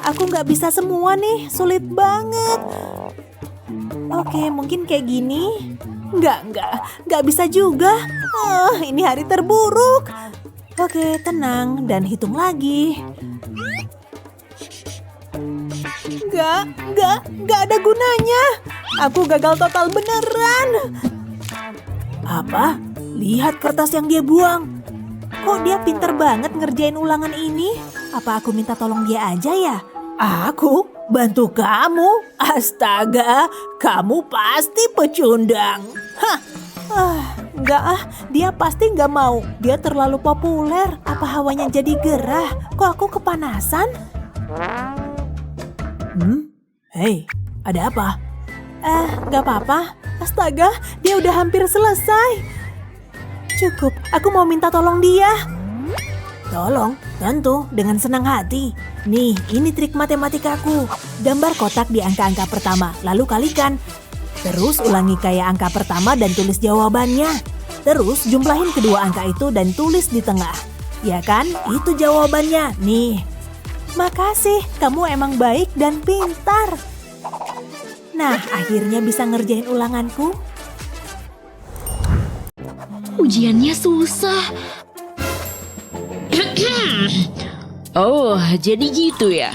Aku nggak bisa semua nih, sulit banget. Oke, mungkin kayak gini. Nggak bisa juga. Ini hari terburuk. Oke, tenang dan hitung lagi. Nggak ada gunanya. Aku gagal total beneran. Apa? Lihat kertas yang dia buang. Kok dia pintar banget ngerjain ulangan ini? Apa aku minta tolong dia aja ya? Aku bantu kamu? Astaga, kamu pasti pecundang. Enggak dia pasti nggak mau. Dia terlalu populer. Apa hawanya jadi gerah? Kok aku kepanasan? Hei, ada apa? Nggak apa-apa. Astaga, dia udah hampir selesai. Cukup, aku mau minta tolong dia. Tolong, tentu, dengan senang hati. Nih, ini trik matematikaku. Gambar kotak di angka-angka pertama, lalu kalikan. Terus ulangi kayak angka pertama dan tulis jawabannya. Terus jumlahin kedua angka itu dan tulis di tengah. Ya kan, itu jawabannya. Nih. Makasih, kamu emang baik dan pintar. Nah, akhirnya bisa ngerjain ulanganku. Ujiannya susah. Oh, jadi gitu ya.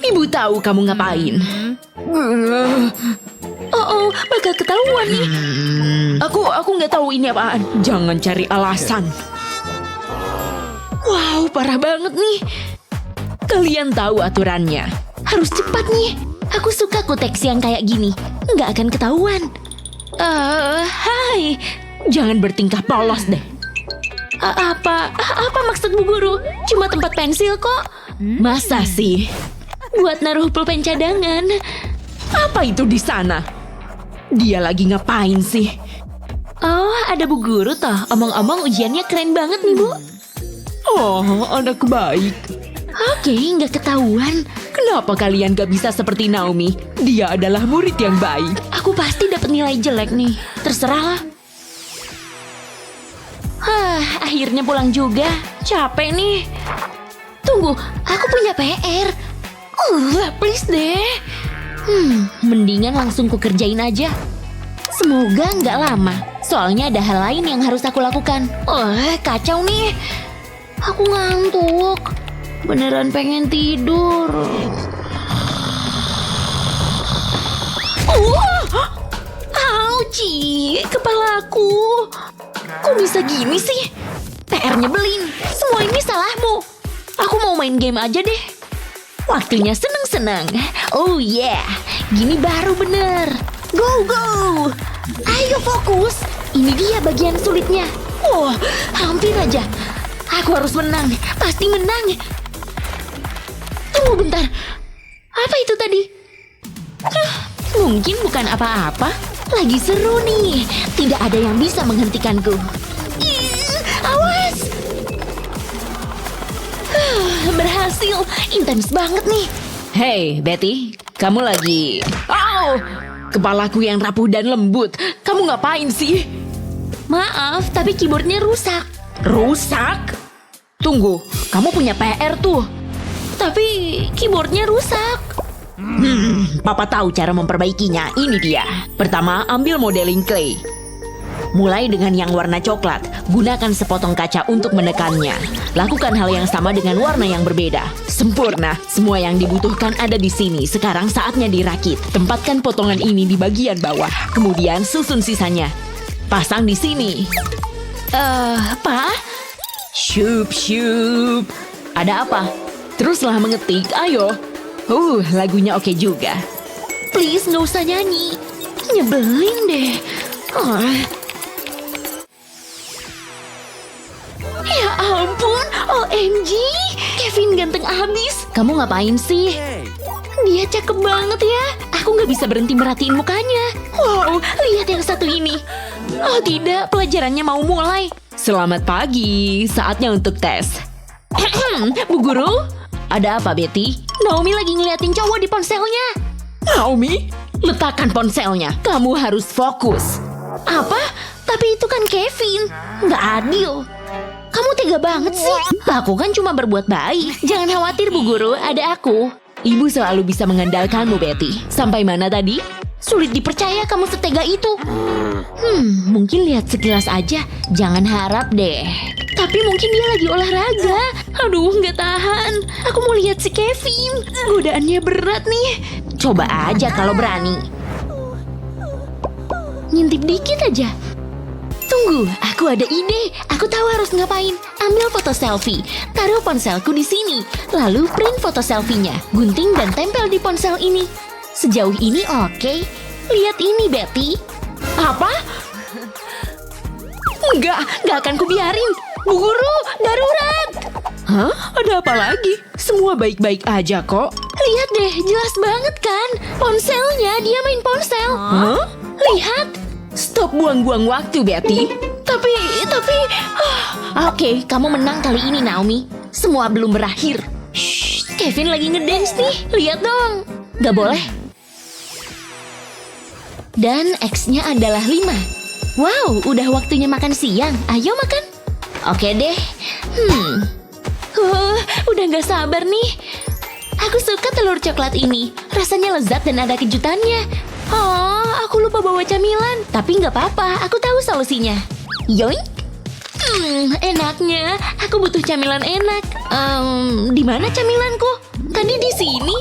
Ibu tahu kamu ngapain. Oh, bakal ketahuan nih. Aku nggak tahu ini apaan. Jangan cari alasan. Wow, parah banget nih. Kalian tahu aturannya. Harus cepat nih. Aku suka kuteks yang kayak gini. Nggak akan ketahuan. Hai. Jangan bertingkah polos deh. Apa maksud Bu Guru? Cuma tempat pensil kok. Masa sih? Buat naruh pulpen cadangan. Apa itu di sana? Dia lagi ngapain sih? Oh, ada Bu Guru toh. Omong-omong ujiannya keren banget nih, Bu. Oh, anak baik. Oke, nggak ketahuan. Kenapa kalian gak bisa seperti Naomi? Dia adalah murid yang baik. Aku pasti dapat nilai jelek nih. Terserah. Akhirnya pulang juga. Capek nih. Tunggu, aku punya PR. Please deh. Mendingan langsung kukerjain aja. Semoga nggak lama. Soalnya ada hal lain yang harus aku lakukan. Kacau nih. Aku ngantuk. Beneran pengen tidur. Auci, kepalaku. Kok bisa gini sih? PR nyebelin. Semua ini salahmu. Aku mau main game aja deh. Waktunya seneng-seneng. Oh yeah, gini baru bener. Go, go. Ayo fokus. Ini dia bagian sulitnya. Hampir aja. Aku harus menang. Pasti menang. Tunggu bentar. Apa itu tadi? Mungkin bukan apa-apa. Lagi seru nih. Tidak ada yang bisa menghentikanku. Awas. Berhasil. Intens banget nih. Hey, Betty. Kamu lagi... Kepalaku yang rapuh dan lembut. Kamu ngapain sih? Maaf, tapi keyboardnya rusak. Rusak? Tunggu, kamu punya PR tuh. Tapi keyboardnya rusak. Papa tahu cara memperbaikinya. Ini dia. Pertama, ambil modeling clay. Mulai dengan yang warna coklat. Gunakan sepotong kaca untuk menekannya. Lakukan hal yang sama dengan warna yang berbeda. Sempurna. Semua yang dibutuhkan ada di sini. Sekarang saatnya dirakit. Tempatkan potongan ini di bagian bawah. Kemudian susun sisanya. Pasang di sini. Pak? Syup. Ada apa? Teruslah mengetik. Ayo. Lagunya oke juga. Please, nggak usah nyanyi. Nyebelin deh. Ya ampun, OMG. Kevin ganteng abis. Kamu ngapain sih? Dia cakep banget ya. Aku nggak bisa berhenti merhatiin mukanya. Wow, lihat yang satu ini. Oh tidak, pelajarannya mau mulai. Selamat pagi, saatnya untuk tes. Bu Guru? Ada apa, Betty? Naomi lagi ngeliatin cowok di ponselnya. Naomi? Letakkan ponselnya. Kamu harus fokus. Apa? Tapi itu kan Kevin. Nggak adil. Kamu tega banget sih. Aku kan cuma berbuat baik. Jangan khawatir, Bu Guru. Ada aku. Ibu selalu bisa mengandalkanmu, Betty. Sampai mana tadi? Sulit dipercaya kamu setega itu. Mungkin lihat sekilas aja. Jangan harap deh. Tapi mungkin dia lagi olahraga. Aduh, nggak tahan. Aku mau lihat si Kevin. Godaannya berat nih. Coba aja kalau berani. Ngintip dikit aja. Tunggu, aku ada ide. Aku tahu harus ngapain. Ambil foto selfie. Taruh ponselku di sini. Lalu print foto selfie-nya. Gunting dan tempel di ponsel ini. Sejauh ini oke. Lihat ini, Betty. Apa? Enggak akan kubiarin. Bu Guru, darurat. Hah? Ada apa lagi? Semua baik-baik aja kok. Lihat deh, jelas banget kan? Ponselnya, dia main ponsel. Hah? Lihat. Stop buang-buang waktu, Betty. Tapi... Oke, kamu menang kali ini, Naomi. Semua belum berakhir. Shh, Kevin lagi ngedance nih. Lihat dong. Gak boleh. Dan X-nya adalah 5. Wow, udah waktunya makan siang. Ayo makan. Oke deh. Udah gak sabar nih. Aku suka telur coklat ini. Rasanya lezat dan ada kejutannya. Oh, aku lupa bawa camilan. Tapi gak apa-apa, aku tahu solusinya. Yoink. Enaknya. Aku butuh camilan enak. Di mana camilanku? Tadi di sini.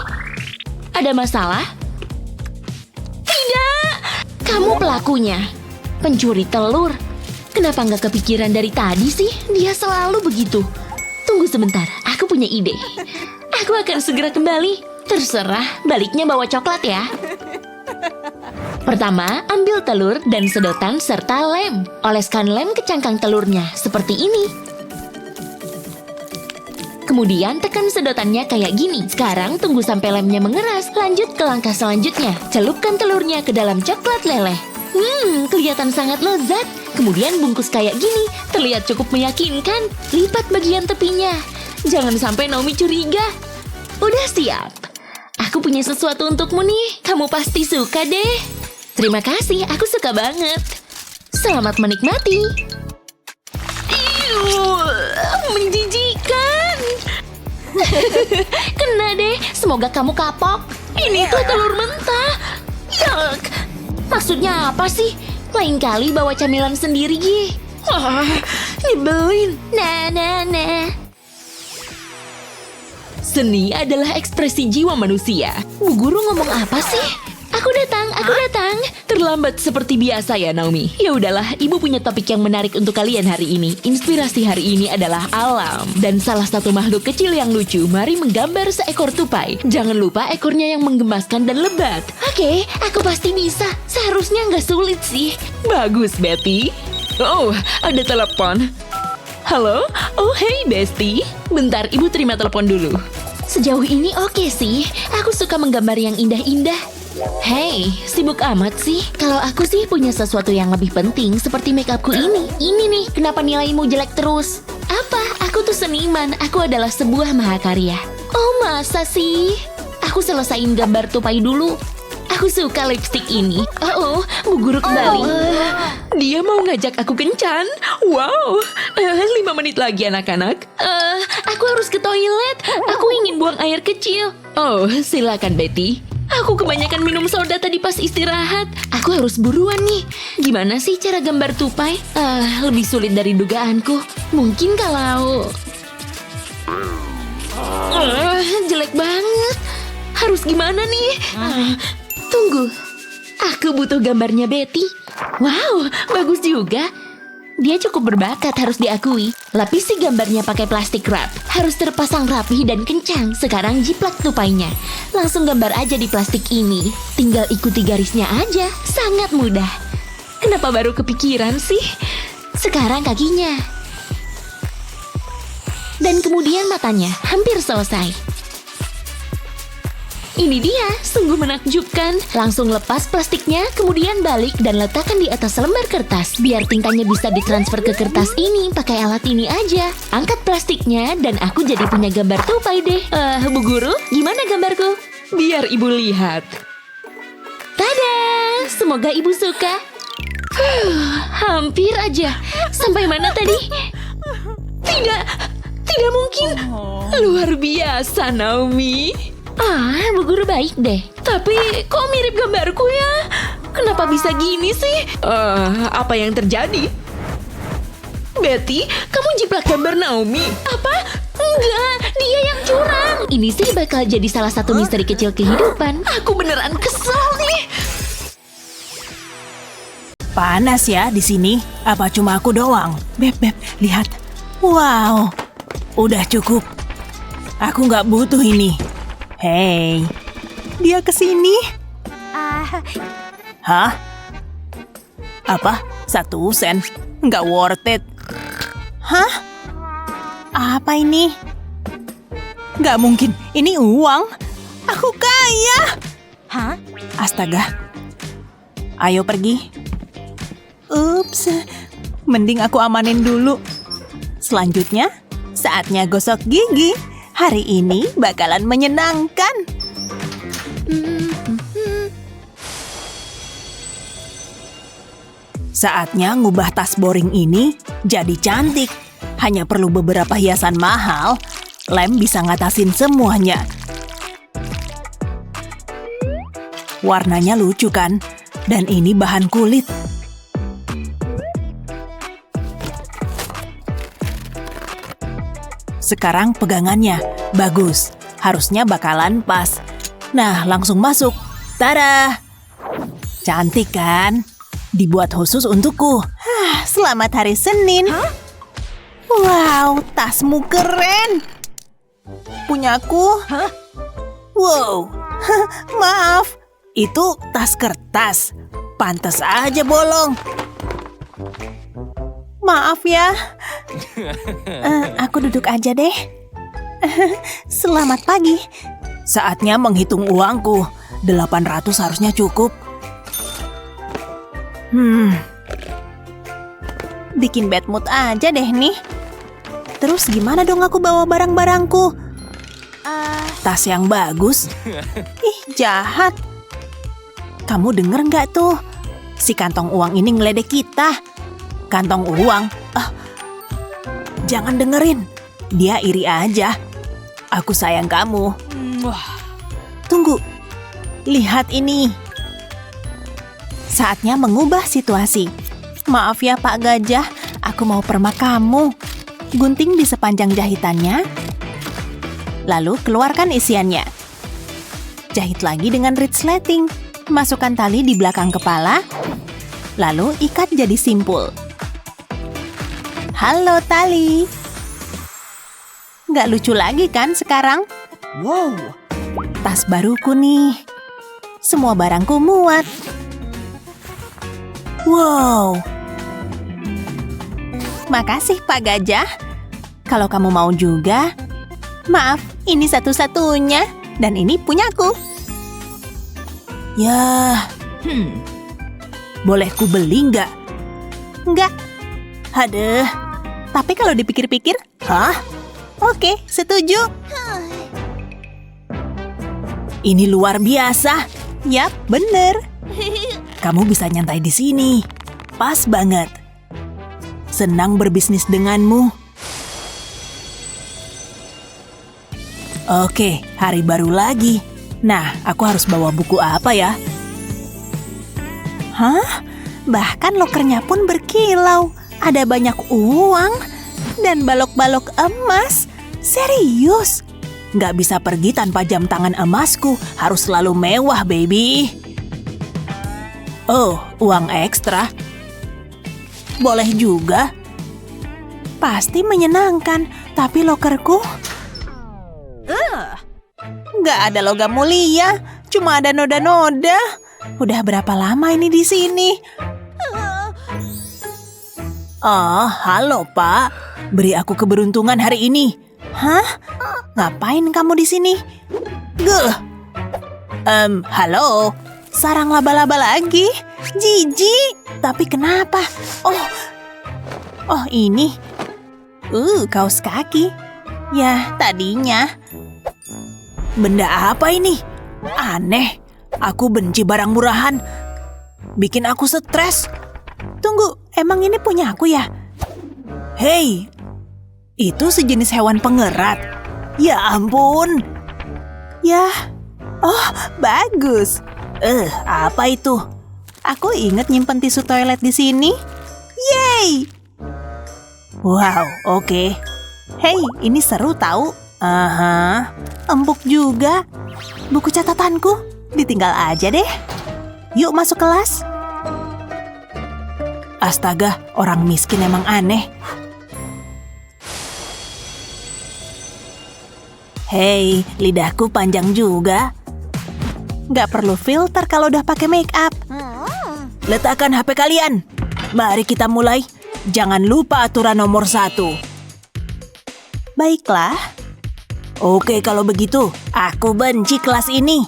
Ada masalah? Tidak. Kamu pelakunya. Pencuri telur. Kenapa nggak kepikiran dari tadi sih? Dia selalu begitu. Tunggu sebentar, aku punya ide. Aku akan segera kembali. Terserah, baliknya bawa coklat ya. Pertama, ambil telur dan sedotan serta lem. Oleskan lem ke cangkang telurnya, seperti ini. Kemudian tekan sedotannya kayak gini. Sekarang tunggu sampai lemnya mengeras. Lanjut ke langkah selanjutnya. Celupkan telurnya ke dalam coklat leleh. Kelihatan sangat lezat. Kemudian bungkus kayak gini. Terlihat cukup meyakinkan. Lipat bagian tepinya. Jangan sampai Naomi curiga. Udah siap. Aku punya sesuatu untukmu nih. Kamu pasti suka deh. Terima kasih, aku suka banget. Selamat menikmati. Menjijikan. Kena deh, semoga kamu kapok. Ini tuh telur mentah. Yuck. Maksudnya apa sih? Lain kali bawa camilan sendiri, Gi. Nyebelin. Nah. Seni adalah ekspresi jiwa manusia. Bu Guru ngomong apa sih? Aku datang. Terlambat seperti biasa ya, Naomi. Ya udahlah, ibu punya topik yang menarik untuk kalian hari ini. Inspirasi hari ini adalah alam. Dan salah satu makhluk kecil yang lucu, mari menggambar seekor tupai. Jangan lupa ekornya yang menggemaskan dan lebat. Oke, aku pasti bisa. Seharusnya nggak sulit sih. Bagus, Betty. Oh, ada telepon. Halo? Oh, hey, Bestie. Bentar, ibu terima telepon dulu. Sejauh ini oke sih. Aku suka menggambar yang indah-indah. Hey, sibuk amat sih. Kalau aku sih punya sesuatu yang lebih penting seperti makeupku ini. Ini nih, kenapa nilaimu jelek terus? Apa? Aku tuh seniman. Aku adalah sebuah mahakarya. Oh, masa sih? Aku selesain gambar tupai dulu. Aku suka lipstick ini. Oh, Bu Guru kembali. Dia mau ngajak aku kencan. Wow, 5 menit lagi anak-anak. Aku harus ke toilet. Aku ingin buang air kecil. Oh, silakan Betty. Aku kebanyakan minum soda tadi pas istirahat. Aku harus buruan nih. Gimana sih cara gambar tupai? Lebih sulit dari dugaanku. Mungkin kalau... jelek banget. Harus gimana nih? Tunggu. Aku butuh gambarnya Betty. Wow, bagus juga. Dia cukup berbakat, harus diakui. Lapisi gambarnya pakai plastik wrap. Harus terpasang rapi dan kencang. Sekarang jiplak tupainya. Langsung gambar aja di plastik ini. Tinggal ikuti garisnya aja. Sangat mudah. Kenapa baru kepikiran sih? Sekarang kakinya. Dan kemudian matanya. Hampir selesai. Ini dia, sungguh menakjubkan. Langsung lepas plastiknya, kemudian balik dan letakkan di atas lembar kertas. Biar tintanya bisa ditransfer ke kertas ini, pakai alat ini aja. Angkat plastiknya dan aku jadi punya gambar tupai deh. Bu Guru, gimana gambarku? Biar ibu lihat. Tada! Semoga ibu suka. Hampir aja. Sampai mana tadi? Tidak mungkin. Luar biasa, Naomi. Bu Guru baik deh. Tapi kok mirip gambarku ya? Kenapa bisa gini sih? Apa yang terjadi? Betty, kamu jiplak gambar Naomi. Apa? Enggak, dia yang curang. Ini sih bakal jadi salah satu misteri kecil kehidupan. Aku beneran kesel nih. Panas ya di sini. Apa cuma aku doang? Beb, lihat. Wow, udah cukup. Aku nggak butuh ini. Hei, dia kesini. Hah? Apa? 1 sen? Nggak worth it. Hah? Apa ini? Nggak mungkin, ini uang. Aku kaya. Hah? Astaga. Ayo pergi. Ups, mending aku amanin dulu. Selanjutnya, saatnya gosok gigi. Hari ini bakalan menyenangkan. Saatnya ngubah tas boring ini jadi cantik. Hanya perlu beberapa hiasan mahal, lem bisa ngatasin semuanya. Warnanya lucu kan? Dan ini bahan kulit. Sekarang pegangannya bagus. Harusnya bakalan pas. Nah, langsung masuk. Tada! Cantik kan? Dibuat khusus untukku. Selamat hari Senin. Wow, tasmu keren. Punyaku? Wow, maaf. Itu tas kertas. Pantes aja bolong. Maaf ya. Aku duduk aja deh. Selamat pagi. Saatnya menghitung uangku. 800 harusnya cukup. Bikin bad mood aja deh nih. Terus gimana dong aku bawa barang-barangku? Tas yang bagus. Ih, jahat. Kamu denger nggak tuh? Si kantong uang ini ngeledek kita. Kantong uang? Jangan dengerin. Dia iri aja. Aku sayang kamu. Tunggu. Lihat ini. Saatnya mengubah situasi. Maaf ya Pak Gajah, aku mau permak kamu. Gunting di sepanjang jahitannya. Lalu keluarkan isiannya. Jahit lagi dengan resleting. Masukkan tali di belakang kepala. Lalu ikat jadi simpul. Halo tali. Nggak lucu lagi kan sekarang? Wow. Tas baruku nih. Semua barangku muat. Wow. Makasih Pak Gajah. Kalau kamu mau juga. Maaf, ini satu-satunya. Dan ini punyaku. Ya. Boleh ku beli nggak? Nggak. Aduh. Tapi kalau dipikir-pikir, Oke, setuju. Ini luar biasa. Yap, bener. Kamu bisa nyantai di sini. Pas banget. Senang berbisnis denganmu. Oke, hari baru lagi. Nah, aku harus bawa buku apa ya? Bahkan lokernya pun berkilau. Ada banyak uang dan balok-balok emas. Serius? Nggak bisa pergi tanpa jam tangan emasku. Harus selalu mewah, baby. Oh, uang ekstra. Boleh juga. Pasti menyenangkan. Tapi lokerku? Nggak ada logam mulia. Cuma ada noda-noda. Udah berapa lama ini di sini? Halo Pak. Beri aku keberuntungan hari ini. Ngapain kamu di sini? Halo. Sarang laba-laba lagi. Jijik. Tapi kenapa? Oh ini. Kaos kaki. Ya, tadinya. Benda apa ini? Aneh. Aku benci barang murahan. Bikin aku stres. Tunggu, emang ini punya aku ya? Hei, itu sejenis hewan pengerat. Ya ampun. Yah, oh bagus. Apa itu? Aku ingat nyimpen tisu toilet di sini. Yeay! Wow, oke. Hei, ini seru tahu. Aha, empuk juga. Buku catatanku, ditinggal aja deh. Yuk masuk kelas. Astaga, orang miskin emang aneh. Hei, lidahku panjang juga. Nggak perlu filter kalau udah pakai make up. Letakkan HP kalian. Mari kita mulai. Jangan lupa aturan nomor 1. Baiklah. Oke, kalau begitu, aku benci kelas ini.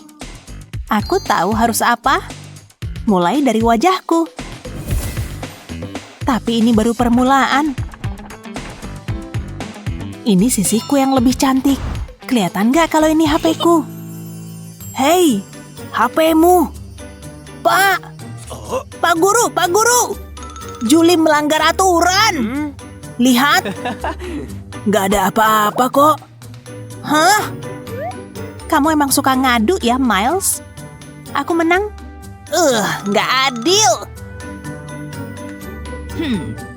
Aku tahu harus apa. Mulai dari wajahku. Tapi ini baru permulaan. Ini sisiku yang lebih cantik. Kelihatan nggak kalau ini HP-ku? Hei, HP-mu. Pak! Pak Guru! Juli melanggar aturan. Lihat. Nggak ada apa-apa kok. Hah? Kamu emang suka ngadu ya, Miles? Aku menang? Nggak adil.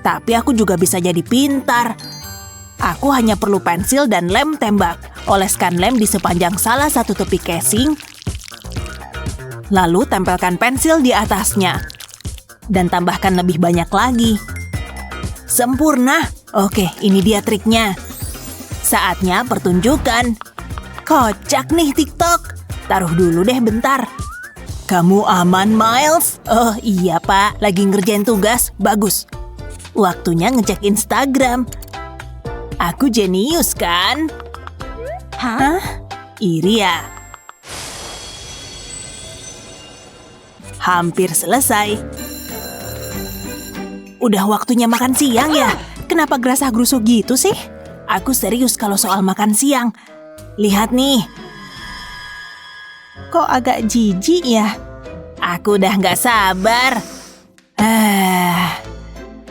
Tapi aku juga bisa jadi pintar. Aku hanya perlu pensil dan lem tembak. Oleskan lem di sepanjang salah satu tepi casing. Lalu tempelkan pensil di atasnya. Dan tambahkan lebih banyak lagi. Sempurna. Oke, ini dia triknya. Saatnya pertunjukan. Kocak nih TikTok. Taruh dulu deh bentar. Kamu aman, Miles? Oh iya pak, lagi ngerjain tugas. Bagus. Waktunya ngecek Instagram. Aku jenius kan? Hah? Iri ya? Hampir selesai. Udah waktunya makan siang ya? Kenapa gerasah-gerusuk gitu sih? Aku serius kalau soal makan siang. Lihat nih. Kok agak jijik ya? Aku udah nggak sabar.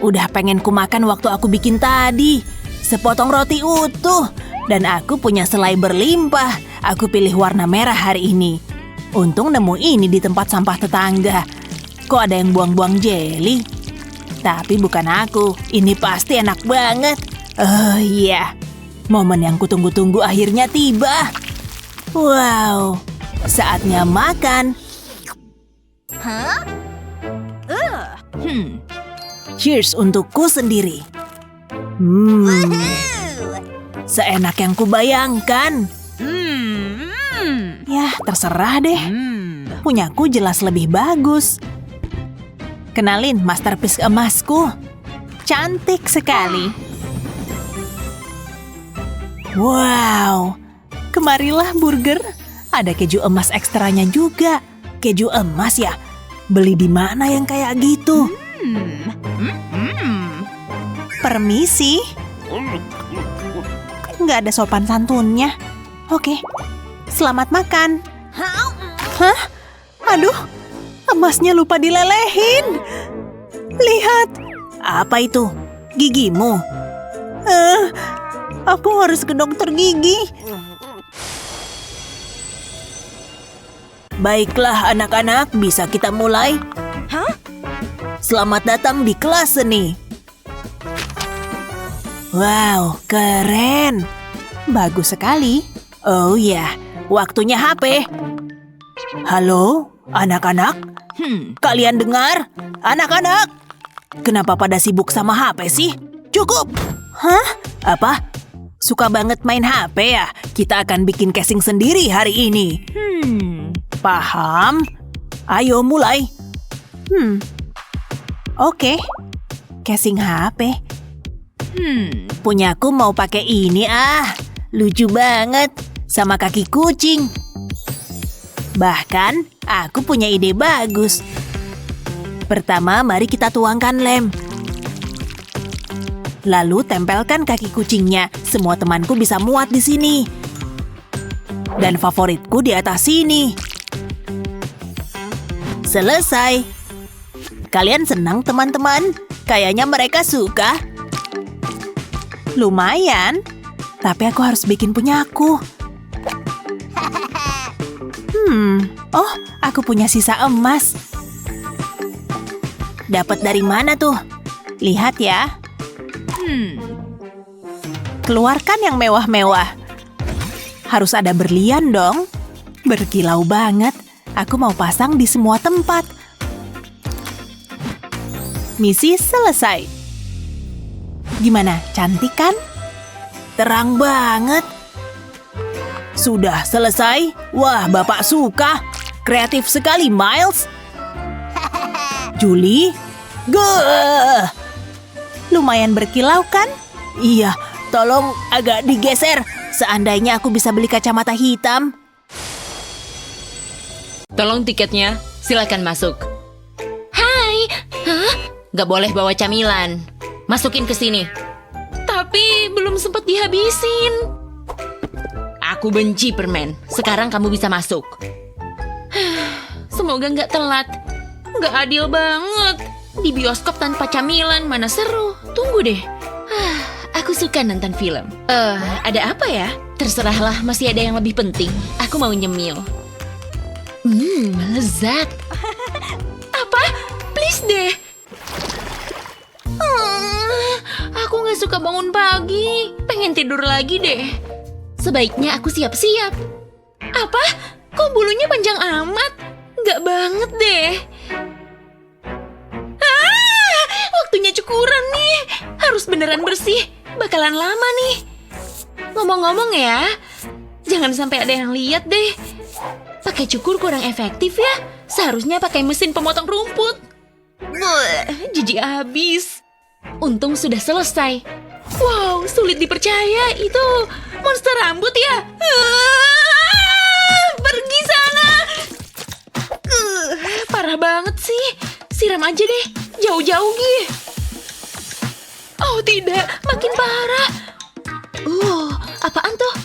Udah pengen ku makan waktu aku bikin tadi. Sepotong roti utuh. Dan aku punya selai berlimpah. Aku pilih warna merah hari ini. Untung nemu ini di tempat sampah tetangga. Kok ada yang buang-buang jeli? Tapi bukan aku. Ini pasti enak banget. Oh iya. Momen yang kutunggu-tunggu akhirnya tiba. Wow. Saatnya makan. Cheers untukku sendiri. Seenak yang kubayangkan. Yah, terserah deh. Punyaku jelas lebih bagus. Kenalin masterpiece emasku. Cantik sekali. Wow. Kemarilah burger. Ada keju emas ekstranya juga. Keju emas ya? Beli di mana yang kayak gitu? Permisi. Nggak ada sopan santunnya. Oke. Selamat makan. Hah? Aduh. Emasnya lupa dilelehin. Lihat. Apa itu? Gigimu? Aku harus ke dokter gigi. Baiklah anak-anak, bisa kita mulai? Selamat datang di kelas seni. Wow, keren. Bagus sekali. Oh ya, waktunya HP. Halo, anak-anak? Kalian dengar? Anak-anak? Kenapa pada sibuk sama HP sih? Cukup! Hah? Apa? Suka banget main HP ya? Kita akan bikin casing sendiri hari ini. Paham? Ayo mulai. Oke. Casing HP. Punyaku mau pakai ini ah. Lucu banget. Sama kaki kucing. Bahkan, aku punya ide bagus. Pertama, mari kita tuangkan lem. Lalu tempelkan kaki kucingnya. Semua temanku bisa muat di sini. Dan favoritku di atas sini. Selesai. Kalian senang teman-teman? Kayaknya mereka suka. Lumayan. Tapi aku harus bikin punyaku. Oh, aku punya sisa emas. Dapat dari mana tuh? Lihat ya. Keluarkan yang mewah-mewah. Harus ada berlian dong. Berkilau banget. Aku mau pasang di semua tempat. Misi selesai. Gimana, cantik kan? Terang banget. Sudah selesai? Wah, Bapak suka. Kreatif sekali, Miles. Julie? Gah! Lumayan berkilau kan? Iya, tolong agak digeser. Seandainya aku bisa beli kacamata hitam. Tolong tiketnya, silakan masuk. Hai. Hah? Gak boleh bawa camilan. Masukin ke sini. Tapi belum sempat dihabisin. Aku benci permen. Sekarang kamu bisa masuk. Semoga nggak telat. Nggak adil banget. Di bioskop tanpa camilan mana seru. Tunggu deh. Aku suka nonton film. Ada apa ya? Terserahlah, masih ada yang lebih penting. Aku mau nyemil. Lezat. Apa? Please deh. Aku nggak suka bangun pagi. Pengen tidur lagi deh. Sebaiknya aku siap-siap. Apa? Kok bulunya panjang amat? Nggak banget deh. Waktunya cukuran nih. Harus beneran bersih. Bakalan lama nih. Ngomong-ngomong ya, jangan sampai ada yang lihat deh. Pakai cukur kurang efektif ya. Seharusnya pakai mesin pemotong rumput. Jijik abis. Untung sudah selesai. Wow, sulit dipercaya. Itu monster rambut ya. Pergi sana. Parah banget sih. Siram aja deh. Jauh-jauh Gi. Oh tidak, makin parah. Apaan tuh?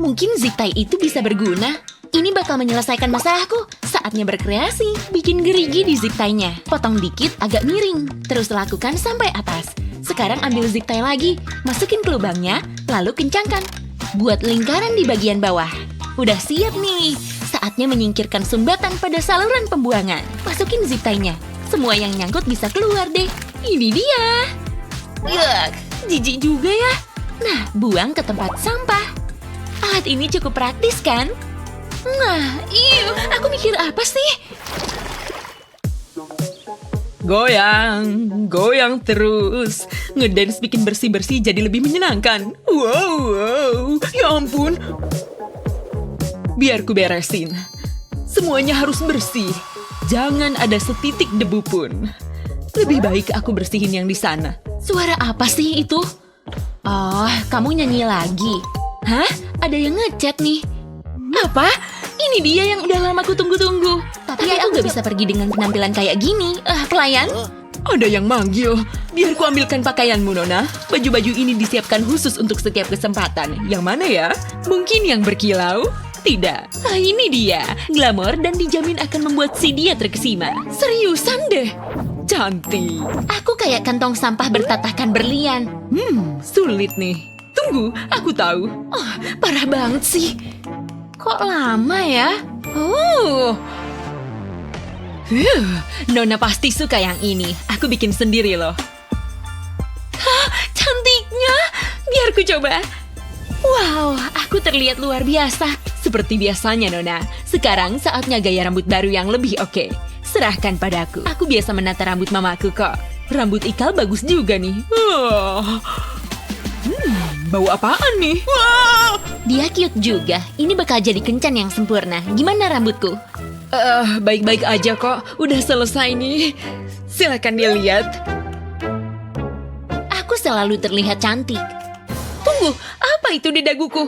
Mungkin zip tie itu bisa berguna. Ini bakal menyelesaikan masalahku. Saatnya berkreasi. Bikin gerigi di zip tie-nya. Potong dikit agak miring. Terus lakukan sampai atas. Sekarang ambil zip tie lagi. Masukin ke lubangnya, lalu kencangkan. Buat lingkaran di bagian bawah. Udah siap nih. Saatnya menyingkirkan sumbatan pada saluran pembuangan. Masukin zip tie-nya. Semua yang nyangkut bisa keluar deh. Ini dia. Yuck, jijik juga ya. Nah, buang ke tempat sampah. Alat ini cukup praktis kan? Nah, aku mikir apa sih? Goyang, goyang terus. Ngedance bikin bersih-bersih jadi lebih menyenangkan. Wow, ya ampun. Biar ku beresin. Semuanya harus bersih. Jangan ada setitik debu pun. Lebih baik aku bersihin yang di sana. Suara apa sih itu? Oh, kamu nyanyi lagi. Hah? Ada yang ngechat nih. Apa? Ini dia yang udah lama ku tunggu-tunggu. Tapi aku gak bisa pergi dengan penampilan kayak gini. Pelayan? Ada yang manggil. Biar ku ambilkan pakaianmu, Nona. Baju-baju ini disiapkan khusus untuk setiap kesempatan. Yang mana ya? Mungkin yang berkilau? Tidak. Ini dia. Glamor dan dijamin akan membuat si dia terkesima. Seriusan deh. Cantik. Aku kayak kantong sampah bertatahkan berlian. Sulit nih. Tunggu, aku tahu. Parah banget sih. Kok lama ya? Oh. Nona pasti suka yang ini. Aku bikin sendiri loh. Cantiknya. Biar ku coba. Wow, aku terlihat luar biasa. Seperti biasanya, Nona. Sekarang saatnya gaya rambut baru yang lebih oke. Serahkan padaku. Aku biasa menata rambut mamaku kok. Rambut Ikal bagus juga nih. Bau apaan nih? Dia cute juga. Ini bakal jadi kencan yang sempurna. Gimana rambutku? Baik-baik aja kok. Udah selesai nih. Silakan dilihat. Aku selalu terlihat cantik. Tunggu, apa itu di daguku?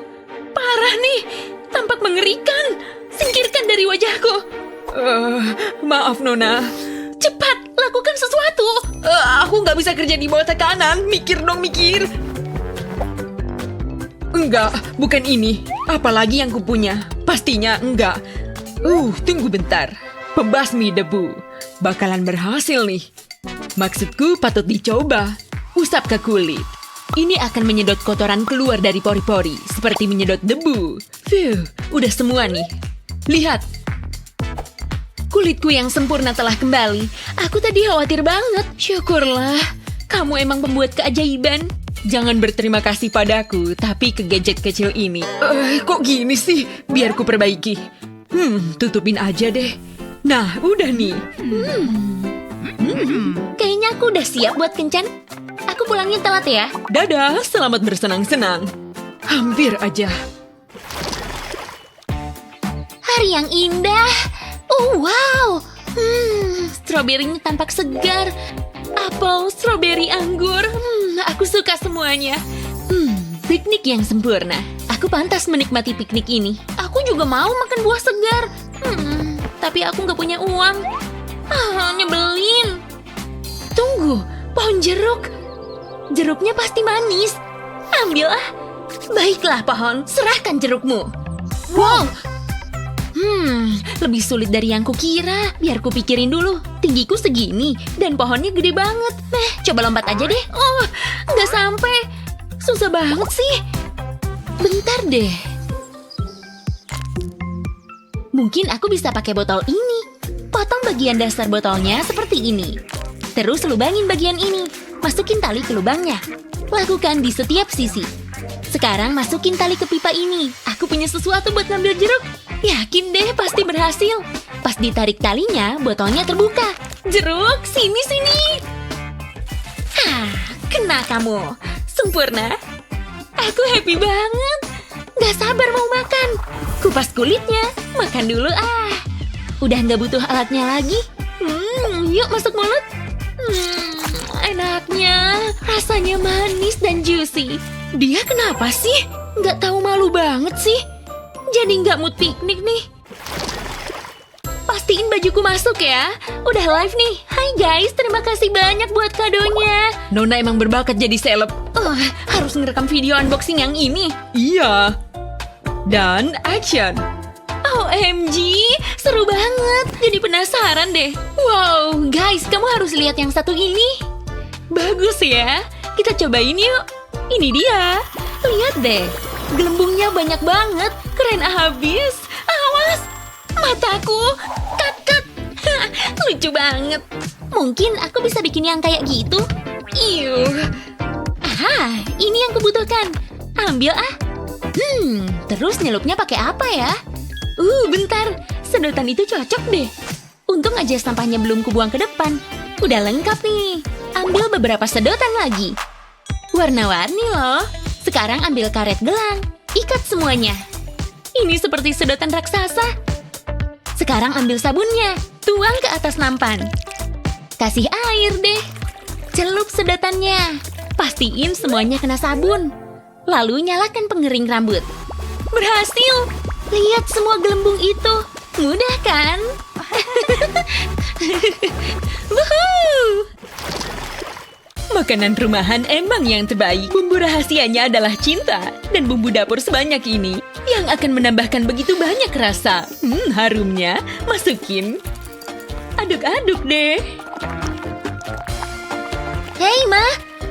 Parah nih. Tampak mengerikan. Singkirkan dari wajahku. Maaf, Nona. Cepat, lakukan sesuatu. Aku nggak bisa kerja di bawah tekanan. Mikir dong, mikir. Enggak, bukan ini. Apalagi yang kupunya. Pastinya enggak. Tunggu bentar. Pembasmi debu. Bakalan berhasil nih. Maksudku patut dicoba. Usap ke kulit. Ini akan menyedot kotoran keluar dari pori-pori. Seperti menyedot debu. Udah semua nih. Lihat. kulitku yang sempurna telah kembali. Aku tadi khawatir banget. Syukurlah, kamu emang pembuat keajaiban. Jangan berterima kasih padaku, tapi ke gadget kecil ini. Kok gini sih? Biar ku perbaiki. Tutupin aja deh. Nah, udah nih. Kayaknya aku udah siap buat kencan. Aku pulangnya telat ya. Dadah, selamat bersenang-senang. Hampir aja. Hari yang indah. Oh, wow. Stroberinya tampak segar. Apel, stroberi, anggur. Aku suka semuanya. Piknik yang sempurna. Aku pantas menikmati piknik ini. Aku juga mau makan buah segar. Tapi aku nggak punya uang. Nyebelin. Tunggu, pohon jeruk. Jeruknya pasti manis. Ambil ah. Baiklah pohon, serahkan jerukmu. Wow. Lebih sulit dari yang kukira. Biar kupikirin dulu. Tinggiku segini dan pohonnya gede banget. Coba lompat aja deh. Oh, nggak sampai. Susah banget sih. Bentar deh. Mungkin aku bisa pakai botol ini. Potong bagian dasar botolnya seperti ini. Terus lubangin bagian ini. Masukin tali ke lubangnya. Lakukan di setiap sisi. Sekarang masukin tali ke pipa ini. Aku punya sesuatu buat ngambil jeruk. Yakin deh pasti berhasil. Pas ditarik talinya, botolnya terbuka. Jeruk, sini. Kena kamu. Sempurna. Aku happy banget. Gak sabar mau makan. Kupas kulitnya. Makan dulu ah. Udah gak butuh alatnya lagi. Yuk masuk mulut. Enaknya. Rasanya manis dan juicy. Dia kenapa sih? Gak tahu malu banget sih. Jadi nggak mood piknik nih. Pastiin bajuku masuk ya. Udah live nih. Hai guys, terima kasih banyak buat kadonya. Nona emang berbakat jadi seleb. Harus ngerekam video unboxing yang ini. Iya. Dan action. OMG, seru banget. Jadi penasaran deh. Wow, guys, kamu harus lihat yang satu ini. Bagus ya. Kita cobain yuk. Ini dia. Lihat deh. Gelembungnya banyak banget. Keren habis. Awas. Mataku. Cut. Lucu banget. Mungkin aku bisa bikin yang kayak gitu. Ini yang kubutuhkan. Ambil ah. Terus nyelupnya pakai apa ya? Bentar. Sedotan itu cocok deh. Untung aja sampahnya belum kubuang ke depan. Udah lengkap nih. Ambil beberapa sedotan lagi. Warna-warni loh. Sekarang ambil karet gelang. Ikat semuanya. Ini seperti sedotan raksasa. Sekarang ambil sabunnya. Tuang ke atas nampan. Kasih air deh. Celup sedotannya. Pastiin semuanya kena sabun. Lalu nyalakan pengering rambut. Berhasil. Lihat semua gelembung itu. Mudah kan? Wuhuu. Makanan rumahan emang yang terbaik. Bumbu rahasianya adalah cinta. Dan bumbu dapur sebanyak ini yang akan menambahkan begitu banyak rasa. Harumnya. Masukin. Aduk-aduk deh. Hei, Ma.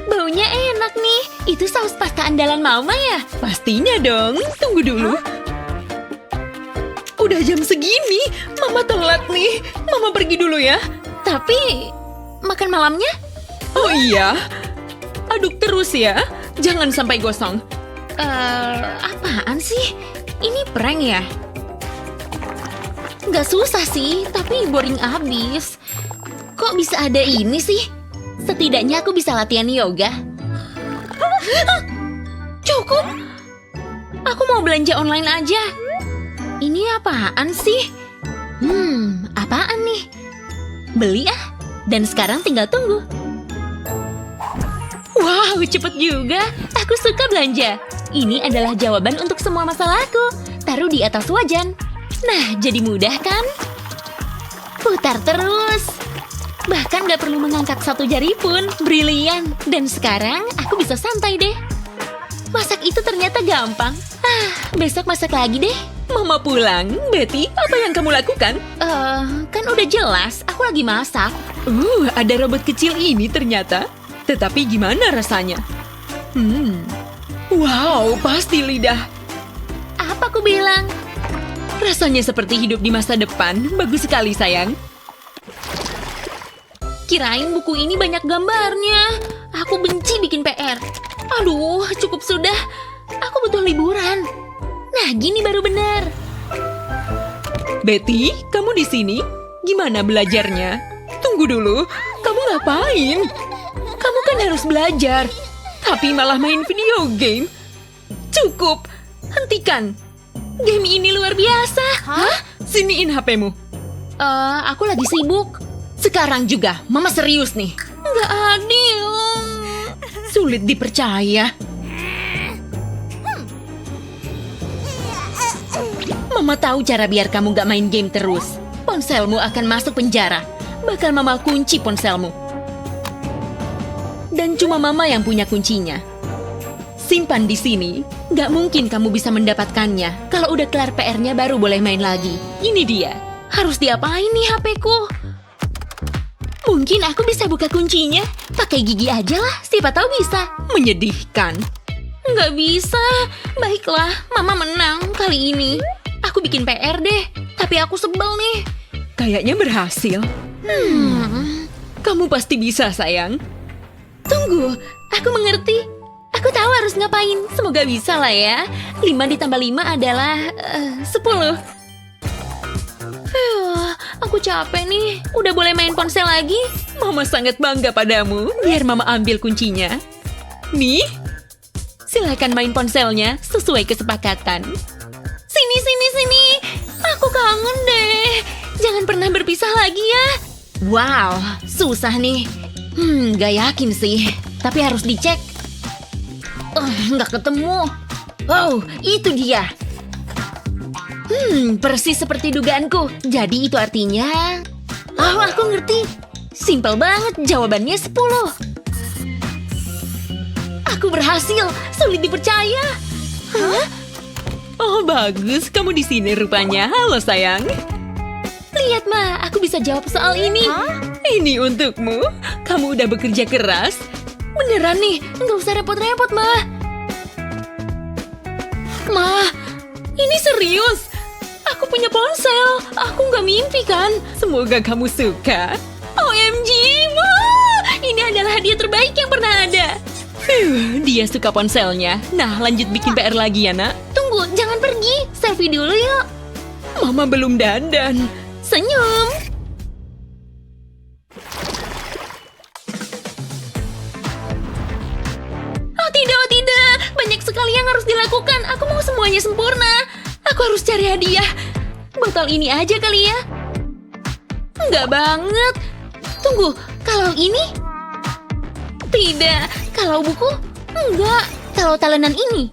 Baunya enak nih. Itu saus pasta andalan Mama ya? Pastinya dong. Tunggu dulu. Udah jam segini. Mama telat nih. Mama pergi dulu ya. Tapi, makan malamnya? Oh iya. Aduk terus ya. Jangan sampai gosong. Apaan sih? Ini prank ya? Nggak susah sih, tapi boring abis. Kok bisa ada ini sih? Setidaknya aku bisa latihan yoga. Cukup. Aku mau belanja online aja. Ini apaan sih? Apaan nih? Beli ah. Dan sekarang tinggal tunggu. Wow, cepet juga. Aku suka belanja. Ini adalah jawaban untuk semua masalahku. Taruh di atas wajan. Nah, jadi mudah kan? Putar terus. Bahkan gak perlu mengangkat satu jari pun. Brilian. Dan sekarang aku bisa santai deh. Masak itu ternyata gampang. Besok masak lagi deh. Mama pulang. Betty, apa yang kamu lakukan? Kan udah jelas. Aku lagi masak. Ada robot kecil ini ternyata. Tetapi gimana rasanya? Wow, pasti lidah. Apa aku bilang? rasanya seperti hidup di masa depan. Bagus sekali, sayang. Kirain buku ini banyak gambarnya. Aku benci bikin PR. Aduh, cukup sudah. Aku butuh liburan. Nah, gini baru benar. Betty, kamu di sini? Gimana belajarnya? Tunggu dulu, kamu ngapain? Kamu kan harus belajar, tapi malah main video game. Cukup, hentikan. Game ini luar biasa. Hah? Siniin HP-mu. Aku lagi sibuk. Sekarang juga, Mama serius nih. Nggak adil. Sulit dipercaya. Mama tahu cara biar kamu gak main game terus. Ponselmu akan masuk penjara. Bakal Mama kunci ponselmu. Dan cuma Mama yang punya kuncinya. Simpan di sini. Gak mungkin kamu bisa mendapatkannya. Kalau udah kelar PR-nya baru boleh main lagi. Ini dia. Harus diapain nih HP-ku? Mungkin aku bisa buka kuncinya. Pakai gigi aja lah, siapa tahu bisa. Menyedihkan. Nggak bisa. Baiklah, Mama menang kali ini. Aku bikin PR deh, tapi aku sebel nih. Kayaknya berhasil. Kamu pasti bisa, sayang. Tunggu, aku mengerti. Aku tahu harus ngapain. Semoga bisa lah ya. 5 ditambah 5 adalah 10. Aku capek nih. Udah boleh main ponsel lagi? Mama sangat bangga padamu. Biar Mama ambil kuncinya. Nih, silakan main ponselnya sesuai kesepakatan. Sini. Aku kangen deh. Jangan pernah berpisah lagi ya. Wow, susah nih. Gak yakin sih. Tapi harus dicek. Nggak ketemu. Oh, itu dia. Persis seperti dugaanku. Jadi itu artinya... Oh, aku ngerti. Simpel banget, jawabannya 10. Aku berhasil, sulit dipercaya. Hah? Oh, bagus. Kamu di sini rupanya. Halo, sayang. Lihat, Ma. Aku bisa jawab soal ini. Ini untukmu. Kamu udah bekerja keras. Beneran nih. Nggak usah repot-repot, Ma. Ma, ini serius. Aku punya ponsel. Aku nggak mimpi kan? Semoga kamu suka. OMG, Ma. Ini adalah hadiah terbaik yang pernah ada. Dia suka ponselnya. Nah, lanjut bikin PR lagi ya, nak. Tunggu, jangan pergi. Selfie dulu yuk. Mama belum dandan. Senyum. Oh tidak. Banyak sekali yang harus dilakukan. Aku mau semuanya sempurna. Aku harus cari hadiah. Botol ini aja kali ya. Enggak banget. Tunggu, kalau ini? Tidak. Kalau buku? Enggak. Kalau talenan ini?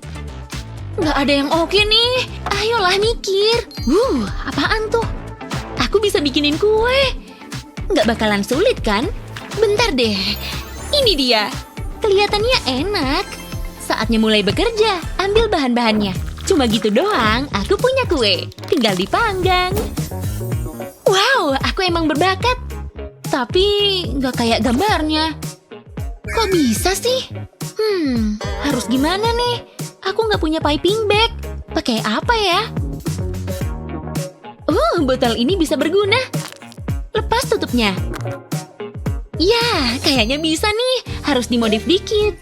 Enggak ada yang oke nih. Ayolah mikir. Apaan tuh? Aku bisa bikinin kue. Enggak bakalan sulit kan? Bentar deh. Ini dia. Kelihatannya enak. Saatnya mulai bekerja. Ambil bahan-bahannya. Cuma gitu doang, aku punya kue. Tinggal dipanggang. Wow, aku emang berbakat. Tapi nggak kayak gambarnya. Kok bisa sih? Harus gimana nih? Aku nggak punya piping bag. Pakai apa ya? Botol ini bisa berguna. Lepas tutupnya. Ya, kayaknya bisa nih. Harus dimodif dikit.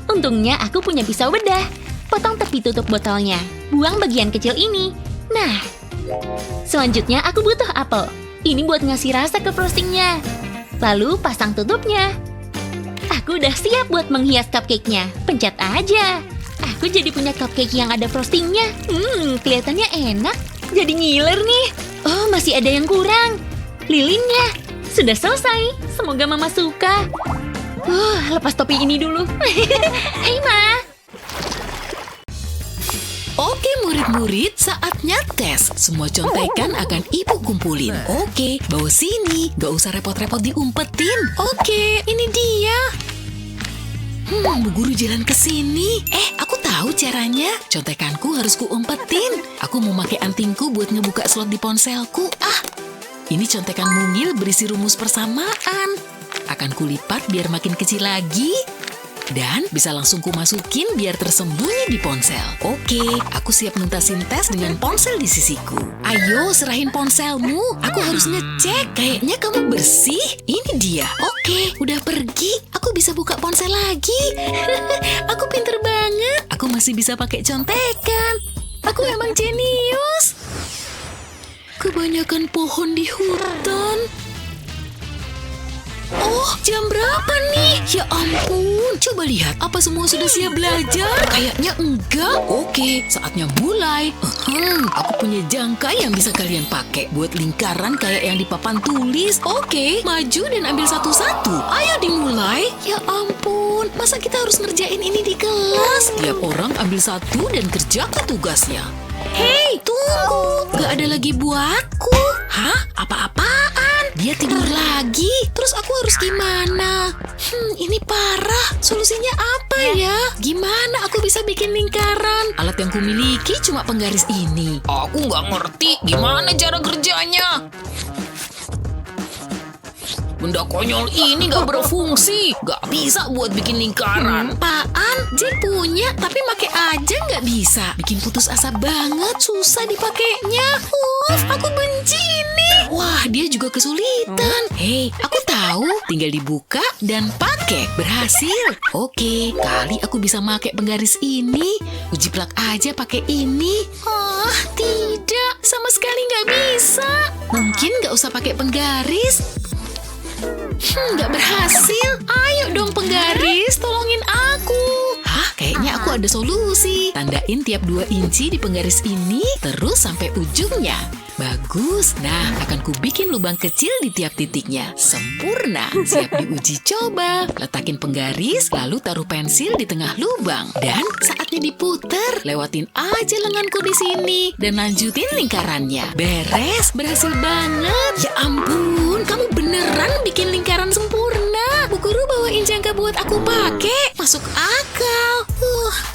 Untungnya aku punya pisau bedah. Potong tepi tutup botolnya. Buang bagian kecil ini. Nah, selanjutnya aku butuh apel. Ini buat ngasih rasa ke frostingnya. Lalu pasang tutupnya. Aku udah siap buat menghias cupcake-nya. Pencet aja. Aku jadi punya cupcake yang ada frostingnya. Kelihatannya enak. Jadi ngiler nih. Oh, masih ada yang kurang. Lilinnya. Sudah selesai. Semoga Mama suka. Lepas topi ini dulu. Hai, Ma. Oke murid-murid, saatnya tes. Semua contekan akan ibu kumpulin. Oke, bawa sini. Gak usah repot-repot diumpetin. Oke, ini dia. Bu guru jalan ke sini. Aku tahu caranya. Contekanku harus kuumpetin. Aku mau pakai antingku buat ngebuka slot di ponselku. Ini contekan mungil berisi rumus persamaan. Akan kulipat biar makin kecil lagi. Dan bisa langsung kumasukin biar tersembunyi di ponsel. Oke, aku siap nuntasin tes dengan ponsel di sisiku. Ayo, serahin ponselmu. Aku harus ngecek. Kayaknya kamu bersih. Ini dia. Oke, udah pergi. Aku bisa buka ponsel lagi. Aku pinter banget. Aku masih bisa pakai contekan. Aku emang jenius. Kebanyakan pohon di hutan. Oh, jam berapa nih? Ya ampun, coba lihat. Apa semua sudah siap belajar? Kayaknya enggak. Oke, saatnya mulai. Aku punya jangkai yang bisa kalian pakai buat lingkaran kayak yang di papan tulis. Oke, maju dan ambil satu-satu. Ayo dimulai. Ya ampun, masa kita harus ngerjain ini di kelas? Tiap orang ambil satu dan kerjakan tugasnya. Hei, tunggu. Gak ada lagi buatku. Hah? Apa-apaan? Dia tidur lagi. Terus aku harus gimana? Ini parah. Solusinya apa ya? Gimana aku bisa bikin lingkaran? Alat yang kumiliki cuma penggaris ini. Aku nggak ngerti gimana cara kerjanya. Benda konyol ini gak berfungsi. Gak bisa buat bikin lingkaran. Apaan? Jin punya, tapi make aja gak bisa. Bikin putus asa banget, susah dipakainya. Aku benci ini. Wah, dia juga kesulitan. Hei, aku tahu. Tinggal dibuka dan pakai. Berhasil. Oke, kali aku bisa pakai penggaris ini. Ujiplak aja pakai ini. Tidak. Sama sekali gak bisa. Mungkin gak usah pakai penggaris. Nggak berhasil. Ayo dong penggaris, tolongin aku. Hah, kayaknya aku ada solusi. Tandain tiap 2 inci di penggaris ini, terus sampai ujungnya. Bagus. Nah, akan kubikin lubang kecil di tiap titiknya. Sempurna. Siap diuji coba. Letakin penggaris, lalu taruh pensil di tengah lubang. Dan saatnya diputer. Lewatin aja lenganku di sini. Dan lanjutin lingkarannya. Beres. Berhasil banget. Ya ampun, kamu beneran bikin lingkaran sempurna. Bu Guru bawain jangka buat aku pakai. Masuk akal.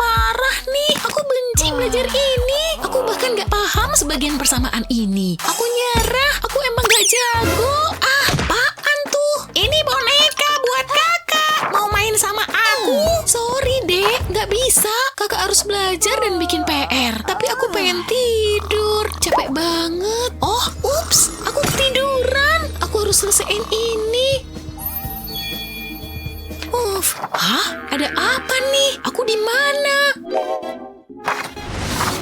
Parah nih. Aku benci belajar ini. Aku bahkan gak paham sebagian persamaan ini. Aku nyerah. Aku emang gak jago. Apaan tuh? Ini boneka buat kakak. Mau main sama aku? Sorry, Dek. Gak bisa. Kakak harus belajar dan bikin PR. Tapi aku pengen tidur. Capek banget. Ups. Aku ketiduran. Aku harus selesaiin ini. Hah? Ada apa nih? Aku di mana?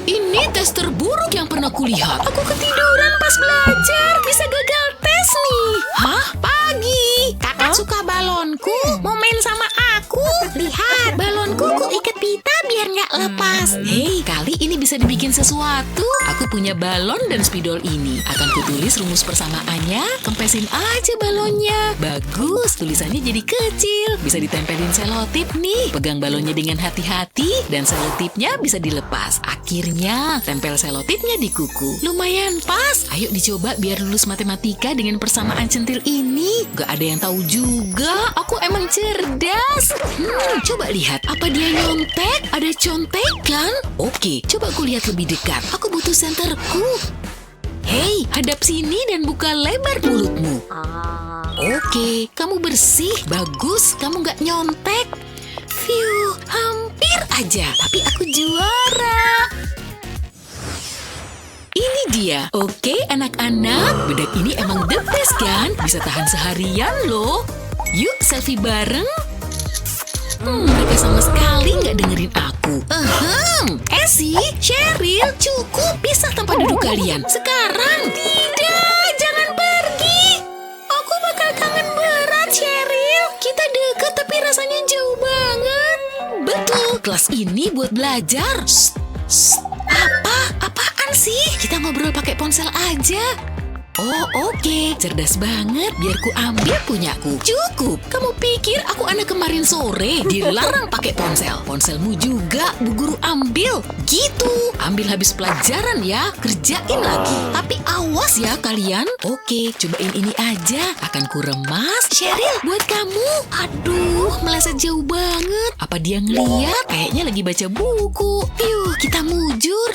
Ini tes terburuk yang pernah kulihat. Aku ketiduran pas belajar. Bisa gagal tes nih. Hah? Pagi. Kakak suka balonku. Mau main sama aku? Lihat, balonku kuikat pita biar nggak lepas. Hei, kali ini bisa dibikin sesuatu. Aku punya balon dan spidol ini. Akan kutulis rumus persamaannya. Kempesin aja balonnya. Bagus, tulisannya jadi kecil. Bisa ditempelin selotip nih. Pegang balonnya dengan hati-hati dan selotipnya bisa dilepas. Akhirnya, tempel selotipnya di kuku. Lumayan pas. Ayo dicoba biar lulus matematika dengan persamaan centil ini. Gak ada yang tahu juga. Aku emang cerdas. Coba lihat. Apa dia nyontek? Ada contekan? Oke, coba aku lihat lebih dekat. Aku butuh senterku. Hei, hadap sini dan buka lebar mulutmu. Oke, kamu bersih. Bagus, kamu gak nyontek. Phew, hampir aja. Tapi aku juara. Ini dia. Oke, anak-anak. Bedak ini emang the best kan? Bisa tahan seharian loh. Yuk, selfie bareng. Mereka sama sekali nggak dengerin aku. Essie, Cheryl, cukup pisah tempat duduk kalian. Sekarang. Tidak, jangan pergi. Aku bakal kangen berat, Cheryl. Kita dekat tapi rasanya jauh banget. Betul, kelas ini buat belajar. Apaan sih? Kita ngobrol pakai ponsel aja. Oke. Cerdas banget. Biar ku ambil punyaku. Cukup. Kamu pikir aku anak kemarin sore dilarang pakai ponsel? Ponselmu juga Bu Guru ambil. Gitu. Ambil habis pelajaran ya. Kerjain lagi. Tapi awas ya kalian. Oke, cobain ini aja. Akan ku remas. Cheryl, buat kamu. Aduh, meleset jauh banget. Apa dia ngeliat? Kayaknya lagi baca buku. Yuk, kita mujur.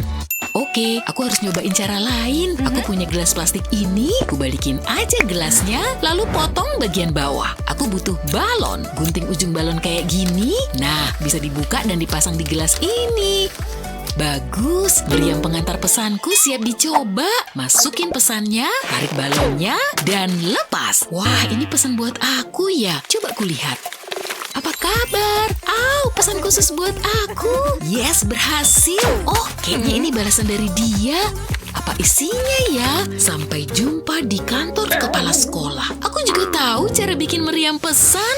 Oke, aku harus nyobain cara lain. Aku punya gelas plastik ini. Aku balikin aja gelasnya, lalu potong bagian bawah. Aku butuh balon. Gunting ujung balon kayak gini. Nah, bisa dibuka dan dipasang di gelas ini. Bagus, meriam pengantar pesanku siap dicoba. Masukin pesannya, tarik balonnya, dan lepas. Wah, ini pesan buat aku ya. Coba kulihat. Apa kabar? Pesan khusus buat aku. Yes, berhasil. Oh, kayaknya ini balasan dari dia. Apa isinya ya? Sampai jumpa di kantor kepala sekolah. Aku juga tahu cara bikin meriam pesan.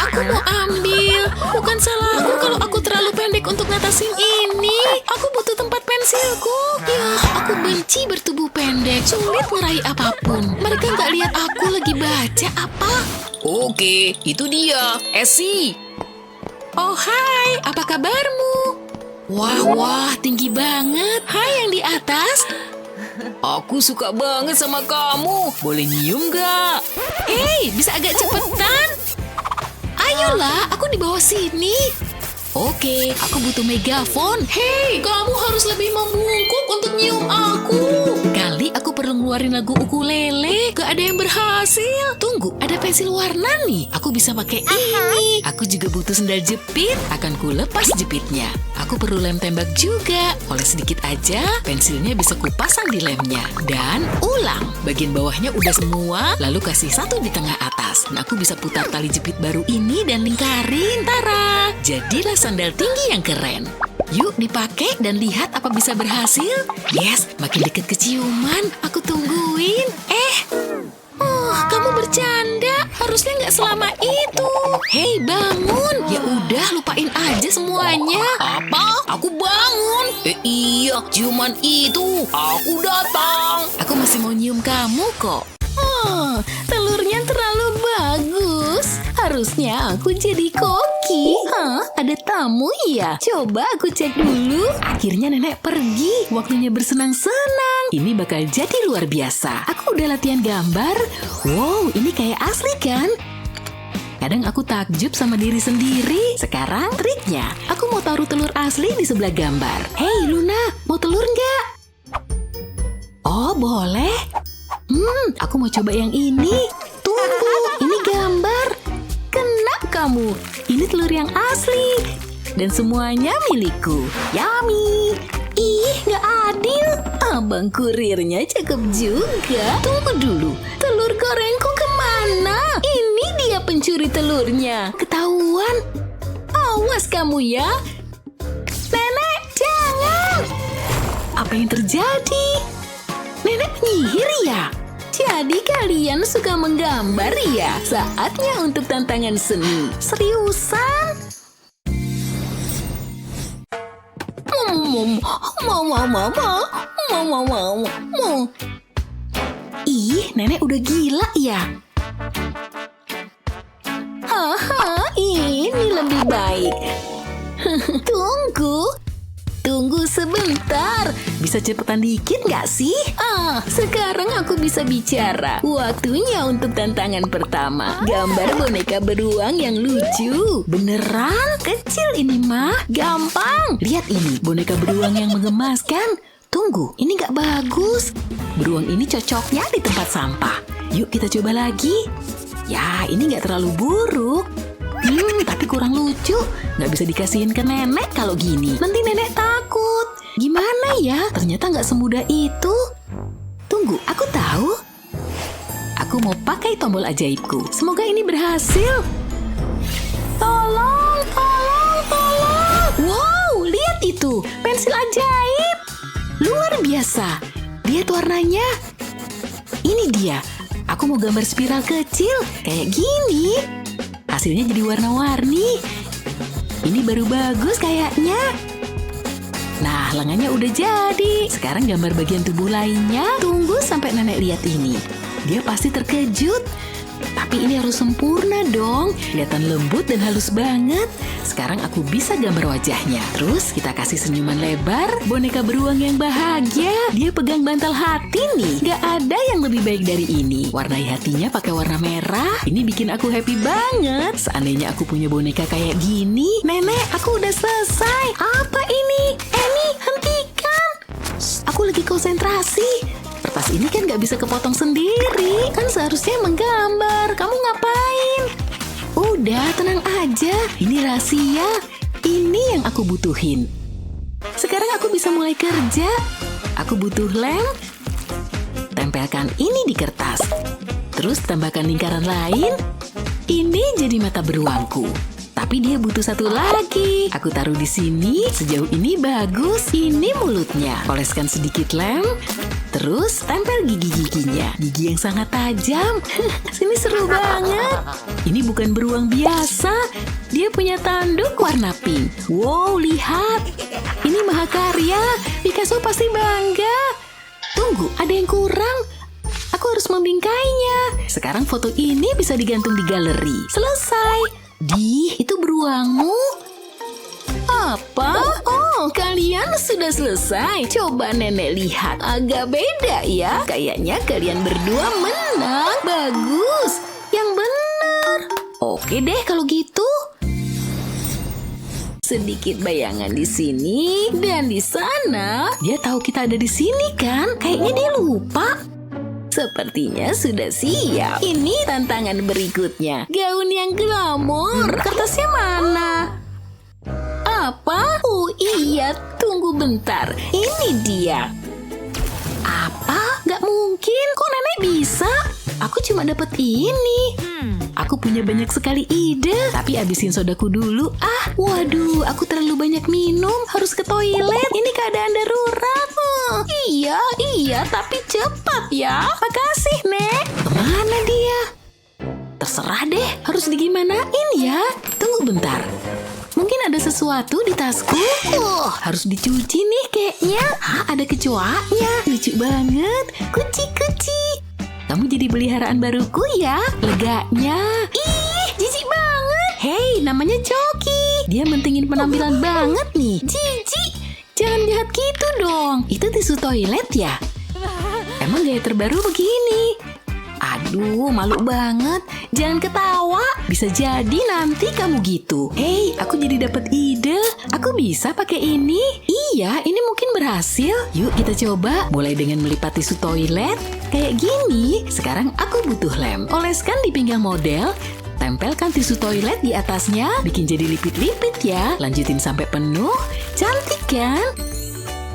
Aku mau ambil. Bukan salah aku kalau aku terlalu pendek untuk ngatasin ini. Aku butuh tempat pensilku. Ya, aku benci bertubuh pendek. Sulit ngeraih apapun. Mereka nggak lihat aku lagi baca apa. Oke, itu dia, Essie. Oh, hai, apa kabarmu? Wah, tinggi banget. Hai yang di atas. Aku suka banget sama kamu. Boleh nyium gak? Hei, bisa agak cepetan? Ayolah, aku di bawah sini. Oke, aku butuh megafon. Hei, kamu harus lebih membungkuk untuk nyium aku. Kali aku perlu ngeluarin lagu ukulele. Gak ada yang berhasil. Tunggu, ada pensil warna nih. Aku bisa pakai ini. Aku juga butuh sendal jepit. Akan ku lepas jepitnya. Aku perlu lem tembak juga. Oles sedikit aja, pensilnya bisa kupasang di lemnya. Dan ulang. Bagian bawahnya udah semua, lalu kasih satu di tengah atas. Dan aku bisa putar tali jepit baru ini dan lingkarin. Tara! Jadilah sandal tinggi yang keren. Yuk dipakai dan lihat apa bisa berhasil. Yes, makin deket keciuman. Aku tungguin. Kamu bercanda. Harusnya nggak selama itu. Hei, bangun. Ya udah, lupain aja semuanya. Apa? Aku bangun. Iya, ciuman itu. Aku datang. Aku masih mau nyium kamu kok. Telurnya terlalu bagus. Harusnya aku jadi koki. Ada tamu ya? Coba aku cek dulu. Akhirnya nenek pergi. Waktunya bersenang-senang. Ini bakal jadi luar biasa. Aku udah latihan gambar. Wow, ini kayak asli kan? Kadang aku takjub sama diri sendiri. Sekarang triknya. Aku mau taruh telur asli di sebelah gambar. Hei Luna, mau telur nggak? Oh, boleh. Aku mau coba yang ini. Tunggu, ini gambar. Kena kamu. Ini telur yang asli. Dan semuanya milikku. Yummy. Ih, nggak adil. Abang kurirnya cakep juga. Tunggu dulu. Telur gorengku kemana? Ini dia pencuri telurnya. Ketahuan. Awas kamu ya. Nenek, jangan. Apa yang terjadi? Nenek penyihir ya? Jadi kalian suka menggambar ya? Saatnya untuk tantangan seni. Seriusan? Ih, nenek udah gila ya? Ini lebih baik. Tunggu sebentar. Bisa cepetan dikit nggak sih? Sekarang aku bisa bicara. Waktunya untuk tantangan pertama. Gambar boneka beruang yang lucu. Beneran? Kecil ini mah. Gampang. Lihat ini, boneka beruang yang menggemaskan. Tunggu, ini nggak bagus. Beruang ini cocoknya di tempat sampah. Yuk kita coba lagi. Ya, ini nggak terlalu buruk. Tapi kurang lucu. Nggak bisa dikasihin ke nenek kalau gini. Nanti nenek takut. Gimana ya? Ternyata nggak semudah itu. Tunggu, aku tahu. Aku mau pakai tombol ajaibku. Semoga ini berhasil. Tolong. Wow, lihat itu. Pensil ajaib. Luar biasa. Lihat warnanya. Ini dia. Aku mau gambar spiral kecil. Kayak gini. Hasilnya jadi warna-warni. Ini baru bagus kayaknya. Nah, lengannya udah jadi. Sekarang gambar bagian tubuh lainnya. Tunggu sampai nenek lihat ini. Dia pasti terkejut. Tapi ini harus sempurna dong. Kelihatan lembut dan halus banget. Sekarang aku bisa gambar wajahnya. Terus kita kasih senyuman lebar. Boneka beruang yang bahagia. Dia pegang bantal hati nih. Gak ada yang lebih baik dari ini. Warnai hatinya pakai warna merah. Ini bikin aku happy banget. Seandainya aku punya boneka kayak gini. Nenek, aku udah selesai. Apa ini? Annie, hentikan. Aku lagi konsentrasi. Kertas ini kan gak bisa kepotong sendiri. Kan seharusnya menggambar. Kamu ngapain? Udah, tenang aja. Ini rahasia. Ini yang aku butuhin. Sekarang aku bisa mulai kerja. Aku butuh lem. Tempelkan ini di kertas. Terus tambahkan lingkaran lain. Ini jadi mata beruangku. Tapi dia butuh satu lagi. Aku taruh di sini. Sejauh ini bagus. Ini mulutnya. Oleskan sedikit lem. Terus tempel gigi-giginya. Gigi yang sangat tajam. Sini seru banget. Ini bukan beruang biasa. Dia punya tanduk warna pink. Wow, lihat. Ini mahakarya. Picasso pasti bangga. Tunggu, ada yang kurang. Aku harus membingkainya. Sekarang foto ini bisa digantung di galeri. Selesai. Itu beruangmu? Apa? Oh, kalian sudah selesai. Coba nenek lihat. Agak beda ya. Kayaknya kalian berdua menang. Bagus. Yang benar. Oke deh kalau gitu. Sedikit bayangan di sini dan di sana. Dia tahu kita ada di sini kan? Kayaknya dia lupa. Sepertinya sudah siap. Ini tantangan berikutnya. Gaun yang glamor. Kertasnya mana? Apa? Oh iya, tunggu bentar. Ini dia. Apa? Gak mungkin. Kok nenek bisa? Aku cuma dapat ini. Aku punya banyak sekali ide. Tapi abisin sodaku dulu. Waduh, aku terlalu banyak minum. Harus ke toilet. Ini keadaan darurat. Iya, tapi cepat ya. Makasih, Nek. Kemana dia? Terserah deh, harus digimanain ya. Tunggu bentar. Mungkin ada sesuatu di tasku. Harus dicuci nih kayaknya. Ada kecoaknya. Lucu banget. Kuci. Kamu jadi peliharaan baruku ya. Leganya. Ih, jijik banget. Hei, namanya Coki. Dia mentingin penampilan banget nih. Jijik. Jangan jahat gitu dong. Itu tisu toilet ya? Emang gaya terbaru begini? Aduh, malu banget. Jangan ketawa. Bisa jadi nanti kamu gitu. Hei, aku jadi dapat ide. Aku bisa pakai ini. Iya, ini mungkin berhasil. Yuk kita coba. Mulai dengan melipat tisu toilet. Kayak gini. Sekarang aku butuh lem. Oleskan di pinggang model. Tempelkan tisu toilet di atasnya. Bikin jadi lipit-lipit ya. Lanjutin sampai penuh. Cantik kan?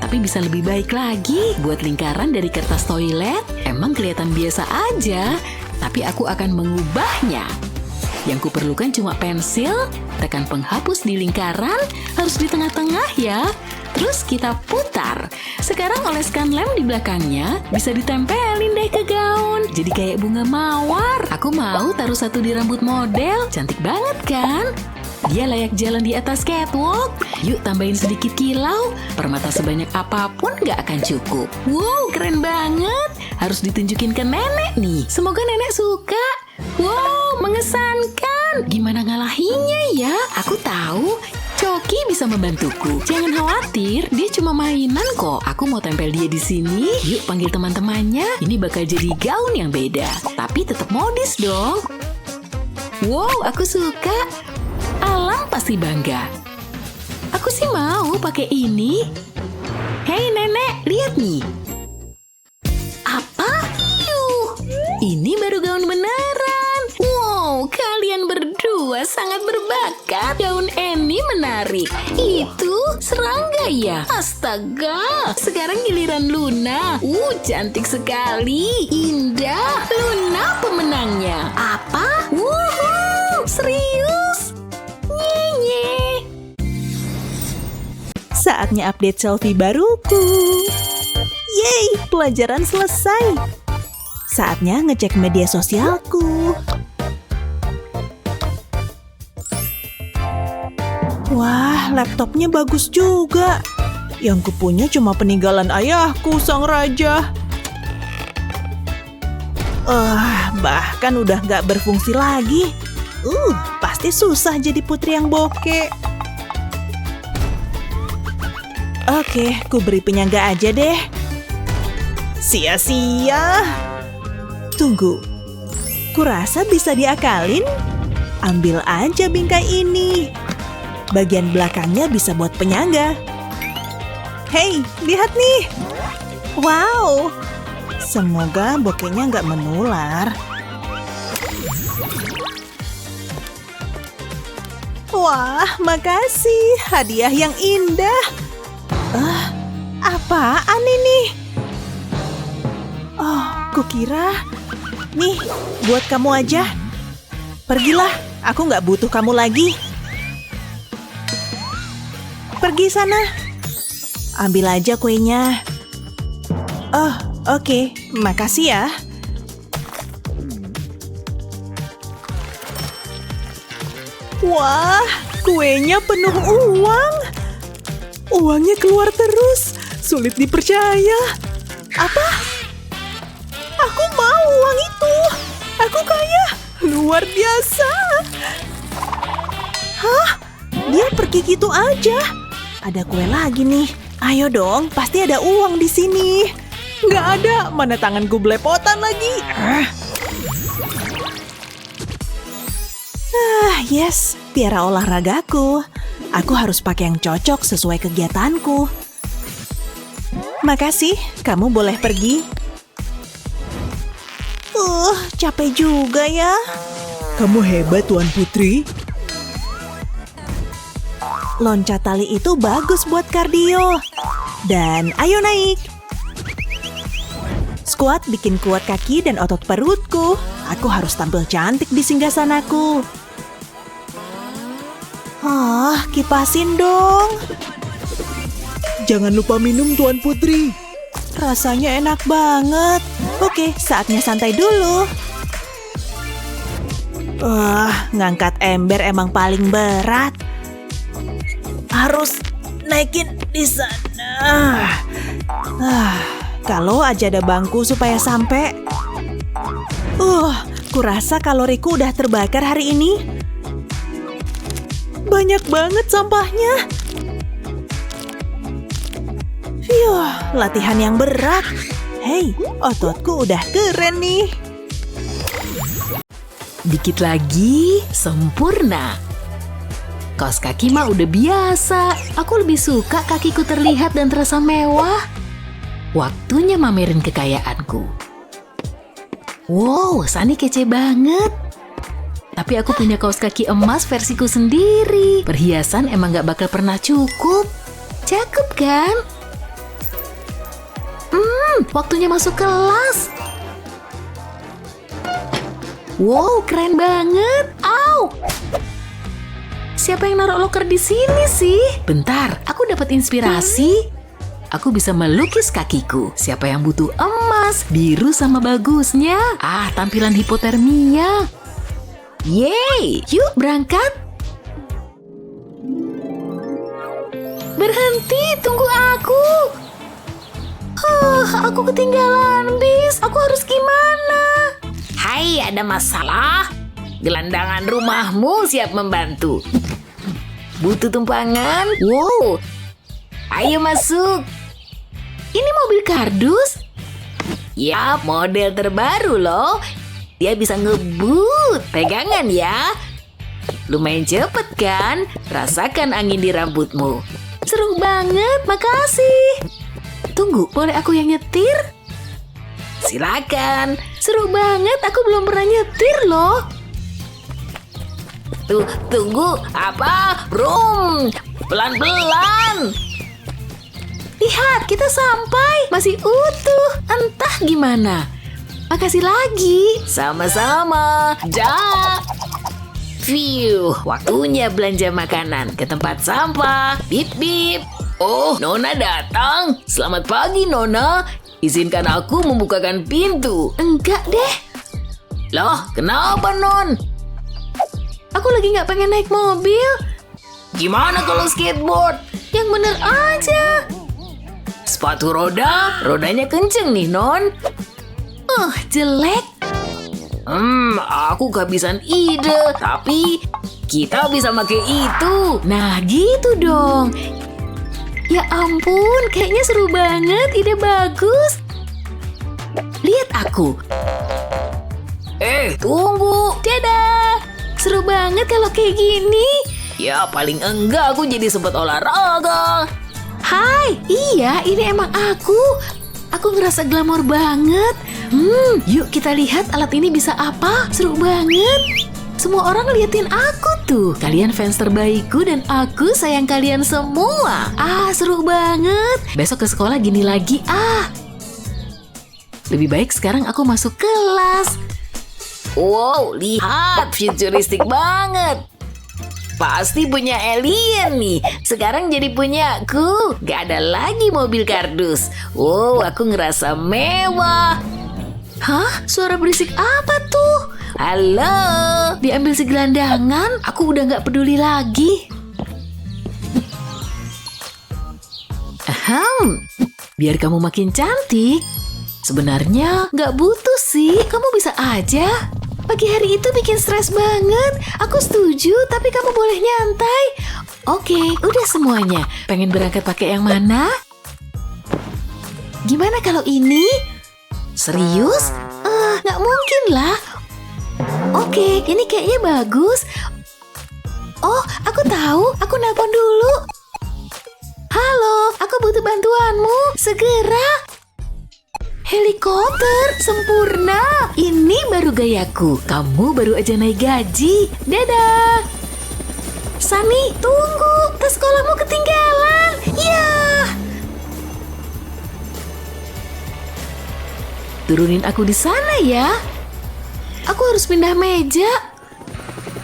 Tapi bisa lebih baik lagi. Buat lingkaran dari kertas toilet. Emang kelihatan biasa aja. Tapi aku akan mengubahnya. Yang kuperlukan cuma pensil. Tekan penghapus di lingkaran. Harus di tengah-tengah ya. Terus kita putar. Sekarang oleskan lem di belakangnya. Bisa ditempelin deh ke gaun. Jadi kayak bunga mawar. Aku mau taruh satu di rambut model. Cantik banget kan? Dia layak jalan di atas catwalk. Yuk tambahin sedikit kilau. Permata sebanyak apapun gak akan cukup. Wow, keren banget. Harus ditunjukin ke nenek nih. Semoga nenek suka. Wow, mengesankan. Gimana ngalahinnya ya? Aku tahu. Coki bisa membantuku. Jangan khawatir, dia cuma mainan kok. Aku mau tempel dia di sini. Yuk panggil teman-temannya. Ini bakal jadi gaun yang beda. Tapi tetap modis dong. Wow, aku suka. Alam pasti bangga. Aku sih mau pakai ini. Hei nenek, lihat nih. Apa? Ini baru gaun beneran. Wow, kalian berdua sangat berbakat. Gaun Annie menarik. Itu serangga ya? Astaga. Sekarang giliran Luna. Cantik sekali. Indah. Luna pemenangnya. Apa? Wuhu, serius? Nye. Saatnya update selfie baruku. Yeay, pelajaran selesai. Saatnya ngecek media sosialku. Wah, laptopnya bagus juga. Yang kupunya cuma peninggalan ayahku, sang raja. Bahkan udah nggak berfungsi lagi. Pasti susah jadi putri yang bokeh. Oke, ku beri penyangga aja deh. Sia-sia. Tunggu, kurasa bisa diakalin. Ambil aja bingkai ini. Bagian belakangnya bisa buat penyangga. Hei, lihat nih. Wow, semoga bokehnya nggak menular. Wah, makasih. Hadiah yang indah. Apaan ini? Kukira. Nih, buat kamu aja. Pergilah, aku nggak butuh kamu lagi. Pergi sana. Ambil aja kuenya. Oke. Makasih ya. Wah, kuenya penuh uang. Uangnya keluar terus. Sulit dipercaya. Apa? Aku mau uang itu. Aku kaya. Luar biasa. Hah? Dia pergi gitu aja. Ada kue lagi nih. Ayo dong, pasti ada uang di sini. Nggak ada, mana tanganku belepotan lagi. Yes, tiara olahragaku. Aku harus pakai yang cocok sesuai kegiatanku. Makasih, kamu boleh pergi. Capek juga ya. Kamu hebat, Tuan Putri. Loncat tali itu bagus buat kardio. Dan ayo naik. Squat bikin kuat kaki dan otot perutku. Aku harus tampil cantik di singgasanaku. Kipasin dong. Jangan lupa minum, Tuan Putri. Rasanya enak banget. Oke, saatnya santai dulu. Ngangkat ember emang paling berat. Harus naikin di sana. Kalau aja ada bangku supaya sampai. Kurasa kaloriku udah terbakar hari ini. Banyak banget sampahnya. Latihan yang berat. Hei, ototku udah keren nih. Dikit lagi, sempurna. Kaos kaki mah udah biasa. Aku lebih suka kakiku terlihat dan terasa mewah. Waktunya mamerin kekayaanku. Wow, Sunny kece banget. Tapi aku punya kaos kaki emas versiku sendiri. Perhiasan emang gak bakal pernah cukup. Cakep kan? Waktunya masuk kelas. Wow, keren banget. Au! Siapa yang naruh loker di sini sih? Bentar, aku dapat inspirasi. Aku bisa melukis kakiku. Siapa yang butuh emas, biru sama bagusnya? Tampilan hipotermia. Yeay, yuk berangkat. Berhenti, tunggu aku. Aku ketinggalan bis. Aku harus gimana? Hai, ada masalah? Gelandangan rumahmu siap membantu. Butuh tumpangan? Wow, ayo masuk. Ini mobil kardus? Ya, model terbaru loh. Dia bisa ngebut. Pegangan ya. Lumayan cepet kan? Rasakan angin di rambutmu. Seru banget, makasih. Tunggu, boleh aku yang nyetir? Silakan. Seru banget, aku belum pernah nyetir loh. Tunggu, apa? Brum, pelan-pelan. Lihat, kita sampai. Masih utuh. Entah gimana. Makasih lagi. Sama-sama. Waktunya belanja makanan ke tempat sampah. Bip bip. Oh, Nona datang. Selamat pagi, Nona. Izinkan aku membukakan pintu. Enggak deh. Loh, kenapa, Non? Aku lagi nggak pengen naik mobil. Gimana kalau skateboard? Yang bener aja. Sepatu roda, rodanya kenceng nih, Non. Jelek. Aku kehabisan ide, tapi kita bisa pakai itu. Nah gitu dong. Ya ampun, kayaknya seru banget, ide bagus. Lihat aku. Tunggu. Dadah. Seru banget kalau kayak gini. Ya paling enggak aku jadi sempat olahraga. Hai, iya ini emang aku. Aku ngerasa glamor banget. Yuk kita lihat alat ini bisa apa. Seru banget. Semua orang liatin aku tuh. Kalian fans terbaikku dan aku sayang kalian semua. Seru banget. Besok ke sekolah gini lagi. Lebih baik sekarang aku masuk kelas. Wow, lihat, futuristik banget. Pasti punya alien nih. Sekarang jadi punyaku. Gak ada lagi mobil kardus. Wow, aku ngerasa mewah. Hah? Suara berisik apa tuh? Halo. Diambil segelandangan, aku udah gak peduli lagi. Biar kamu makin cantik. Sebenarnya gak butuh sih, kamu bisa aja. Pagi hari itu bikin stres banget. Aku setuju, tapi kamu boleh nyantai. Oke, udah semuanya. Pengen berangkat pakai yang mana? Gimana kalau ini? Serius? Nggak mungkin lah. Oke, ini kayaknya bagus. Oh, aku tahu. Aku nelpon dulu. Halo, aku butuh bantuanmu. Segera. Helikopter, sempurna. Ini baru gayaku. Kamu baru aja naik gaji. Dadah. Sunny, tunggu. Tas sekolahmu ketinggalan. Ya. Turunin aku di sana ya. Aku harus pindah meja.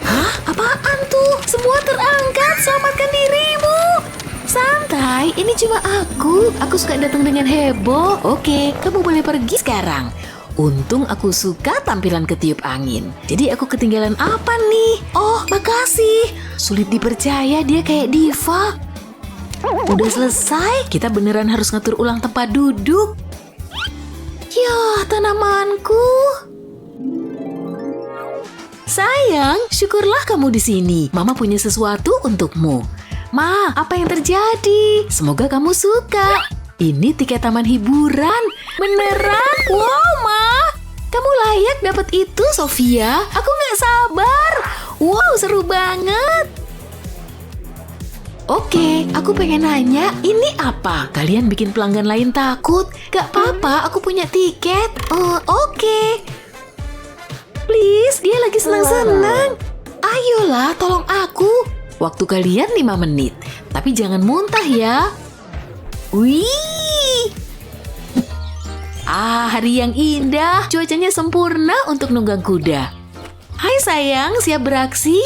Hah? Apaan tuh? Semua terangkat. Selamatkan dirimu. Santai, ini cuma aku. Aku suka datang dengan heboh. Oke, kamu boleh pergi sekarang. Untung aku suka tampilan ketiup angin. Jadi aku ketinggalan apa nih? Oh, makasih. Sulit dipercaya dia kayak diva. Udah selesai, kita beneran harus ngatur ulang tempat duduk. Yah, tanamanku. Sayang, syukurlah kamu di sini. Mama punya sesuatu untukmu. Ma, apa yang terjadi? Semoga kamu suka. Ini tiket taman hiburan. Beneran? Wow, Ma. Kamu layak dapat itu, Sofia. Aku nggak sabar. Wow, seru banget. Oke, aku pengen nanya, ini apa? Kalian bikin pelanggan lain takut? Gak apa-apa, aku punya tiket. Oke. Please, dia lagi senang-senang. Ayolah, tolong aku. Waktu kalian 5 menit, tapi jangan muntah ya. Wih. Hari yang indah, cuacanya sempurna untuk nunggang kuda. Hai sayang, siap beraksi?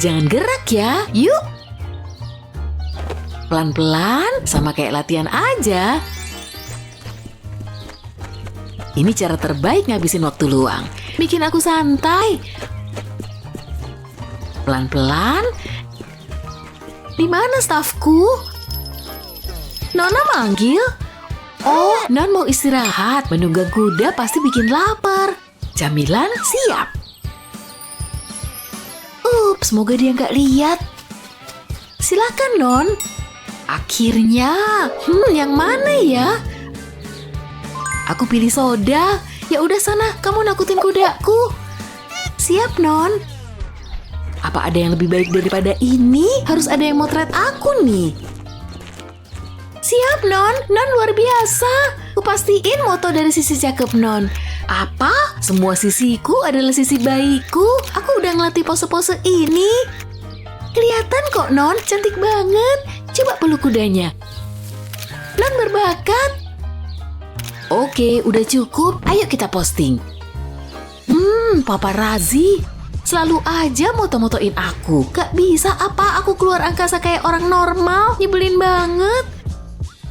Jangan gerak ya, yuk. Pelan-pelan, sama kayak latihan aja. Ini cara terbaik ngabisin waktu luang. Bikin aku santai. Pelan-pelan. Di mana stafku? Nona manggil? Oh, Non mau istirahat. Menunggang kuda pasti bikin lapar. Camilan siap. Semoga dia nggak lihat. Silakan Non. Akhirnya, yang mana ya? Aku pilih soda. Ya udah sana, kamu nakutin kudaku. Siap Non. Apa ada yang lebih baik daripada ini? Harus ada yang motret aku nih. Siap Non, Non luar biasa. Kupastiin moto dari sisi cakep Non. Apa? Semua sisiku adalah sisi baikku. Aku udah ngelatih pose-pose ini. Kelihatan kok Non, cantik banget. Coba peluk kudanya. Non berbakat. Oke, udah cukup. Ayo kita posting. Paparazi. Selalu aja moto-motoin aku. Gak bisa apa aku keluar angkasa kayak orang normal. Nyebelin banget.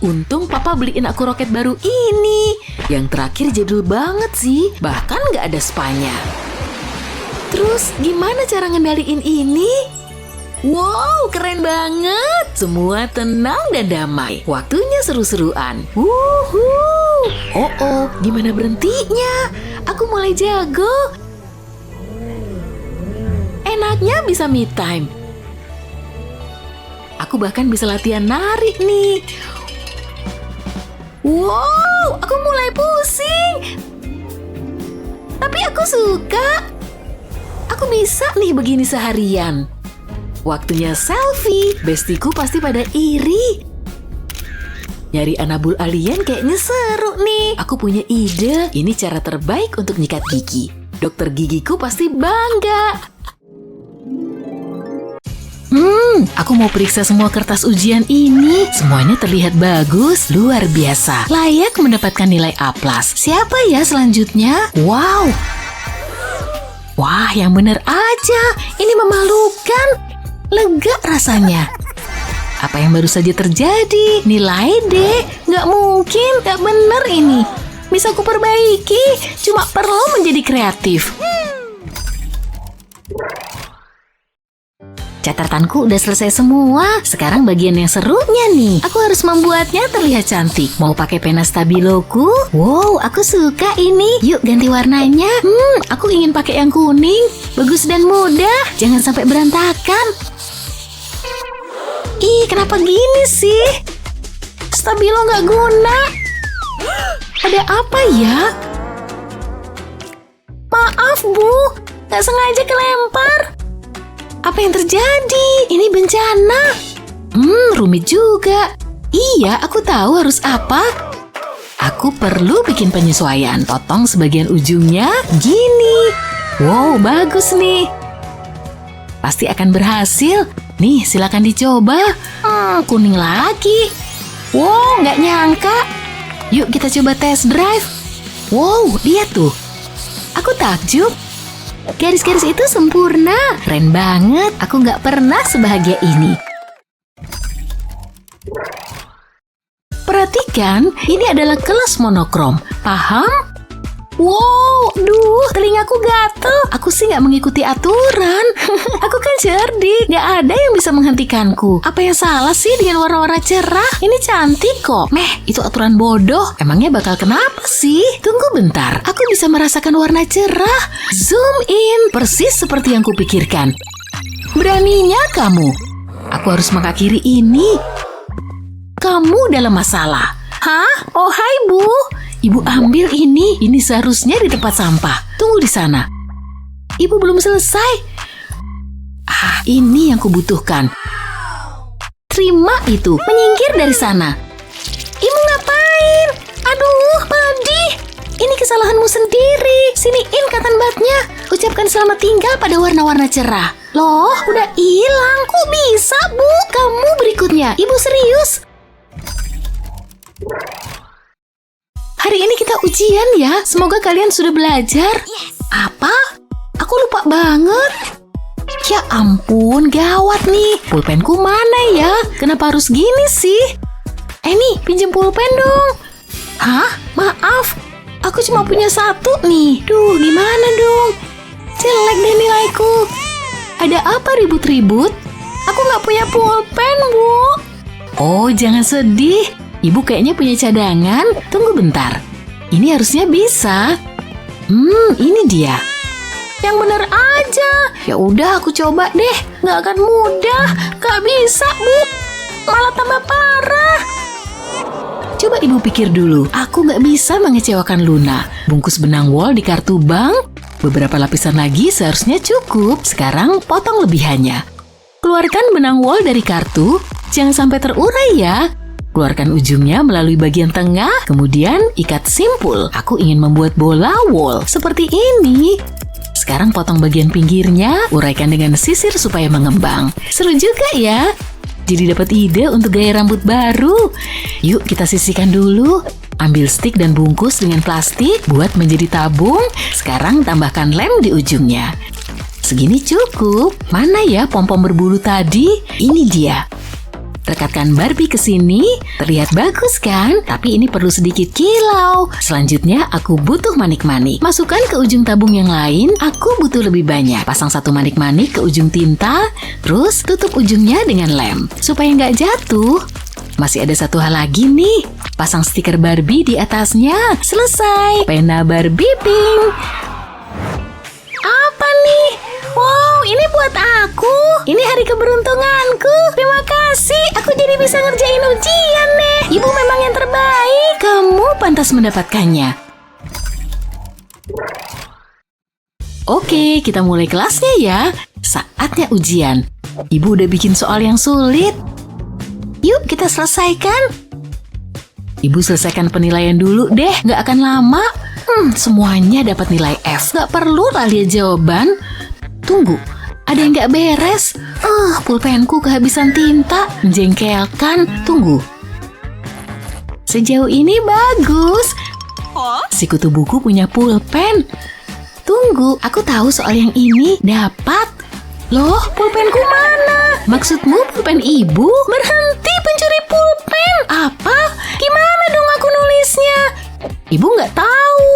Untung papa beliin aku roket baru ini. Yang terakhir jadul banget sih. Bahkan gak ada spanya. Terus gimana cara ngendaliin ini? Wow, keren banget. Semua tenang dan damai. Waktunya seru-seruan. Wuhuu. Oh, gimana berhentinya? Aku mulai jago. enaknya bisa me time. Aku bahkan bisa latihan nari nih. Wow, aku mulai pusing. Tapi aku suka. Aku bisa nih begini seharian. Waktunya selfie. Bestiku pasti pada iri. Nyari anabul alien kayaknya seru nih. Aku punya ide. Ini cara terbaik untuk nyikat gigi. Dokter gigiku pasti bangga. Aku mau periksa semua kertas ujian ini. Semuanya terlihat bagus, luar biasa. Layak mendapatkan nilai A+. Siapa ya selanjutnya? Wow. Wah, yang bener aja. Ini memalukan. Lega rasanya. Apa yang baru saja terjadi? Nilai D. Nggak mungkin, nggak bener ini. Bisa aku perbaiki. Cuma perlu menjadi kreatif. Catatanku udah selesai semua. Sekarang bagian yang serunya nih. Aku harus membuatnya terlihat cantik. Mau pakai pena stabiloku? Wow, aku suka ini. Yuk ganti warnanya. Aku ingin pakai yang kuning. Bagus dan mudah. Jangan sampai berantakan. Ih, kenapa gini sih? Stabilo nggak guna. Ada apa ya? Maaf, Bu. Nggak sengaja kelempar. Apa yang terjadi? Ini bencana. Rumit juga. Iya, aku tahu harus apa. Aku perlu bikin penyesuaian. Potong sebagian ujungnya. Gini. Wow, bagus nih. Pasti akan berhasil. Nih, silakan dicoba. Kuning lagi. Wow, nggak nyangka. Yuk kita coba test drive. Wow, lihat tuh. Aku takjub. Garis-garis itu sempurna. Keren banget. Aku nggak pernah sebahagia ini. Perhatikan, ini adalah kelas monokrom. Paham? Wow, telingaku gatel. Aku sih nggak mengikuti aturan. Aku kan cerdik, nggak ada yang bisa menghentikanku. Apa yang salah sih dengan warna-warna cerah? Ini cantik kok. Meh, itu aturan bodoh. Emangnya bakal kenapa sih? Tunggu bentar, aku bisa merasakan warna cerah. Zoom in, persis seperti yang kupikirkan. Beraninya kamu. Aku harus mengakhiri ini. Kamu dalam masalah. Hah? Oh hai Bu. Ibu ambil ini. Ini seharusnya di tempat sampah. Tunggu di sana. Ibu belum selesai. Ini yang kubutuhkan. Terima itu. Menyingkir dari sana. Ibu ngapain? Aduh, pedih. Ini kesalahanmu sendiri. Siniin cotton budnya. Ucapkan selamat tinggal pada warna-warna cerah. Loh, udah hilang. Kok bisa, Bu? Kamu berikutnya. Ibu serius. Hari ini kita ujian ya. Semoga kalian sudah belajar. Apa? Aku lupa banget. Ya ampun, gawat nih. Pulpenku mana ya? Kenapa harus gini sih? Nih, pinjam pulpen dong. Hah? Maaf. Aku cuma punya satu nih. Duh, gimana dong? Jelek deh nilaiku. Ada apa ribut-ribut? Aku nggak punya pulpen, Bu. Oh, jangan sedih. Ibu kayaknya punya cadangan. Tunggu bentar. Ini harusnya bisa. Ini dia. Yang bener aja. Ya udah, aku coba deh. Nggak akan mudah. Nggak bisa, Bu. Malah tambah parah. Coba ibu pikir dulu. Aku nggak bisa mengecewakan Luna. Bungkus benang wol di kartu bank. Beberapa lapisan lagi seharusnya cukup. Sekarang potong lebihannya. Keluarkan benang wol dari kartu. Jangan sampai terurai ya. Keluarkan ujungnya melalui bagian tengah, kemudian ikat simpul. Aku ingin membuat bola wol seperti ini. Sekarang potong bagian pinggirnya, uraikan dengan sisir supaya mengembang. Seru juga ya. Jadi dapat ide untuk gaya rambut baru. Yuk kita sisihkan dulu. Ambil stik dan bungkus dengan plastik, buat menjadi tabung. Sekarang tambahkan lem di ujungnya. Segini cukup. Mana ya pom-pom berbulu tadi? Ini dia. Rekatkan Barbie ke sini, terlihat bagus kan? Tapi ini perlu sedikit kilau. Selanjutnya aku butuh manik-manik. Masukkan ke ujung tabung yang lain, aku butuh lebih banyak. Pasang satu manik-manik ke ujung tinta, terus tutup ujungnya dengan lem. Supaya nggak jatuh. Masih ada satu hal lagi nih. Pasang stiker Barbie di atasnya. Selesai. Pena Barbie pink. Apa nih? Wow, ini buat aku. Ini hari keberuntunganku. Terima kasih, aku jadi bisa ngerjain ujian nih. Ibu memang yang terbaik. Kamu pantas mendapatkannya. Oke, kita mulai kelasnya ya. Saatnya ujian. Ibu udah bikin soal yang sulit. Yuk kita selesaikan. Ibu selesaikan penilaian dulu deh, gak akan lama. Semuanya dapat nilai F. Gak perlu lah lihat jawaban. Tunggu, ada yang gak beres. Pulpenku kehabisan tinta. Menjengkelkan. Tunggu. Sejauh ini bagus. Si kutu buku punya pulpen. Tunggu, aku tahu soal yang ini. Dapat. Loh, pulpenku mana? Maksudmu pulpen ibu? Berhenti pencuri pulpen. Apa? Gimana dong aku nulisnya? Ibu nggak tahu.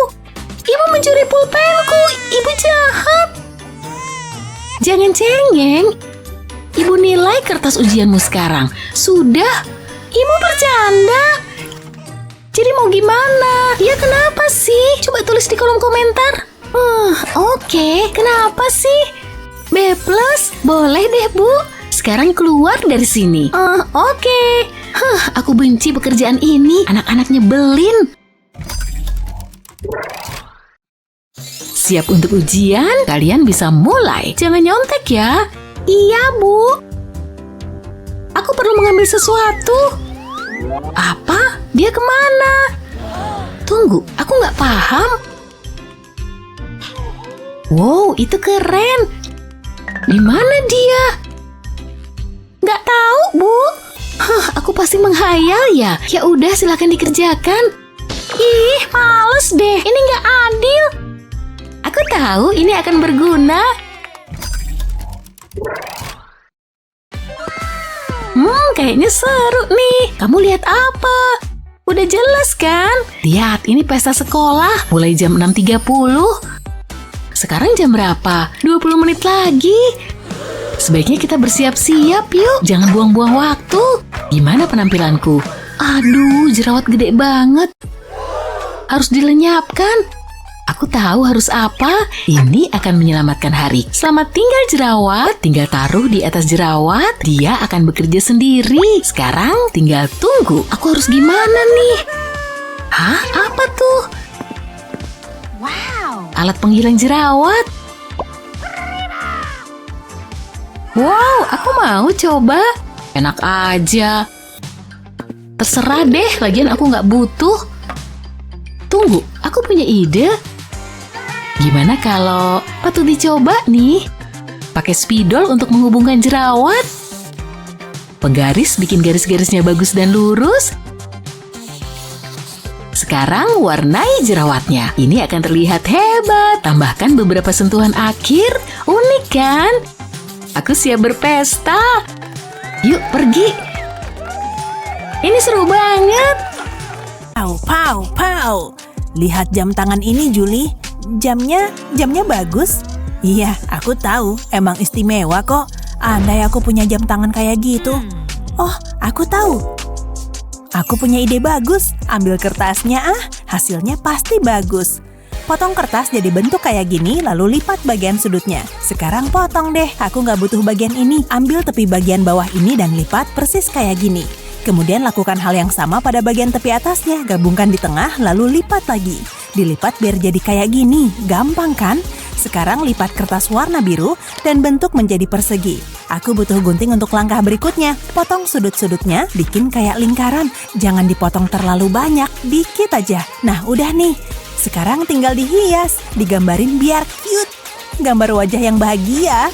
Ibu mencuri pulpenku. Ibu jahat. Jangan cengeng. Ibu nilai kertas ujianmu sekarang. Sudah. Ibu bercanda. Jadi mau gimana? Ya kenapa sih? Coba tulis di kolom komentar. Oke. Kenapa sih? B+, boleh deh Bu. Sekarang keluar dari sini. Oke. Aku benci pekerjaan ini. Anak-anak nyebelin. Siap untuk ujian? Kalian bisa mulai. Jangan nyontek ya. Iya Bu. Aku perlu mengambil sesuatu. Apa? Dia kemana? Tunggu, aku nggak paham. Wow, itu keren. Di mana dia? Nggak tahu, Bu. Aku pasti menghayal ya. Ya udah, silakan dikerjakan. Ih, males deh. Ini nggak adil. Aku tahu ini akan berguna. Kayaknya seru nih. Kamu lihat apa? Udah jelas kan? Lihat, ini pesta sekolah. Mulai jam 6.30. Sekarang jam berapa? 20 menit lagi. Sebaiknya kita bersiap-siap yuk. Jangan buang-buang waktu. Gimana penampilanku? Aduh, jerawat gede banget. Harus dilenyapkan. Aku tahu harus apa. Ini akan menyelamatkan hari. Selamat tinggal jerawat. Tinggal taruh di atas jerawat. Dia akan bekerja sendiri. Sekarang tinggal tunggu. Aku harus gimana nih? Hah? Apa tuh? Wow. Alat penghilang jerawat. Wow, aku mau coba. Enak aja. Terserah deh, lagian aku nggak butuh. Tunggu, aku punya ide. Gimana kalau patut dicoba nih? Pakai spidol untuk menghubungkan jerawat. Penggaris bikin garis-garisnya bagus dan lurus. Sekarang warnai jerawatnya. Ini akan terlihat hebat. Tambahkan beberapa sentuhan akhir. Unik kan? Aku siap berpesta. Yuk pergi. Ini seru banget. Pow. Lihat jam tangan ini, Julie. Jamnya bagus. Iya, aku tahu. Emang istimewa kok. Andai aku punya jam tangan kayak gitu. Oh, aku tahu. Aku punya ide bagus. Ambil kertasnya hasilnya pasti bagus. Potong kertas jadi bentuk kayak gini, lalu lipat bagian sudutnya. Sekarang potong deh, aku nggak butuh bagian ini. Ambil tepi bagian bawah ini dan lipat persis kayak gini. Kemudian lakukan hal yang sama pada bagian tepi atasnya, gabungkan di tengah, lalu lipat lagi. Dilipat biar jadi kayak gini, gampang kan? Sekarang lipat kertas warna biru dan bentuk menjadi persegi. Aku butuh gunting untuk langkah berikutnya. Potong sudut-sudutnya, bikin kayak lingkaran. Jangan dipotong terlalu banyak, dikit aja. Nah, udah nih. Sekarang tinggal dihias, digambarin biar cute. Gambar wajah yang bahagia.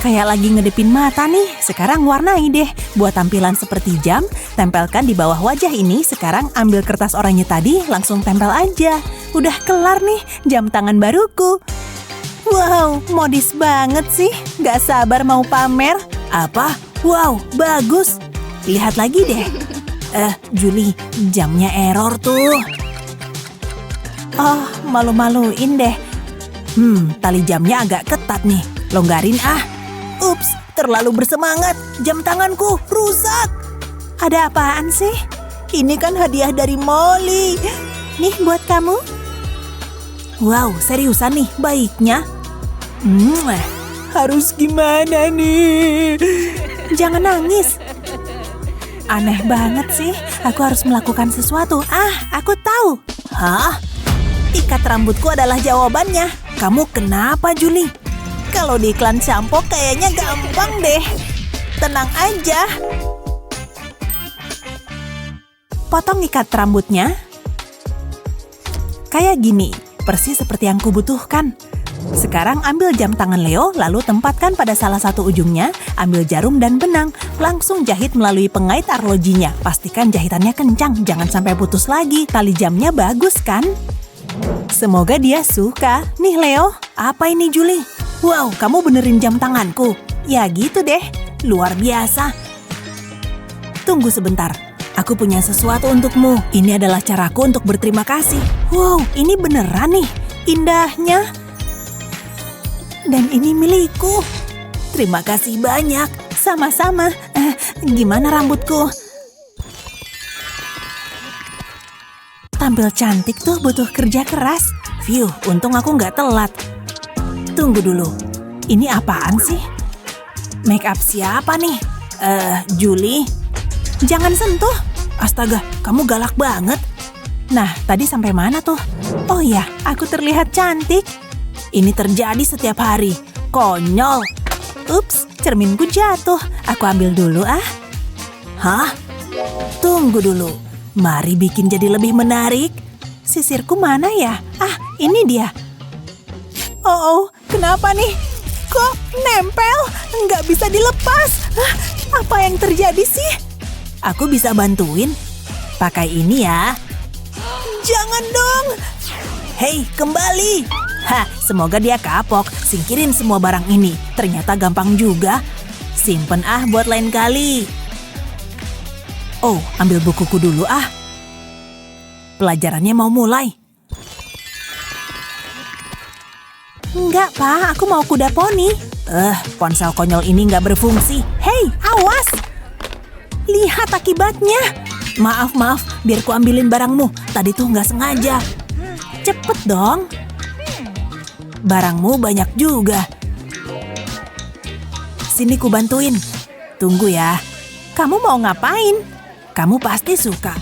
Kayak lagi ngedipin mata nih. Sekarang warnai deh. Buat tampilan seperti jam, tempelkan di bawah wajah ini. Sekarang ambil kertas oranye tadi, langsung tempel aja. Udah kelar nih jam tangan baruku. Wow, modis banget sih. Gak sabar mau pamer. Apa? Wow, bagus. Lihat lagi deh. Julie, jamnya error tuh. Oh, malu-maluin deh. Tali jamnya agak ketat nih. Longgarin Ups, terlalu bersemangat. Jam tanganku rusak. Ada apaan sih? Ini kan hadiah dari Molly. Nih buat kamu. Wow, seriusan nih baiknya. harus gimana nih? Jangan nangis. Aneh banget sih, aku harus melakukan sesuatu. Aku tahu. Hah? Ikat rambutku adalah jawabannya. Kamu kenapa, Julie? Kalau di iklan sampo kayaknya gampang deh. Tenang aja. Potong ikat rambutnya. Kayak gini, persis seperti yang kubutuhkan. Sekarang ambil jam tangan Leo, lalu tempatkan pada salah satu ujungnya, ambil jarum dan benang, langsung jahit melalui pengait arlojinya. Pastikan jahitannya kencang, jangan sampai putus lagi. Tali jamnya bagus kan? Semoga dia suka. Nih Leo, apa ini Julie? Wow, kamu benerin jam tanganku. Ya gitu deh, luar biasa. Tunggu sebentar, aku punya sesuatu untukmu. Ini adalah caraku untuk berterima kasih. Wow, ini beneran nih, indahnya. Dan ini milikku. Terima kasih banyak. Sama-sama. Gimana rambutku? Tampil cantik tuh butuh kerja keras. Phew, untung aku nggak telat. Tunggu dulu. Ini apaan sih? Make up siapa nih? Julie? Jangan sentuh. Astaga, kamu galak banget. Nah, tadi sampai mana tuh? Oh ya, aku terlihat cantik. Ini terjadi setiap hari. Konyol. Ups, cerminku jatuh. Aku ambil dulu Hah? Tunggu dulu. Mari bikin jadi lebih menarik. Sisirku mana ya? Ini dia. Oh, kenapa nih? Kok nempel? Nggak bisa dilepas. Apa yang terjadi sih? Aku bisa bantuin. Pakai ini ya. Jangan dong. Hei, kembali. Semoga dia kapok. Singkirin semua barang ini. Ternyata gampang juga. Simpen buat lain kali. Oh, ambil bukuku dulu Pelajarannya mau mulai. Enggak, Pak. Aku mau kuda poni. Ponsel konyol ini nggak berfungsi. Hei, awas! Lihat akibatnya. Maaf. Biar ku ambilin barangmu. Tadi tuh nggak sengaja. Cepet dong. Barangmu banyak juga. Sini ku bantuin. Tunggu ya. Kamu mau ngapain? Kamu pasti suka.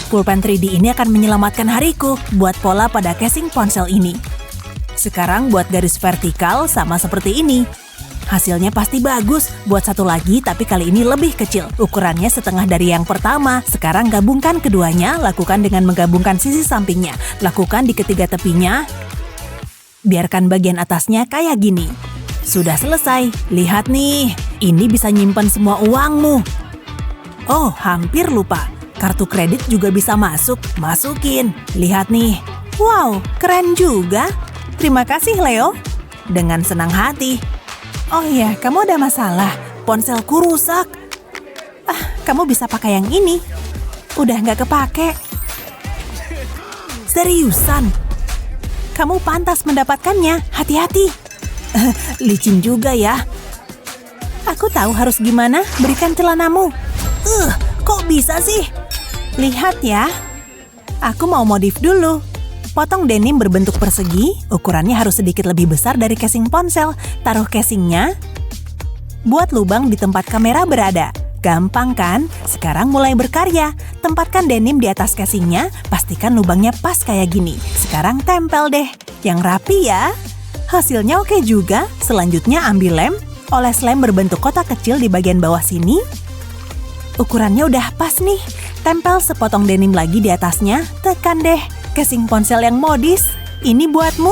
Pulpen 3D ini akan menyelamatkan hariku. Buat pola pada casing ponsel ini. Sekarang buat garis vertikal sama seperti ini. Hasilnya pasti bagus. Buat satu lagi tapi kali ini lebih kecil. Ukurannya setengah dari yang pertama. Sekarang gabungkan keduanya. Lakukan dengan menggabungkan sisi sampingnya. Lakukan di ketiga tepinya. Biarkan bagian atasnya kayak gini. Sudah selesai. Lihat nih. Ini bisa nyimpan semua uangmu. Oh, hampir lupa. Kartu kredit juga bisa masuk. Masukin. Lihat nih. Wow, keren juga. Terima kasih, Leo. Dengan senang hati. Oh ya, kamu ada masalah. Ponselku rusak. Kamu bisa pakai yang ini. Udah nggak kepake. Seriusan. Kamu pantas mendapatkannya. Hati-hati. Licin juga ya. Aku tahu harus gimana. Berikan celanamu. Kok bisa sih? Lihat ya. Aku mau modif dulu. Potong denim berbentuk persegi, ukurannya harus sedikit lebih besar dari casing ponsel. Taruh casingnya. Buat lubang di tempat kamera berada. Gampang kan? Sekarang mulai berkarya. Tempatkan denim di atas casingnya, pastikan lubangnya pas kayak gini. Sekarang tempel deh. Yang rapi ya. Hasilnya oke juga. Selanjutnya ambil lem, oles lem berbentuk kotak kecil di bagian bawah sini. Ukurannya udah pas nih. Tempel sepotong denim lagi di atasnya, tekan deh. Casing ponsel yang modis, ini buatmu.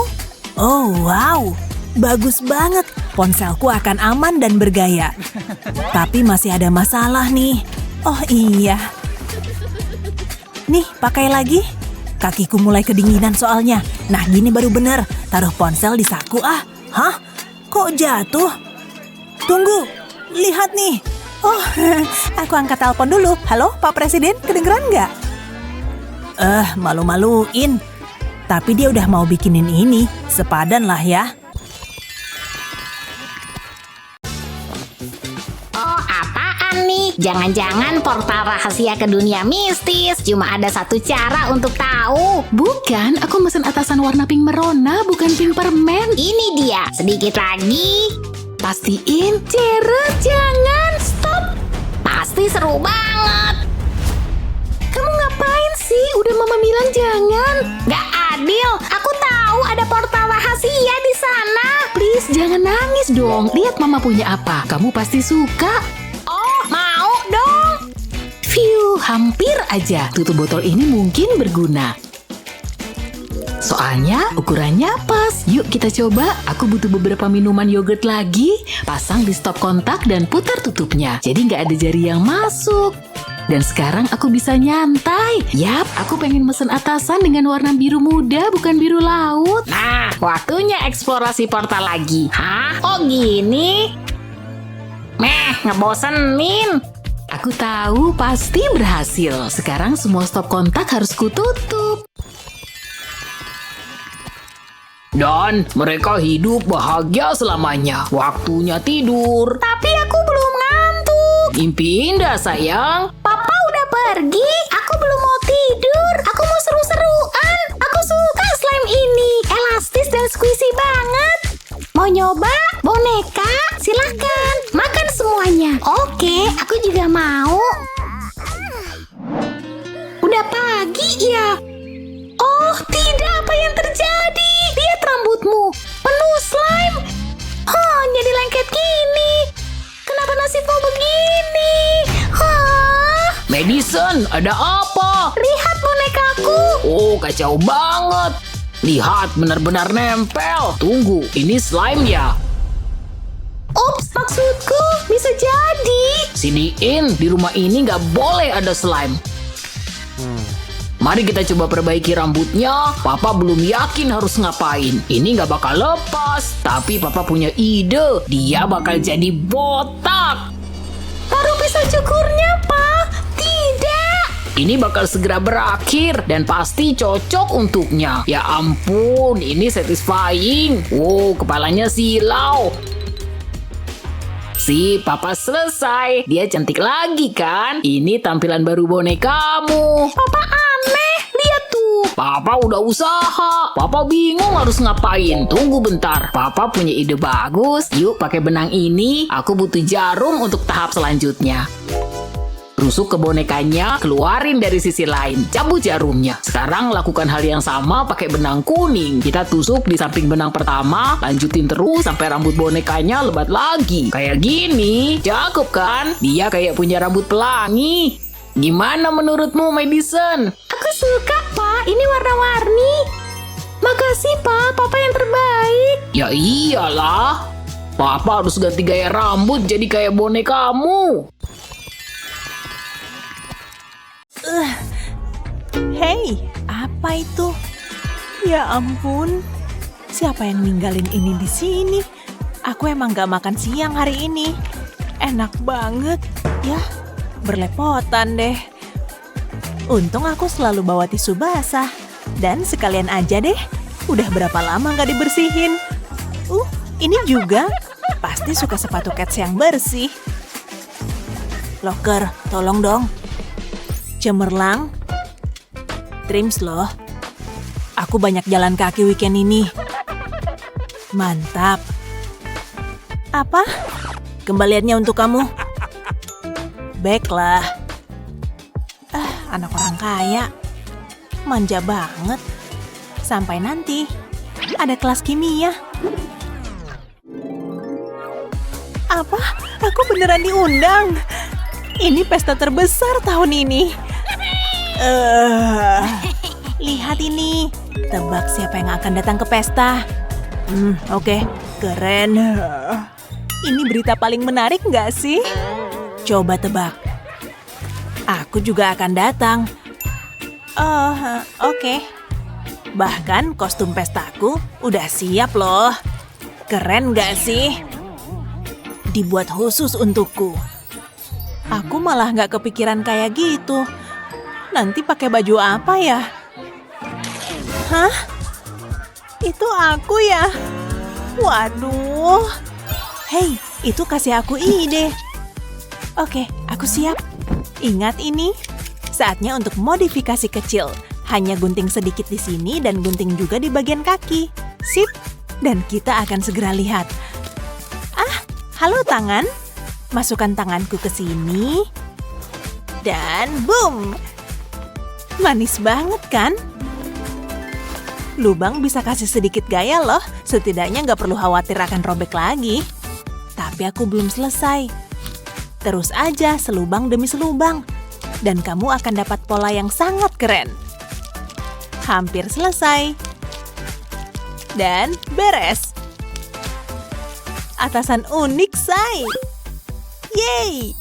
Oh wow, bagus banget. Ponselku akan aman dan bergaya. Tapi masih ada masalah nih. Oh iya. Nih, pakai lagi. Kakiku mulai kedinginan soalnya. Nah, gini baru bener. Taruh ponsel di saku Hah? Kok jatuh? Tunggu, lihat nih. Oh, aku angkat telepon dulu. Halo, Pak Presiden, kedengeran nggak? Malu-maluin. Tapi dia udah mau bikinin ini. Sepadan lah ya. Oh, apaan nih? Jangan-jangan portal rahasia ke dunia mistis. Cuma ada satu cara untuk tahu. Bukan, aku mesen atasan warna pink merona, bukan pink permen. Ini dia. Sedikit lagi. Pastiin, Ceret, jangan stop. Pasti seru banget. Kamu ngapain sih? Udah mama bilang jangan. Gak adil. Aku tahu ada portal rahasia di sana. Please, jangan nangis dong. Lihat mama punya apa. Kamu pasti suka. Oh, mau dong. Phew, hampir aja. Tutup botol ini mungkin berguna. Soalnya ukurannya pas. Yuk kita coba. Aku butuh beberapa minuman yogurt lagi. Pasang di stop kontak dan putar tutupnya. Jadi nggak ada jari yang masuk. Dan sekarang aku bisa nyantai. Yap, aku pengen mesen atasan dengan warna biru muda, bukan biru laut. Nah, waktunya eksplorasi portal lagi. Hah? Oh gini? Ngebosenin. Aku tahu pasti berhasil. Sekarang semua stop kontak harus kututup. Dan mereka hidup bahagia selamanya. Waktunya tidur. Tapi aku belum ngantuk. Mimpi indah, sayang. Papa udah pergi. Aku belum mau tidur. Aku mau seru-seruan. Aku suka slime ini. Elastis dan squishy banget. Mau nyoba? Boneka? Silahkan. Makan semuanya. Oke, aku juga mau. Udah pagi ya? Oh, tidak. Apa yang terjadi? Lihat rambutmu. Penuh slime. Jadi lengket gini. Kenapa nasibmu begini? Madison, ada apa? Lihat bonekaku. Oh, kacau banget. Lihat, benar-benar nempel. Tunggu, ini slime ya? Ups, maksudku bisa jadi. Siniin, di rumah ini nggak boleh ada slime. Mari kita coba perbaiki rambutnya. Papa belum yakin harus ngapain. Ini nggak bakal lepas. Tapi Papa punya ide. Dia bakal jadi botak. Taruh pisau cukurnya, Pa. Tidak. Ini bakal segera berakhir. Dan pasti cocok untuknya. Ya ampun, ini satisfying. Wow, kepalanya silau. Si Papa selesai. Dia cantik lagi kan? Ini tampilan baru bonekamu. Papa aneh. Lihat tuh. Papa udah usaha. Papa bingung harus ngapain. Tunggu bentar. Papa punya ide bagus. Yuk pakai benang ini. Aku butuh jarum untuk tahap selanjutnya. Tusuk ke bonekanya, keluarin dari sisi lain, cabut jarumnya. Sekarang lakukan hal yang sama pakai benang kuning. Kita tusuk di samping benang pertama, lanjutin terus sampai rambut bonekanya lebat lagi. Kayak gini, cakep kan? Dia kayak punya rambut pelangi. Gimana menurutmu, Madison? Aku suka, Pa. Ini warna-warni. Makasih, Pa. Papa yang terbaik. Ya iyalah. Papa harus ganti gaya rambut jadi kayak bonekamu. Hei, apa itu? Ya ampun, siapa yang ninggalin ini di sini? Aku emang gak makan siang hari ini. Enak banget, ya. Berlepotan deh. Untung aku selalu bawa tisu basah. Dan sekalian aja deh, udah berapa lama gak dibersihin. Ini juga. Pasti suka sepatu Cats yang bersih. Locker, tolong dong. Cemerlang. Trims loh. Aku banyak jalan kaki weekend ini. Mantap. Apa? Kembaliannya untuk kamu. Baiklah. Anak orang kaya. Manja banget. Sampai nanti. Ada kelas kimia. Apa? Aku beneran diundang. Ini pesta terbesar tahun ini. Lihat ini. Tebak siapa yang akan datang ke pesta. Oke. Keren. Ini berita paling menarik nggak sih? Coba tebak. Aku juga akan datang. Oke. Bahkan kostum pestaku udah siap loh. Keren nggak sih? Dibuat khusus untukku. Aku malah nggak kepikiran kayak gitu. Nanti pakai baju apa ya? Hah? Itu aku ya? Waduh. Hei, itu kasih aku ide. Oke, aku siap. Ingat ini, saatnya untuk modifikasi kecil. Hanya gunting sedikit di sini dan gunting juga di bagian kaki. Sip, dan kita akan segera lihat. Halo tangan, masukkan tanganku ke sini. Dan boom! Manis banget kan? Lubang bisa kasih sedikit gaya loh, setidaknya nggak perlu khawatir akan robek lagi. Tapi aku belum selesai. Terus aja selubang demi selubang. Dan kamu akan dapat pola yang sangat keren. Hampir selesai. Dan beres. Atasan unik, say. Yeay!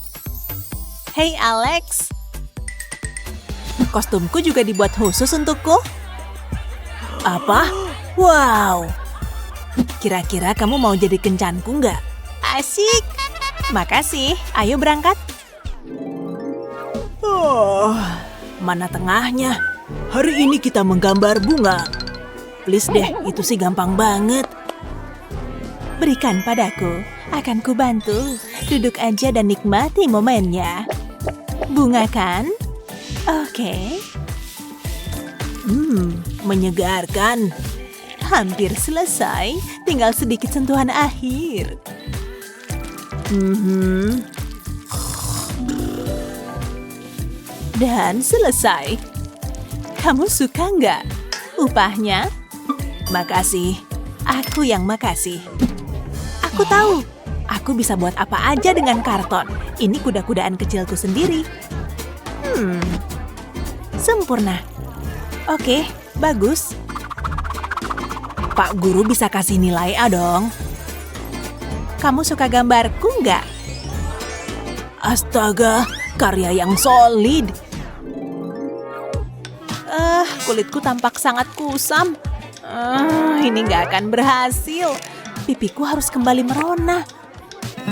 Hey Alex. Kostumku juga dibuat khusus untukku. Apa? Wow! Kira-kira kamu mau jadi kencanku nggak? Asik! Makasih, ayo berangkat. Oh, mana tengahnya? Hari ini kita menggambar bunga. Please deh, itu sih gampang banget. Berikan padaku, akan kubantu. Duduk aja dan nikmati momennya. Bunga kan? Oke. Menyegarkan. Hampir selesai, tinggal sedikit sentuhan akhir. Dan selesai. Kamu suka nggak? Upahnya? Makasih. Aku yang makasih. Aku tahu. Aku bisa buat apa aja dengan karton. Ini kuda-kudaan kecilku sendiri. Sempurna. Oke, bagus. Pak Guru bisa kasih nilai A dong. Kamu suka gambarku nggak? Astaga, karya yang solid. Kulitku tampak sangat kusam. Ini nggak akan berhasil. Pipiku harus kembali merona.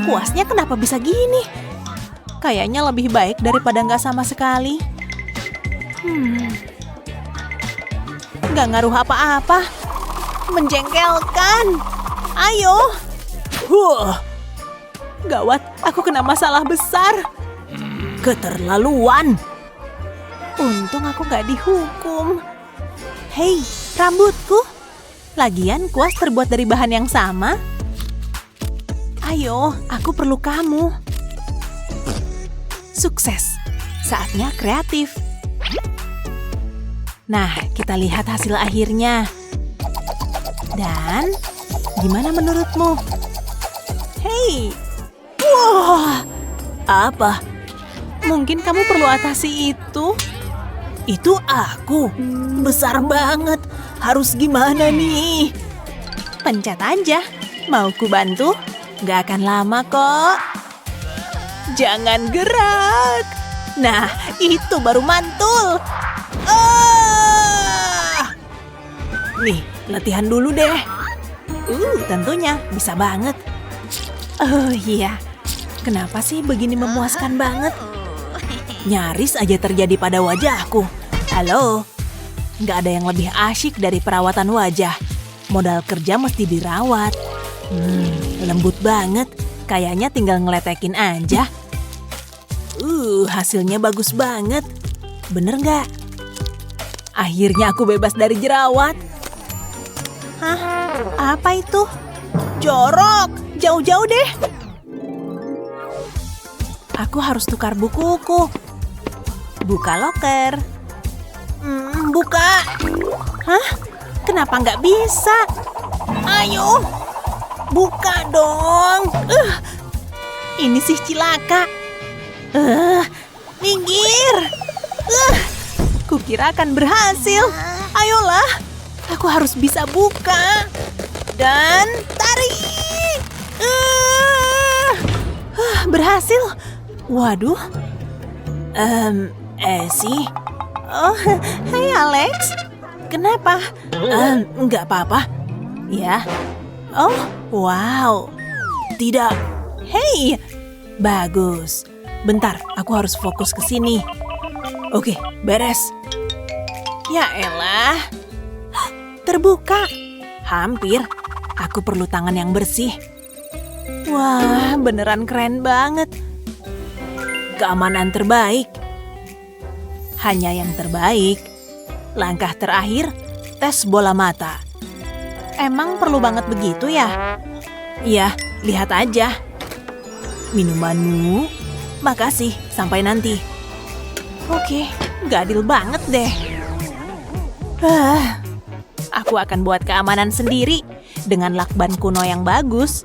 Kuasnya kenapa bisa gini? Kayaknya lebih baik daripada nggak sama sekali. Nggak ngaruh apa-apa. Menjengkelkan. Ayo. Gawat, aku kena masalah besar. Keterlaluan. Untung aku nggak dihukum. Hei, rambutku. Lagian kuas terbuat dari bahan yang sama. Ayo, aku perlu kamu. Sukses. Saatnya kreatif. Nah, kita lihat hasil akhirnya. Dan, gimana menurutmu? Hei! Wah! Apa? Mungkin kamu perlu atasi itu? Itu aku. Besar banget. Harus gimana nih? Pencet aja. Mau ku bantu? Gak akan lama kok. Jangan gerak. Nah, itu baru mantul. Nih, latihan dulu deh. Tentunya bisa banget. Oh iya, kenapa sih begini memuaskan banget? Nyaris aja terjadi pada wajahku. Halo, nggak ada yang lebih asyik dari perawatan wajah. Modal kerja mesti dirawat. Lembut banget, kayaknya tinggal ngeletekin aja. Hasilnya bagus banget. Bener nggak? Akhirnya aku bebas dari jerawat. Hah? Apa itu? Jorok! Jauh-jauh deh! Aku harus tukar bukuku. Buka loker. Buka! Hah? Kenapa nggak bisa? Ayo! Buka dong! Ini sih cilaka. Minggir! Kukira akan berhasil. Ayolah! Aku harus bisa buka. Dan tarik! Berhasil. Waduh. Essie? Oh, hai Alex. Kenapa? Nggak apa-apa. Ya. Oh, wow. Tidak. Hei. Bagus. Bentar, aku harus fokus ke sini. Oke, beres. Ya elah. Terbuka. Hampir. Aku perlu tangan yang bersih. Wah, beneran keren banget. Keamanan terbaik. Hanya yang terbaik. Langkah terakhir, tes bola mata. Emang perlu banget begitu ya? Iya, lihat aja. Minumanmu. Makasih, sampai nanti. Oke, gak adil banget deh. Aku akan buat keamanan sendiri dengan lakban kuno yang bagus.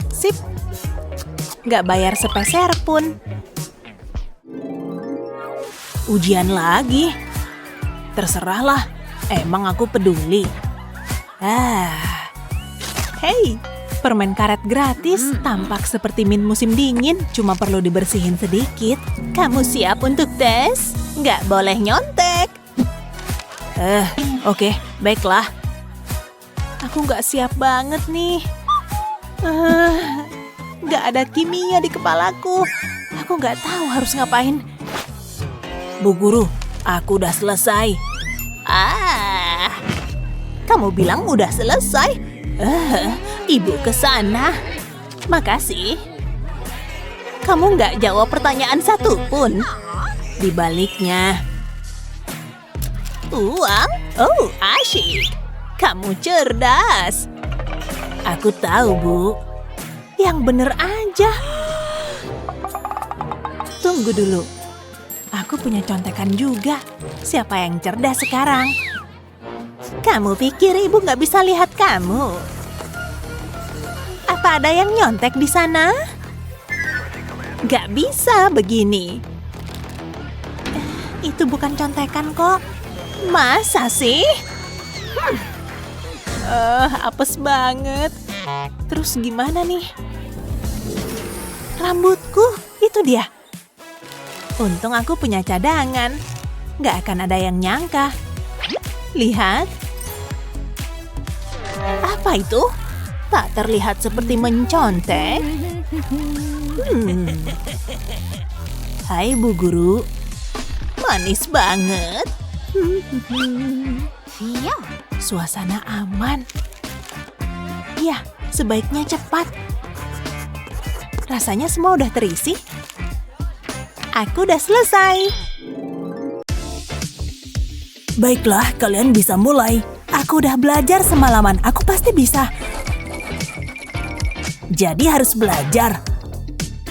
Sip. Gak bayar sepeser pun. Ujian lagi. Terserahlah, emang aku peduli. Hei, permen karet gratis tampak seperti mint musim dingin, cuma perlu dibersihin sedikit. Kamu siap untuk tes? Nggak boleh nyontek. Oke, baiklah. Aku nggak siap banget nih. Nggak ada kimia di kepalaku. Aku nggak tahu harus ngapain. Bu guru, aku udah selesai. Kamu bilang udah selesai? Ibu ke sana. Makasih. Kamu nggak jawab pertanyaan satu pun. Di baliknya. Uang? Oh, asyik. Kamu cerdas. Aku tahu, Bu. Yang bener aja. Tunggu dulu. Aku punya contekan juga. Siapa yang cerdas sekarang? Kamu pikir ibu nggak bisa lihat kamu? Apa ada yang nyontek di sana? Nggak bisa begini. Itu bukan contekan kok. Masa sih? Apes banget. Terus gimana nih? Rambutku, itu dia. Untung aku punya cadangan. Nggak akan ada yang nyangka. Lihat. Apa itu? Tak terlihat seperti mencontek. Hai Bu Guru. Manis banget. Iya. Suasana aman. Ya, sebaiknya cepat. Rasanya semua udah terisi. Aku udah selesai. Baiklah, kalian bisa mulai. Aku udah belajar semalaman. Aku pasti bisa. Jadi harus belajar.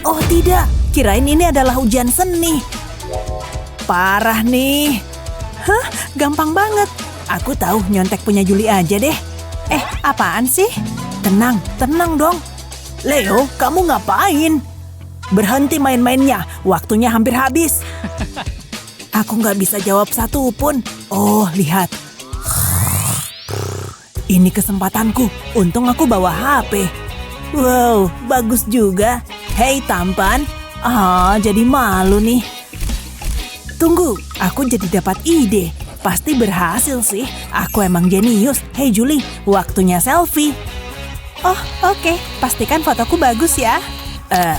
Oh tidak, kirain ini adalah ujian seni. Parah nih. Hah, gampang banget. Aku tahu nyontek punya Juli aja deh. Apaan sih? Tenang, tenang dong. Leo, kamu ngapain? Berhenti main-mainnya, waktunya hampir habis. Aku nggak bisa jawab satu pun. Oh, lihat. Ini kesempatanku, untung aku bawa HP. Wow, bagus juga. Hei tampan. Jadi malu nih. Tunggu, aku jadi dapat ide. Pasti berhasil sih, aku emang jenius. Hei Julie, waktunya selfie. Oh, oke. Pastikan fotoku bagus ya.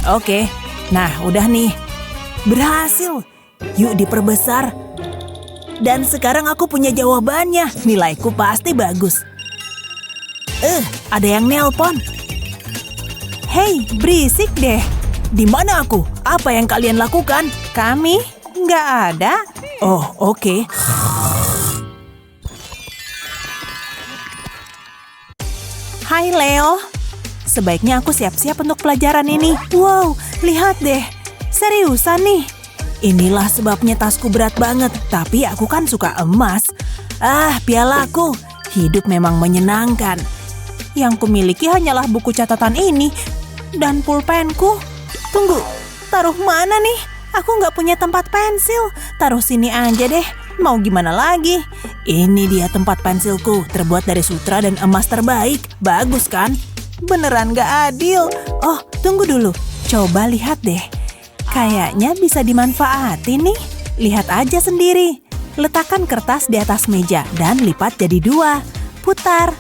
Oke. Nah, udah nih. Berhasil. Yuk diperbesar. Dan sekarang aku punya jawabannya. Nilaiku pasti bagus. Ada yang nelpon. Hei, berisik deh. Di mana aku? Apa yang kalian lakukan? Kami? Nggak ada. Oh, oke. Hai Leo. Sebaiknya aku siap-siap untuk pelajaran ini. Wow, lihat deh. Seriusan nih. Inilah sebabnya tasku berat banget. Tapi aku kan suka emas. Pialaku. Hidup memang menyenangkan. Yang kumiliki hanyalah buku catatan ini. Dan pulpenku. Tunggu, taruh mana nih? Aku nggak punya tempat pensil. Taruh sini aja deh. Mau gimana lagi? Ini dia tempat pensilku. Terbuat dari sutra dan emas terbaik. Bagus kan? Beneran gak adil. Oh, tunggu dulu. Coba lihat deh. Kayaknya bisa dimanfaatin nih. Lihat aja sendiri. Letakkan kertas di atas meja dan lipat jadi 2. Putar.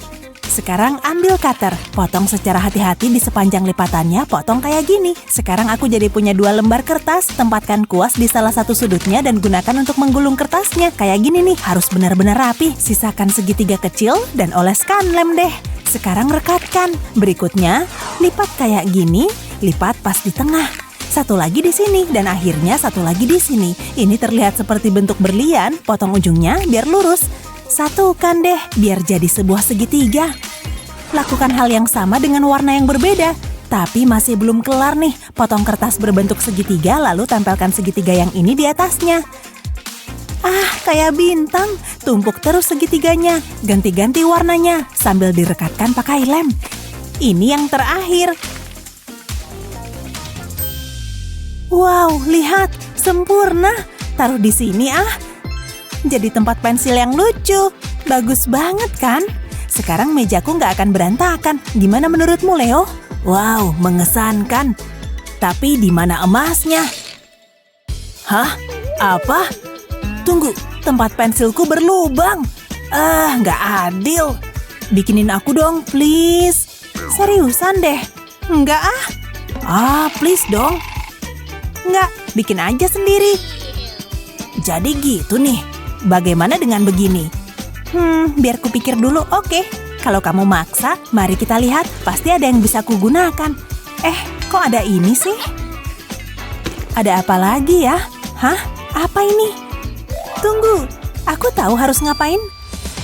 Sekarang ambil cutter. Potong secara hati-hati di sepanjang lipatannya. Potong kayak gini. Sekarang aku jadi punya 2 lembar kertas. Tempatkan kuas di salah satu sudutnya dan gunakan untuk menggulung kertasnya. Kayak gini nih. Harus benar-benar rapi. Sisakan segitiga kecil dan oleskan lem deh. Sekarang rekatkan. Berikutnya, lipat kayak gini. Lipat pas di tengah. Satu lagi di sini dan akhirnya satu lagi di sini. Ini terlihat seperti bentuk berlian. Potong ujungnya biar lurus. Satukan deh biar jadi sebuah segitiga. Lakukan hal yang sama dengan warna yang berbeda. Tapi masih belum kelar nih. Potong kertas berbentuk segitiga lalu tempelkan segitiga yang ini di atasnya. Ah, kayak bintang. Tumpuk terus segitiganya, ganti-ganti warnanya sambil direkatkan pakai lem. Ini yang terakhir. Wow, lihat, sempurna. Taruh di sini ah. Jadi tempat pensil yang lucu. Bagus banget kan? Sekarang mejaku nggak akan berantakan. Gimana menurutmu, Leo? Wow, mengesankan. Tapi di mana emasnya? Hah? Apa? Tunggu, tempat pensilku berlubang. Nggak adil. Bikinin aku dong, please. Seriusan deh. Nggak ah. Please dong. Nggak, bikin aja sendiri. Jadi gitu nih. Bagaimana dengan begini? Biar kupikir dulu, oke. Kalau kamu maksa, mari kita lihat. Pasti ada yang bisa kugunakan. Kok ada ini sih? Ada apa lagi ya? Hah? Apa ini? Tunggu, aku tahu harus ngapain.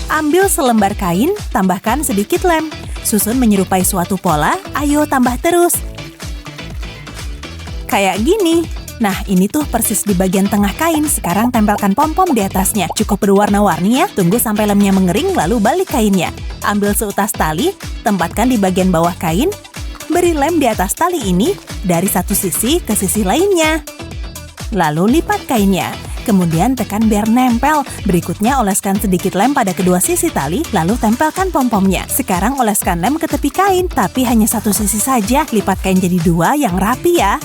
Ambil selembar kain, tambahkan sedikit lem. Susun menyerupai suatu pola, ayo tambah terus. Kayak gini. Nah, ini tuh persis di bagian tengah kain. Sekarang tempelkan pom-pom di atasnya. Cukup berwarna-warni ya. Tunggu sampai lemnya mengering, lalu balik kainnya. Ambil seutas tali, tempatkan di bagian bawah kain. Beri lem di atas tali ini dari satu sisi ke sisi lainnya. Lalu lipat kainnya. Kemudian tekan biar nempel. Berikutnya oleskan sedikit lem pada kedua sisi tali, lalu tempelkan pom-pomnya. Sekarang oleskan lem ke tepi kain, tapi hanya satu sisi saja. Lipat kain jadi dua yang rapi ya.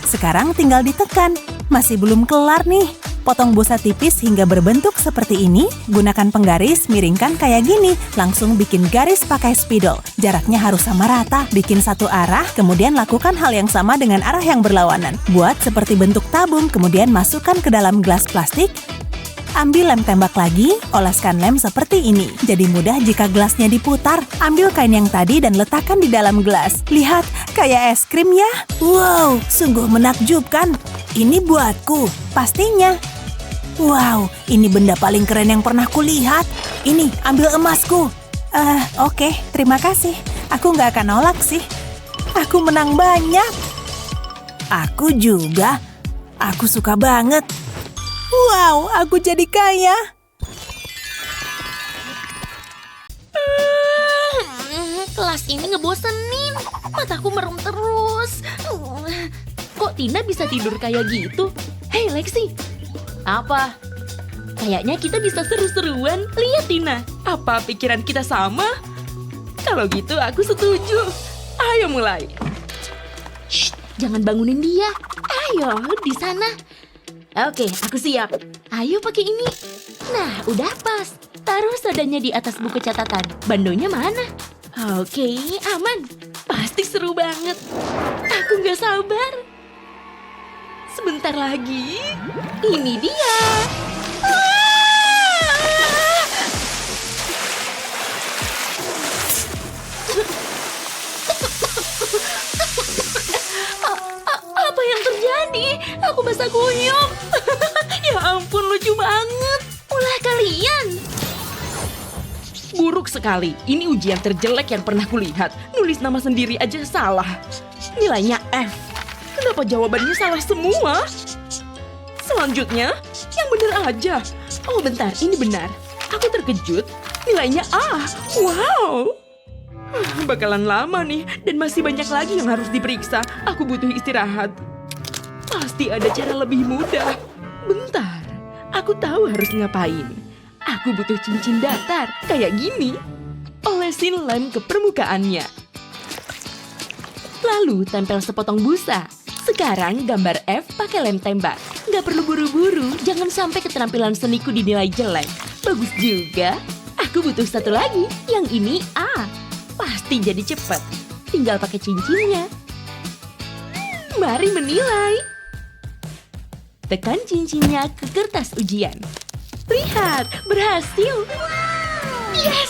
Sekarang tinggal ditekan. Masih belum kelar nih. Potong busa tipis hingga berbentuk seperti ini. Gunakan penggaris, miringkan kayak gini. Langsung bikin garis pakai spidol. Jaraknya harus sama rata. Bikin satu arah, kemudian lakukan hal yang sama dengan arah yang berlawanan. Buat seperti bentuk tabung, kemudian masukkan ke dalam gelas plastik. Ambil lem tembak lagi, oleskan lem seperti ini. Jadi mudah jika gelasnya diputar. Ambil kain yang tadi dan letakkan di dalam gelas. Lihat, kayak es krim ya. Wow, sungguh menakjubkan. Ini buatku, pastinya. Wow, ini benda paling keren yang pernah kulihat. Ini, ambil emasku. Oke, terima kasih. Aku nggak akan nolak sih. Aku menang banyak. Aku juga. Aku suka banget. Wow, aku jadi kaya. Kelas ini ngebosenin. Mataku merem terus. Kok Tina bisa tidur kayak gitu? Hei Lexi. Apa? Kayaknya kita bisa seru-seruan. Lihat Tina. Apa pikiran kita sama? Kalau gitu aku setuju. Ayo mulai. Shh, jangan bangunin dia. Ayo, di sana. Oke, aku siap. Ayo pakai ini. Nah, udah pas. Taruh sodanya di atas buku catatan. Bandonya mana? Oke, aman. Pasti seru banget. Aku gak sabar. Sebentar lagi. Ini dia. Apa yang terjadi? Aku basah kuyup. Ya ampun, lucu banget. Ulah kalian. Buruk sekali. Ini ujian terjelek yang pernah kulihat. Nulis nama sendiri aja salah. Nilainya F. Kenapa jawabannya salah semua? Selanjutnya, yang benar aja. Oh bentar, ini benar. Aku terkejut. Nilainya A. Wow. Bakalan lama nih. Dan masih banyak lagi yang harus diperiksa. Aku butuh istirahat. Pasti ada cara lebih mudah. Bentar, aku tahu harus ngapain. Aku butuh cincin datar, kayak gini. Olesin lem ke permukaannya. Lalu tempel sepotong busa. Sekarang gambar F pakai lem tembak. Nggak perlu buru-buru, jangan sampai keterampilan seniku dinilai jelek. Bagus juga. Aku butuh satu lagi, yang ini A. Pasti jadi cepat. Tinggal pakai cincinnya. Mari menilai. Tekan cincinnya ke kertas ujian. Lihat, berhasil. Yes,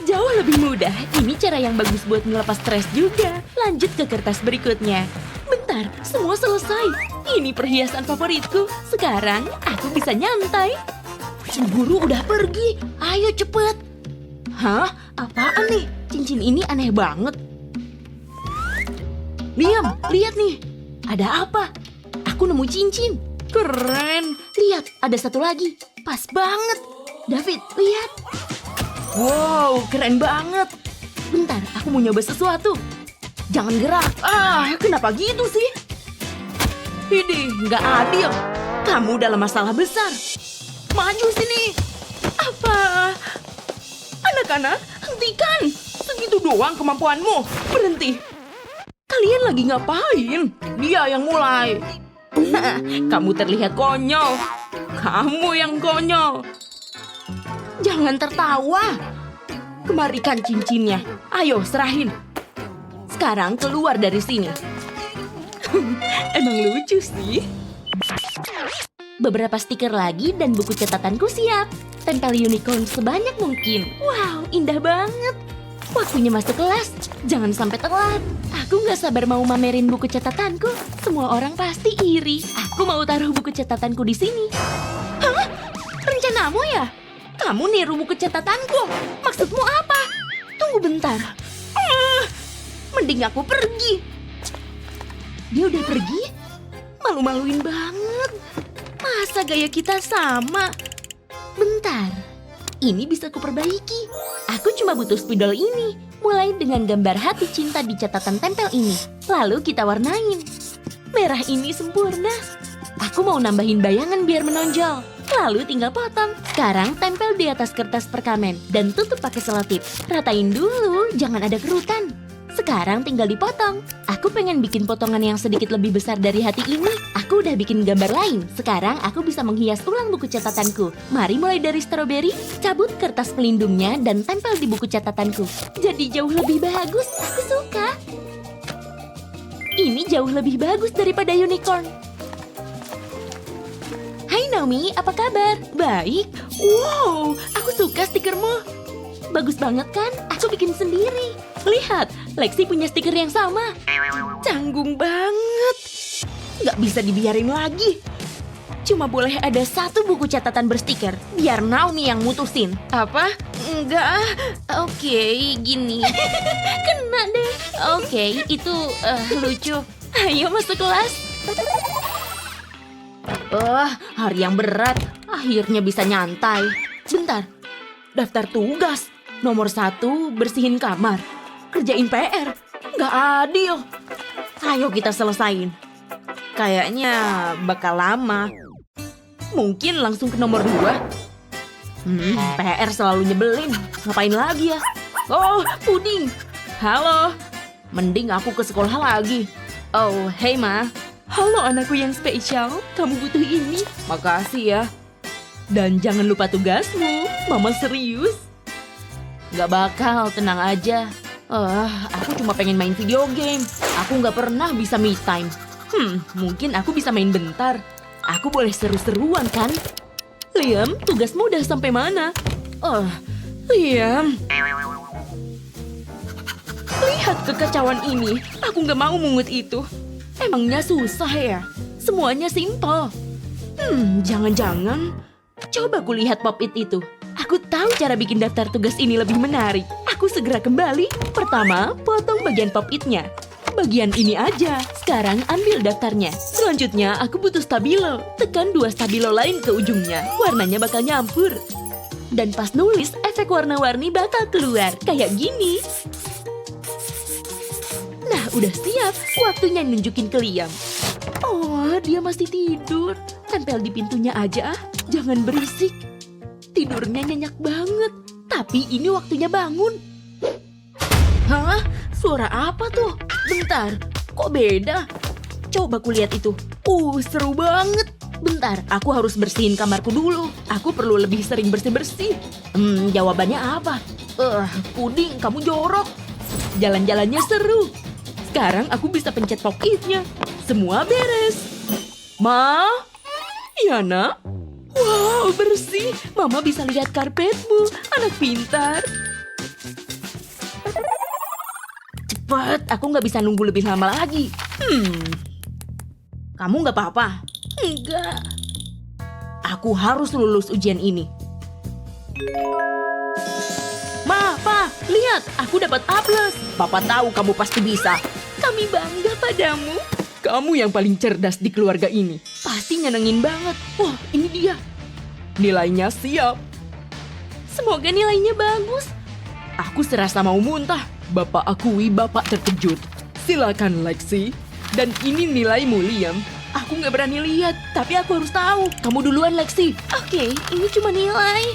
jauh lebih mudah. Ini cara yang bagus buat ngelepas stres juga. Lanjut ke kertas berikutnya. Bentar, semua selesai. Ini perhiasan favoritku. Sekarang aku bisa nyantai. Guru udah pergi. Ayo cepet. Hah? Apaan nih? Cincin ini aneh banget. Liam, lihat nih. Ada apa? Aku nemu cincin. Keren. Lihat, ada satu lagi. Pas banget. David, lihat. Wow, keren banget. Bentar, aku mau nyoba sesuatu. Jangan gerak. Kenapa gitu sih? Ini nggak adil. Kamu dalam masalah besar. Maju sini. Apa? Anak-anak, hentikan. Segitu doang kemampuanmu. Berhenti. Kalian lagi ngapain? Dia yang mulai. Kamu terlihat konyol. Kamu yang konyol. Jangan tertawa. Kemarikan cincinnya. Ayo, serahin. Sekarang keluar dari sini. Emang lucu sih. Beberapa stiker lagi dan buku catatanku siap. Tempel unicorn sebanyak mungkin. Wow, indah banget. Waktunya masuk kelas. Jangan sampai telat. Aku gak sabar mau mamerin buku catatanku. Semua orang pasti iri. Aku mau taruh buku catatanku di sini. Hah? Rencanamu ya? Kamu niru buku catatanku. Maksudmu apa? Tunggu bentar. Mending aku pergi. Dia udah pergi? Malu-maluin banget. Masa gaya kita sama? Bentar. Ini bisa kuperbaiki. Aku cuma butuh spidol ini. Mulai dengan gambar hati cinta di catatan tempel ini. Lalu kita warnain. Merah ini sempurna. Aku mau nambahin bayangan biar menonjol. Lalu tinggal potong. Sekarang tempel di atas kertas perkamen dan tutup pakai selotip. Ratain dulu, jangan ada kerutan. Sekarang tinggal dipotong. Aku pengen bikin potongan yang sedikit lebih besar dari hati ini. Aku udah bikin gambar lain. Sekarang aku bisa menghias ulang buku catatanku. Mari mulai dari stroberi. Cabut kertas pelindungnya dan tempel di buku catatanku. Jadi jauh lebih bagus. Aku suka. Ini jauh lebih bagus daripada unicorn. Hai Naomi, apa kabar? Baik. Wow, aku suka stikermu. Bagus banget kan? Aku bikin sendiri. Lihat, Lexi punya stiker yang sama. Canggung banget. Nggak bisa dibiarin lagi. Cuma boleh ada satu buku catatan berstiker. Biar Naomi yang mutusin. Apa? Enggak. Oke, gini. Kena deh. Oke, itu lucu. Ayo masuk kelas. Hari yang berat. Akhirnya bisa nyantai. Bentar. Daftar tugas. Nomor 1, bersihin kamar. Kerjain PR. Nggak adil. Ayo kita selesain. Kayaknya bakal lama. Mungkin langsung ke nomor 2. PR selalu nyebelin. Ngapain lagi ya? Oh, puding. Halo. Mending aku ke sekolah lagi. Oh, hey Ma. Halo anakku yang spesial. Kamu butuh ini? Makasih ya. Dan jangan lupa tugasmu. Mama serius. Gak bakal, tenang aja. Aku cuma pengen main video game. Aku gak pernah bisa me time. Mungkin aku bisa main bentar. Aku boleh seru-seruan kan? Liam, tugasmu udah sampai mana? Liam. Lihat kekacauan ini. Aku gak mau mungut itu. Emangnya susah ya? Semuanya simpel. Jangan-jangan. Coba kulihat pop-it itu. Aku tahu cara bikin daftar tugas ini lebih menarik. Aku segera kembali. Pertama, potong bagian pop-itnya. Bagian ini aja. Sekarang ambil daftarnya. Selanjutnya, aku butuh stabilo. Tekan 2 stabilo lain ke ujungnya. Warnanya bakal nyampur. Dan pas nulis, efek warna-warni bakal keluar. Kayak gini. Nah, udah siap. Waktunya nunjukin ke Liam. Oh, dia masih tidur. Tempel di pintunya aja ah. Jangan berisik. Tidurnya nyenyak banget. Tapi ini waktunya bangun. Hah? Suara apa tuh? Bentar, kok beda? Coba kulihat itu. Seru banget. Bentar, aku harus bersihin kamarku dulu. Aku perlu lebih sering bersih-bersih. Jawabannya apa? Puding, kamu jorok. Jalan-jalannya seru. Sekarang aku bisa pencet pop-itnya. Semua beres. Ma? Ya, Nak? Wow, bersih. Mama bisa lihat karpetmu. Anak pintar. Cepat, aku nggak bisa nunggu lebih lama lagi. Kamu nggak apa-apa? Enggak. Aku harus lulus ujian ini. Ma, Pa, lihat. Aku dapat A+. Papa tahu kamu pasti bisa. Kami bangga padamu. Kamu yang paling cerdas di keluarga ini. Pasti nyenengin banget. Wah, ini dia. Nilainya siap. Semoga nilainya bagus. Aku serasa mau muntah. Bapak akui bapak terkejut. Silakan Lexi. Dan ini nilaimu, Liam. Aku nggak berani lihat, tapi aku harus tahu. Kamu duluan, Lexi. Oke, ini cuma nilai.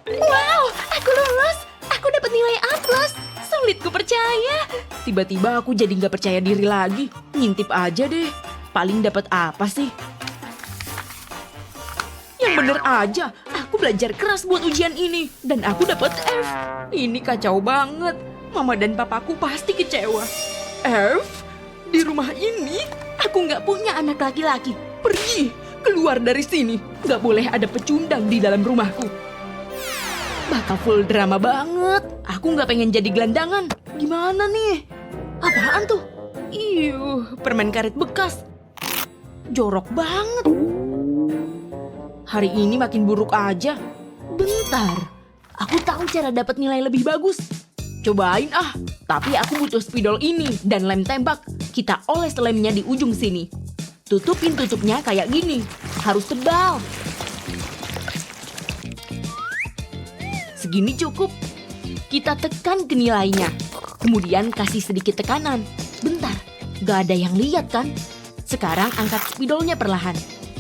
Wow, aku lulus. Aku dapat nilai A+. Sulit ku percaya. Tiba-tiba aku jadi nggak percaya diri lagi. Ngintip aja deh. Paling dapat apa sih? Yang bener aja, aku belajar keras buat ujian ini. Dan aku dapat F. Ini kacau banget. Mama dan papaku pasti kecewa. F? Di rumah ini? Aku nggak punya anak laki-laki. Pergi! Keluar dari sini. Nggak boleh ada pecundang di dalam rumahku. Bakal full drama banget. Aku nggak pengen jadi gelandangan. Gimana nih? Apaan tuh? Permen karet bekas. Jorok banget. Hari ini makin buruk aja. Bentar. Aku tahu cara dapat nilai lebih bagus. Cobain ah. Tapi aku butuh spidol ini dan lem tembak. Kita oles lemnya di ujung sini. Tutupin tutupnya kayak gini. Harus tebal. Segini cukup. Kita tekan ke nilainya. Kemudian kasih sedikit tekanan. Bentar, gak ada yang lihat kan? Sekarang angkat spidolnya perlahan.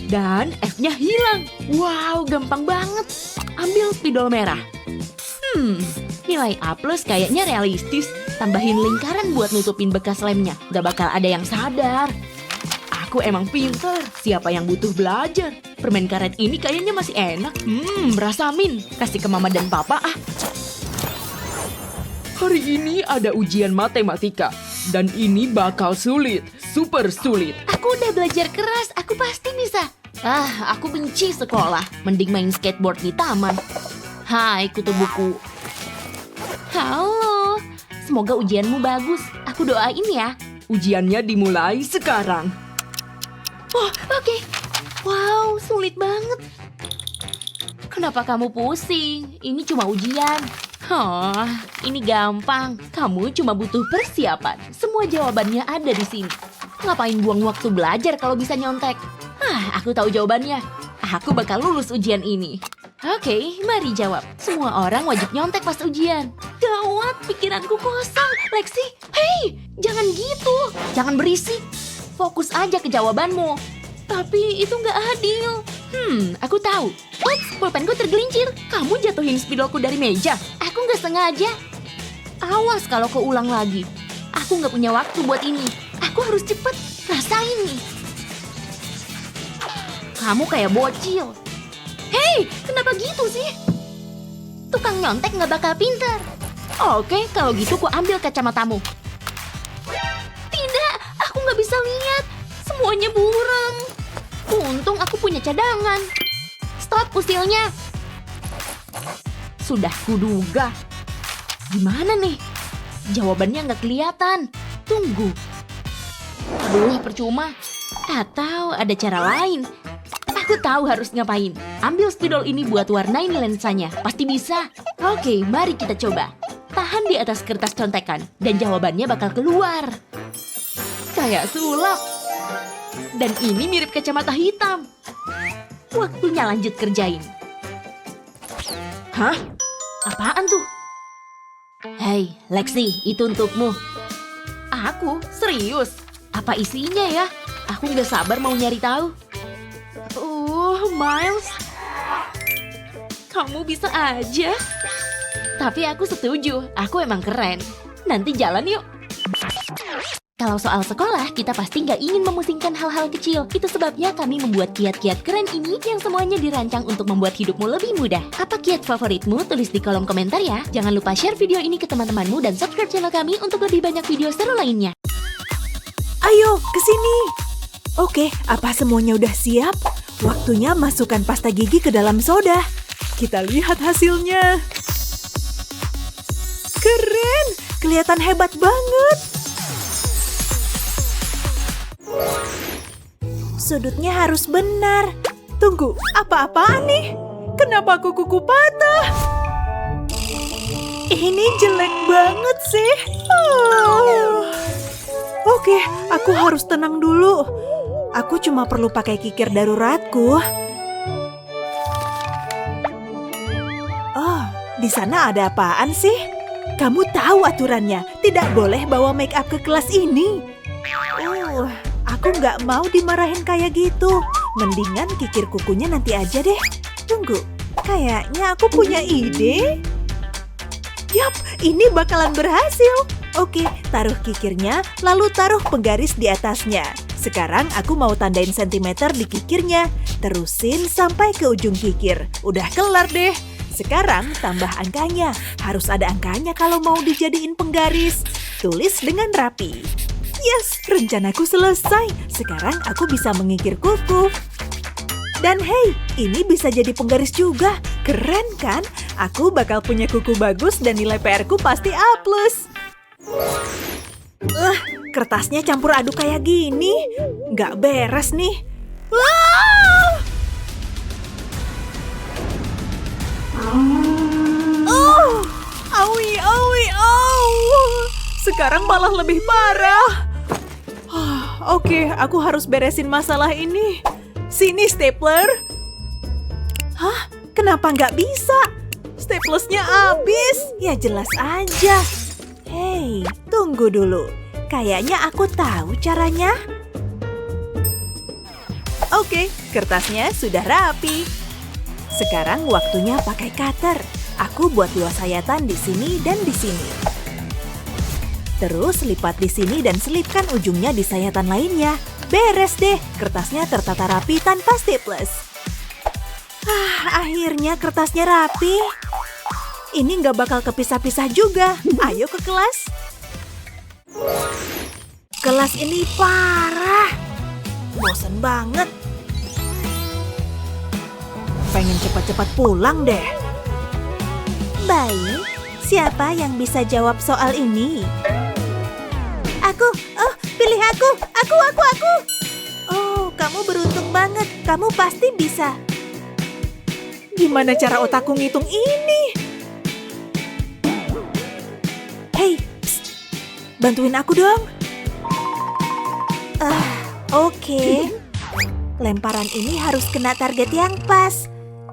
Dan F-nya hilang. Wow, gampang banget. Ambil spidol merah. Nilai A+ kayaknya realistis. Tambahin lingkaran buat nutupin bekas lemnya. Gak bakal ada yang sadar. Aku emang pinter. Siapa yang butuh belajar? Permen karet ini kayaknya masih enak. Rasamin. Kasih ke mama dan papa ah. Hari ini ada ujian matematika. Dan ini bakal sulit. Super sulit. Aku udah belajar keras. Aku pasti bisa. Aku benci sekolah. Mending main skateboard di taman. Hai, kutu buku. Halo. Semoga ujianmu bagus. Aku doain ya. Ujiannya dimulai sekarang. Oh, oke. Wow, sulit banget. Kenapa kamu pusing? Ini cuma ujian. Ini gampang. Kamu cuma butuh persiapan. Semua jawabannya ada di sini. Ngapain buang waktu belajar kalau bisa nyontek? Aku tahu jawabannya. Aku bakal lulus ujian ini. Oke, mari jawab. Semua orang wajib nyontek pas ujian. Gawat, pikiranku kosong. Lexi, hei, jangan gitu. Jangan berisik. Fokus aja ke jawabanmu. Tapi itu nggak adil. Aku tahu. Ups, pulpenku tergelincir. Kamu jatuhin spidolku dari meja. Aku nggak sengaja. Awas kalau keulang lagi. Aku nggak punya waktu buat ini. Aku harus cepet. Rasain nih. Kamu kayak bocil. Hei, kenapa gitu sih? Tukang nyontek nggak bakal pinter. Oke, kalau gitu ku ambil kacamatamu. Tidak, aku nggak bisa lihat. Semuanya buram. Untung aku punya cadangan. Stop usilnya. Sudah kuduga. Gimana nih? Jawabannya nggak kelihatan. Tunggu. Aduh, percuma. Atau ada cara lain. Aku tahu harus ngapain. Ambil spidol ini buat warnain lensanya. Pasti bisa. Oke, mari kita coba. Tahan di atas kertas contekan. Dan jawabannya bakal keluar. Kayak sulap. Dan ini mirip kacamata hitam. Waktunya lanjut kerjain. Hah? Apaan tuh? Hei, Lexi, itu untukmu. Aku? Serius? Apa isinya ya? Aku nggak sabar mau nyari tahu. Miles. Kamu bisa aja. Tapi aku setuju, aku emang keren. Nanti jalan yuk. Kalau soal sekolah, kita pasti nggak ingin memusingkan hal-hal kecil. Itu sebabnya kami membuat kiat-kiat keren ini yang semuanya dirancang untuk membuat hidupmu lebih mudah. Apa kiat favoritmu? Tulis di kolom komentar ya. Jangan lupa share video ini ke teman-temanmu dan subscribe channel kami untuk lebih banyak video seru lainnya. Ayo, kesini. Oke, apa semuanya udah siap? Waktunya masukkan pasta gigi ke dalam soda. Kita lihat hasilnya. Keren, kelihatan hebat banget. Sudutnya harus benar. Tunggu, apa-apaan nih? Kenapa kukuku patah? Ini jelek banget sih. Oke, aku harus tenang dulu. Aku cuma perlu pakai kikir daruratku. Oh, di sana ada apaan sih? Kamu tahu aturannya, tidak boleh bawa make up ke kelas ini. Aku nggak mau dimarahin kayak gitu. Mendingan kikir kukunya nanti aja deh. Tunggu, kayaknya aku punya ide. Yap, ini bakalan berhasil. Oke, taruh kikirnya, lalu taruh penggaris di atasnya. Sekarang aku mau tandain sentimeter di kikirnya. Terusin sampai ke ujung kikir. Udah kelar deh. Sekarang tambah angkanya. Harus ada angkanya kalau mau dijadiin penggaris. Tulis dengan rapi. Yes, rencanaku selesai. Sekarang aku bisa mengikir kuku. Dan hey, ini bisa jadi penggaris juga. Keren kan? Aku bakal punya kuku bagus dan nilai PR-ku pasti A+. Kertasnya campur aduk kayak gini. Nggak beres nih. Awi, awi, sekarang malah lebih parah. Oke, aku harus beresin masalah ini. Sini, stapler. Hah? Kenapa nggak bisa? Staplersnya habis. Ya jelas aja. Hei, tunggu dulu. Kayaknya aku tahu caranya. Oke, kertasnya sudah rapi. Sekarang waktunya pakai cutter. Aku buat 2 sayatan di sini dan di sini. Terus lipat di sini dan selipkan ujungnya di sayatan lainnya. Beres deh, kertasnya tertata rapi tanpa staples. Akhirnya kertasnya rapi. Ini nggak bakal kepisah-pisah juga. Ayo ke kelas. Kelas ini parah. Bosen banget. Pengen cepat-cepat pulang deh. Baik, siapa yang bisa jawab soal ini? Aku, pilih aku. Oh, kamu beruntung banget. Kamu pasti bisa. Gimana cara otakku ngitung ini? Hei, bantuin aku dong. Oke. Lemparan ini harus kena target yang pas.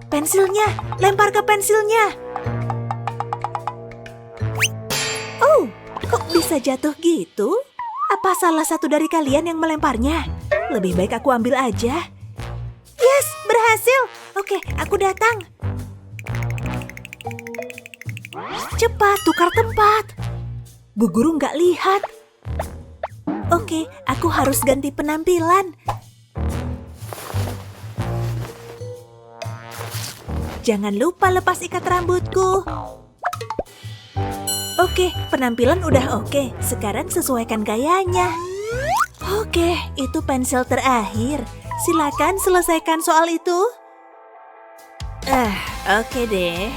Pensilnya, lempar ke pensilnya. Oh, kok bisa jatuh gitu? Apa salah satu dari kalian yang melemparnya? Lebih baik aku ambil aja. Yes, berhasil. Oke, aku datang. Cepat, tukar tempat. Bu guru nggak lihat. Oke, aku harus ganti penampilan. Jangan lupa lepas ikat rambutku. Oke, penampilan udah oke. Sekarang sesuaikan gayanya. Oke, itu pensil terakhir. Silakan selesaikan soal itu. Oke deh.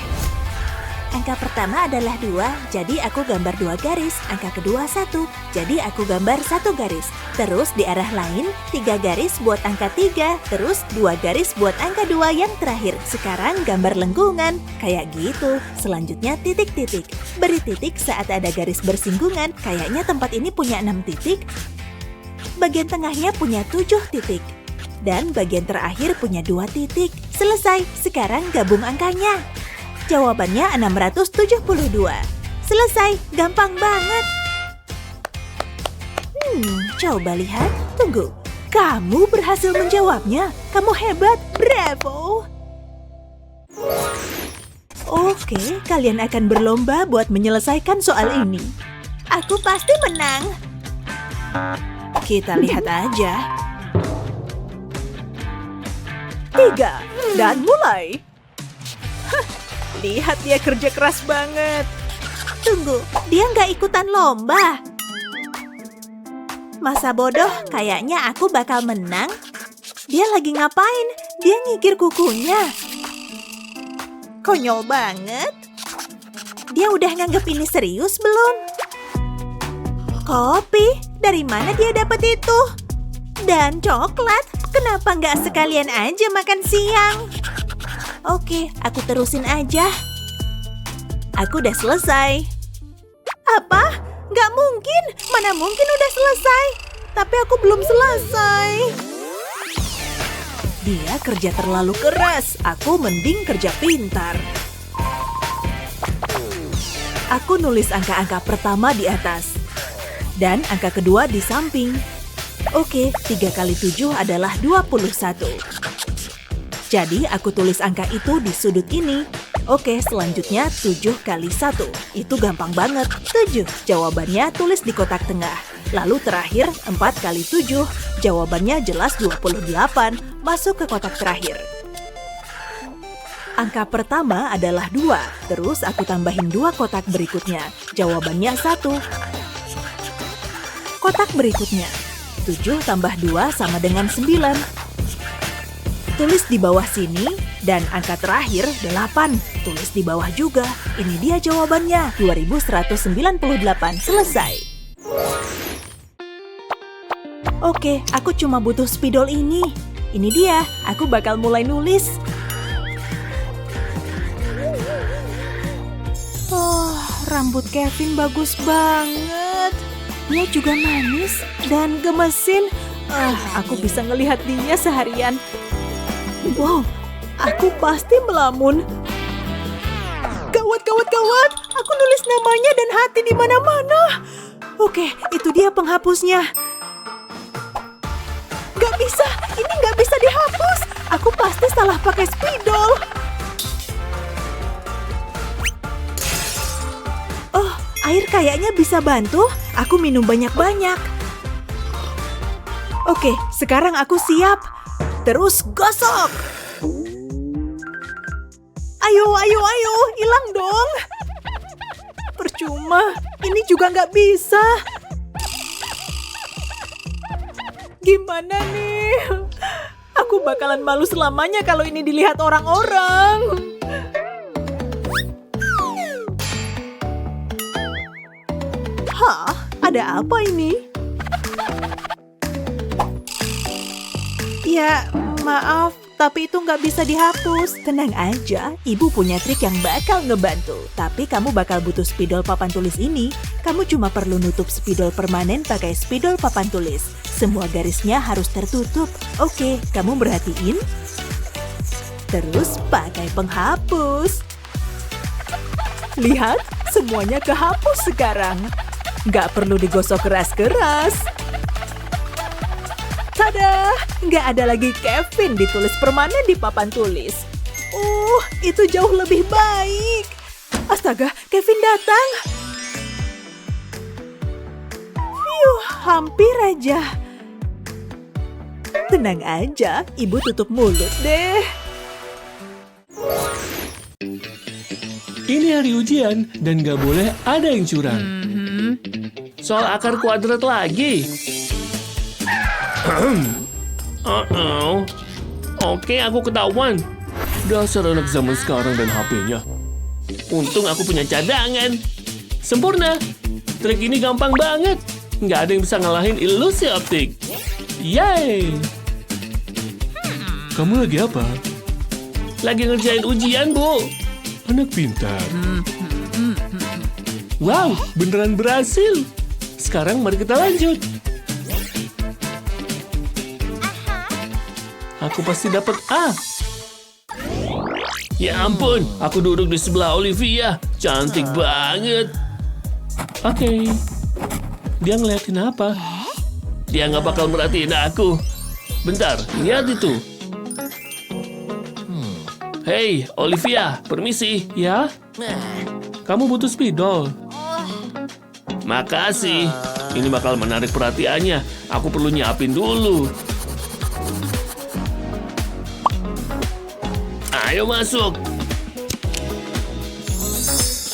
Angka pertama adalah 2, jadi aku gambar 2 garis. Angka kedua 1, jadi aku gambar 1 garis. Terus di arah lain, 3 garis buat angka 3. Terus 2 garis buat angka 2 yang terakhir. Sekarang gambar lengkungan. Kayak gitu. Selanjutnya titik-titik. Beri titik saat ada garis bersinggungan. Kayaknya tempat ini punya 6 titik. Bagian tengahnya punya 7 titik. Dan bagian terakhir punya 2 titik. Selesai. Sekarang gabung angkanya. Jawabannya 672. Selesai, gampang banget. Coba lihat. Tunggu, kamu berhasil menjawabnya. Kamu hebat, bravo. Oke, kalian akan berlomba buat menyelesaikan soal ini. Aku pasti menang. Kita lihat aja. 3, dan mulai. Lihat dia kerja keras banget. Tunggu, dia nggak ikutan lomba. Masa bodoh, kayaknya aku bakal menang. Dia lagi ngapain? Dia ngikir kukunya. Konyol banget. Dia udah nganggep ini serius belum? Kopi? Dari mana dia dapat itu? Dan coklat? Kenapa nggak sekalian aja makan siang? Oke, aku terusin aja. Aku udah selesai. Apa? Nggak mungkin. Mana mungkin udah selesai? Tapi aku belum selesai. Dia kerja terlalu keras. Aku mending kerja pintar. Aku nulis angka-angka pertama di atas. Dan angka kedua di samping. Oke, 3 kali 7 adalah 21. Jadi aku tulis angka itu di sudut ini. Oke, selanjutnya 7 kali 1. Itu gampang banget. 7. Jawabannya tulis di kotak tengah. Lalu terakhir 4 kali 7. Jawabannya jelas 28. Masuk ke kotak terakhir. Angka pertama adalah 2. Terus aku tambahin 2 kotak berikutnya. Jawabannya 1. Kotak berikutnya. 7 tambah 2 sama dengan 9. Tulis di bawah sini, dan angka terakhir 8. Tulis di bawah juga. Ini dia jawabannya, 2198. Selesai. Oke, aku cuma butuh spidol ini. Ini dia, aku bakal mulai nulis. Oh, rambut Kevin bagus banget. Dia juga manis dan gemesin. Aku bisa ngelihat dia seharian. Wow, aku pasti melamun. Gawat, gawat, gawat. Aku nulis namanya dan hati di mana-mana. Oke, itu dia penghapusnya. Gak bisa, ini gak bisa dihapus. Aku pasti salah pakai spidol. Oh, air kayaknya bisa bantu. Aku minum banyak-banyak. Oke, sekarang aku siap. Terus gosok. Ayo, ayo, ayo, hilang dong. Percuma, ini juga nggak bisa. Gimana nih? Aku bakalan malu selamanya kalau ini dilihat orang-orang. Hah? Ada apa ini? Ya, maaf, tapi itu nggak bisa dihapus. Tenang aja, ibu punya trik yang bakal ngebantu. Tapi kamu bakal butuh spidol papan tulis ini. Kamu cuma perlu nutup spidol permanen pakai spidol papan tulis. Semua garisnya harus tertutup. Oke, kamu perhatiin? Terus pakai penghapus. Lihat, semuanya kehapus sekarang. Nggak perlu digosok keras-keras. Tada! Nggak ada lagi Kevin ditulis permanen di papan tulis. Itu jauh lebih baik. Astaga, Kevin datang. Hampir aja. Tenang aja, ibu tutup mulut deh. Ini hari ujian dan nggak boleh ada yang curang. Soal akar kuadrat lagi. Oke, aku ketahuan. Dasar anak zaman sekarang dan HP-nya. Untung aku punya cadangan. Sempurna. Trik ini gampang banget. Nggak ada yang bisa ngalahin ilusi optik. Yeay! Kamu lagi apa? Lagi ngerjain ujian, Bu. Anak pintar. Wow, beneran berhasil. Sekarang mari kita lanjut. Aku pasti dapat A. Ya ampun, aku duduk di sebelah Olivia. Cantik banget. Oke. Dia ngeliatin apa? Dia nggak bakal merhatiin aku. Bentar, lihat itu. Hey, Olivia, permisi. Ya? Kamu butuh spidol. Makasih. Ini bakal menarik perhatiannya. Aku perlu nyiapin dulu. Ayo masuk.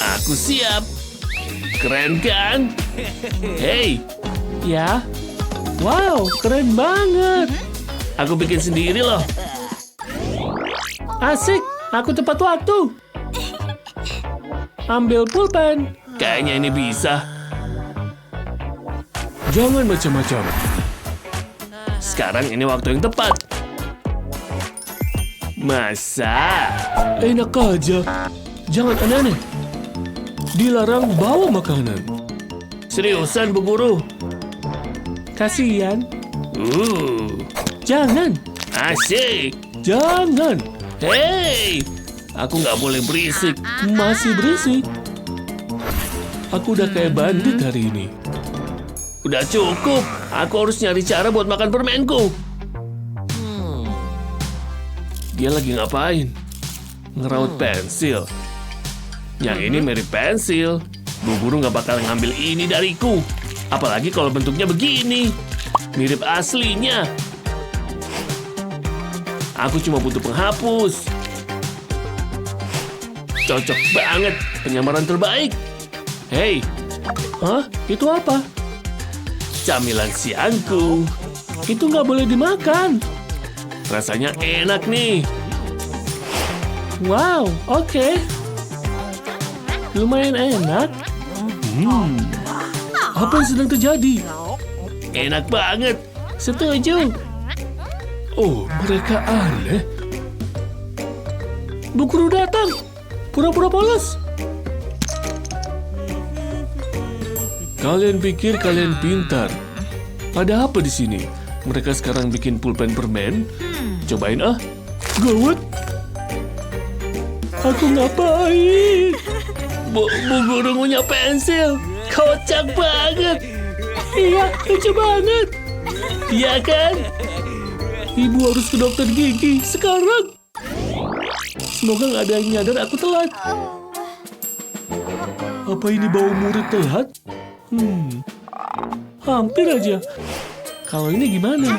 Aku siap. Keren kan? Hey. Ya. Wow, keren banget. Aku bikin sendiri loh. Asik, aku tepat waktu. Ambil pulpen. Kayaknya ini bisa. Jangan macam-macam. Sekarang ini waktu yang tepat. Masa? Enak aja. Jangan aneh-aneh. Dilarang bawa makanan. Seriusan, Bu Guru? Kasian. Jangan. Asik. Jangan. Hei, aku nggak boleh berisik. Masih berisik. Aku udah kayak bandit hari ini. Udah cukup. Aku harus nyari cara buat makan permenku. Dia lagi ngapain? Ngeraut pensil. Yang ini mirip pensil. Bu Guru nggak bakal ngambil ini dariku. Apalagi kalau bentuknya begini. Mirip aslinya. Aku cuma butuh penghapus. Cocok banget. Penyamaran terbaik. Hei. Hah? Itu apa? Camilan siangku. Itu nggak boleh dimakan. Rasanya enak nih. Wow, oke. Lumayan enak. Apa yang sedang terjadi? Enak banget. Setuju. Oh, mereka aneh. Bu Guru datang. Pura-pura polos. Kalian pikir kalian pintar. Ada apa di sini? Mereka sekarang bikin pulpen permen. Cobain ah. Gawat. Aku ngapain? Bu Guru punya pensil. Kocak banget. Iya, lucu banget. Iya kan? Ibu harus ke dokter gigi sekarang. Semoga nggak ada yang nyadar aku telat. Apa ini bau murid telat? Hampir aja. Kalau ini gimana?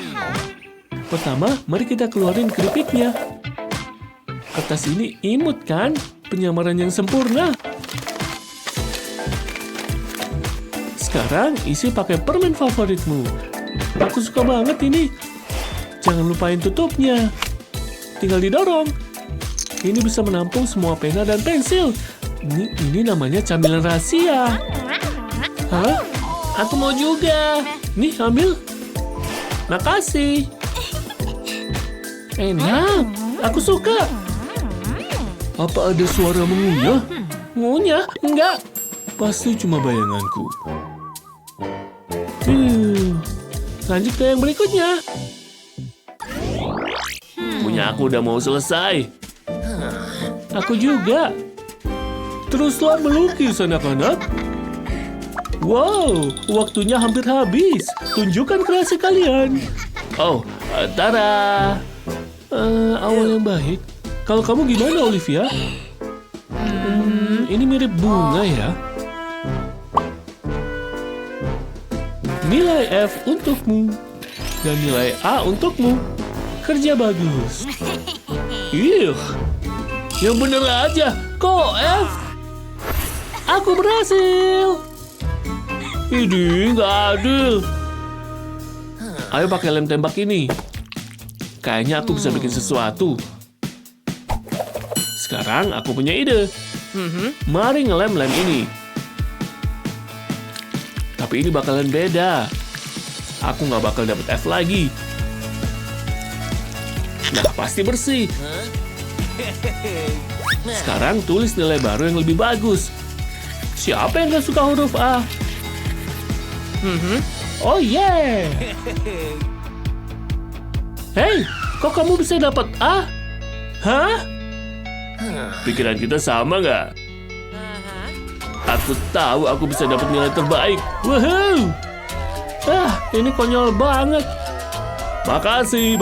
Pertama, mari kita keluarin keripiknya. Kertas ini imut kan? Penyamaran yang sempurna. Sekarang isi pakai permen favoritmu. Aku suka banget ini. Jangan lupain tutupnya. Tinggal didorong. Ini bisa menampung semua pena dan pensil. Ini namanya camilan rahasia. Hah? Aku mau juga. Nih, ambil. Makasih. Enak. Aku suka. Apa ada suara mengunyah? Ngunyah? Enggak. Pasti cuma bayanganku. Lanjut ke yang berikutnya. Punya aku udah mau selesai. Aku juga. Teruslah melukis anak-anak. Wow, waktunya hampir habis. Tunjukkan kreasi kalian. Oh, tada. Awal yang baik. Kalau kamu gimana, Olivia? Ini mirip bunga ya. Nilai F untukmu. Dan nilai A untukmu. Kerja bagus. Yang bener aja. Kok F? Aku berhasil. Ini nggak adil. Ayo pakai lem tembak ini. Kayaknya aku bisa bikin sesuatu. Sekarang aku punya ide. Mari ngelem lem ini. Tapi ini bakalan beda. Aku nggak bakal dapet F lagi. Nah, pasti bersih. Sekarang tulis nilai baru yang lebih bagus. Siapa yang gak suka huruf A? Oh yeah. Hei, kok kamu bisa dapat A? Hah? Pikiran kita sama nggak? Aku tahu aku bisa dapat nilai terbaik. Woohoo! Ini konyol banget. Makasih.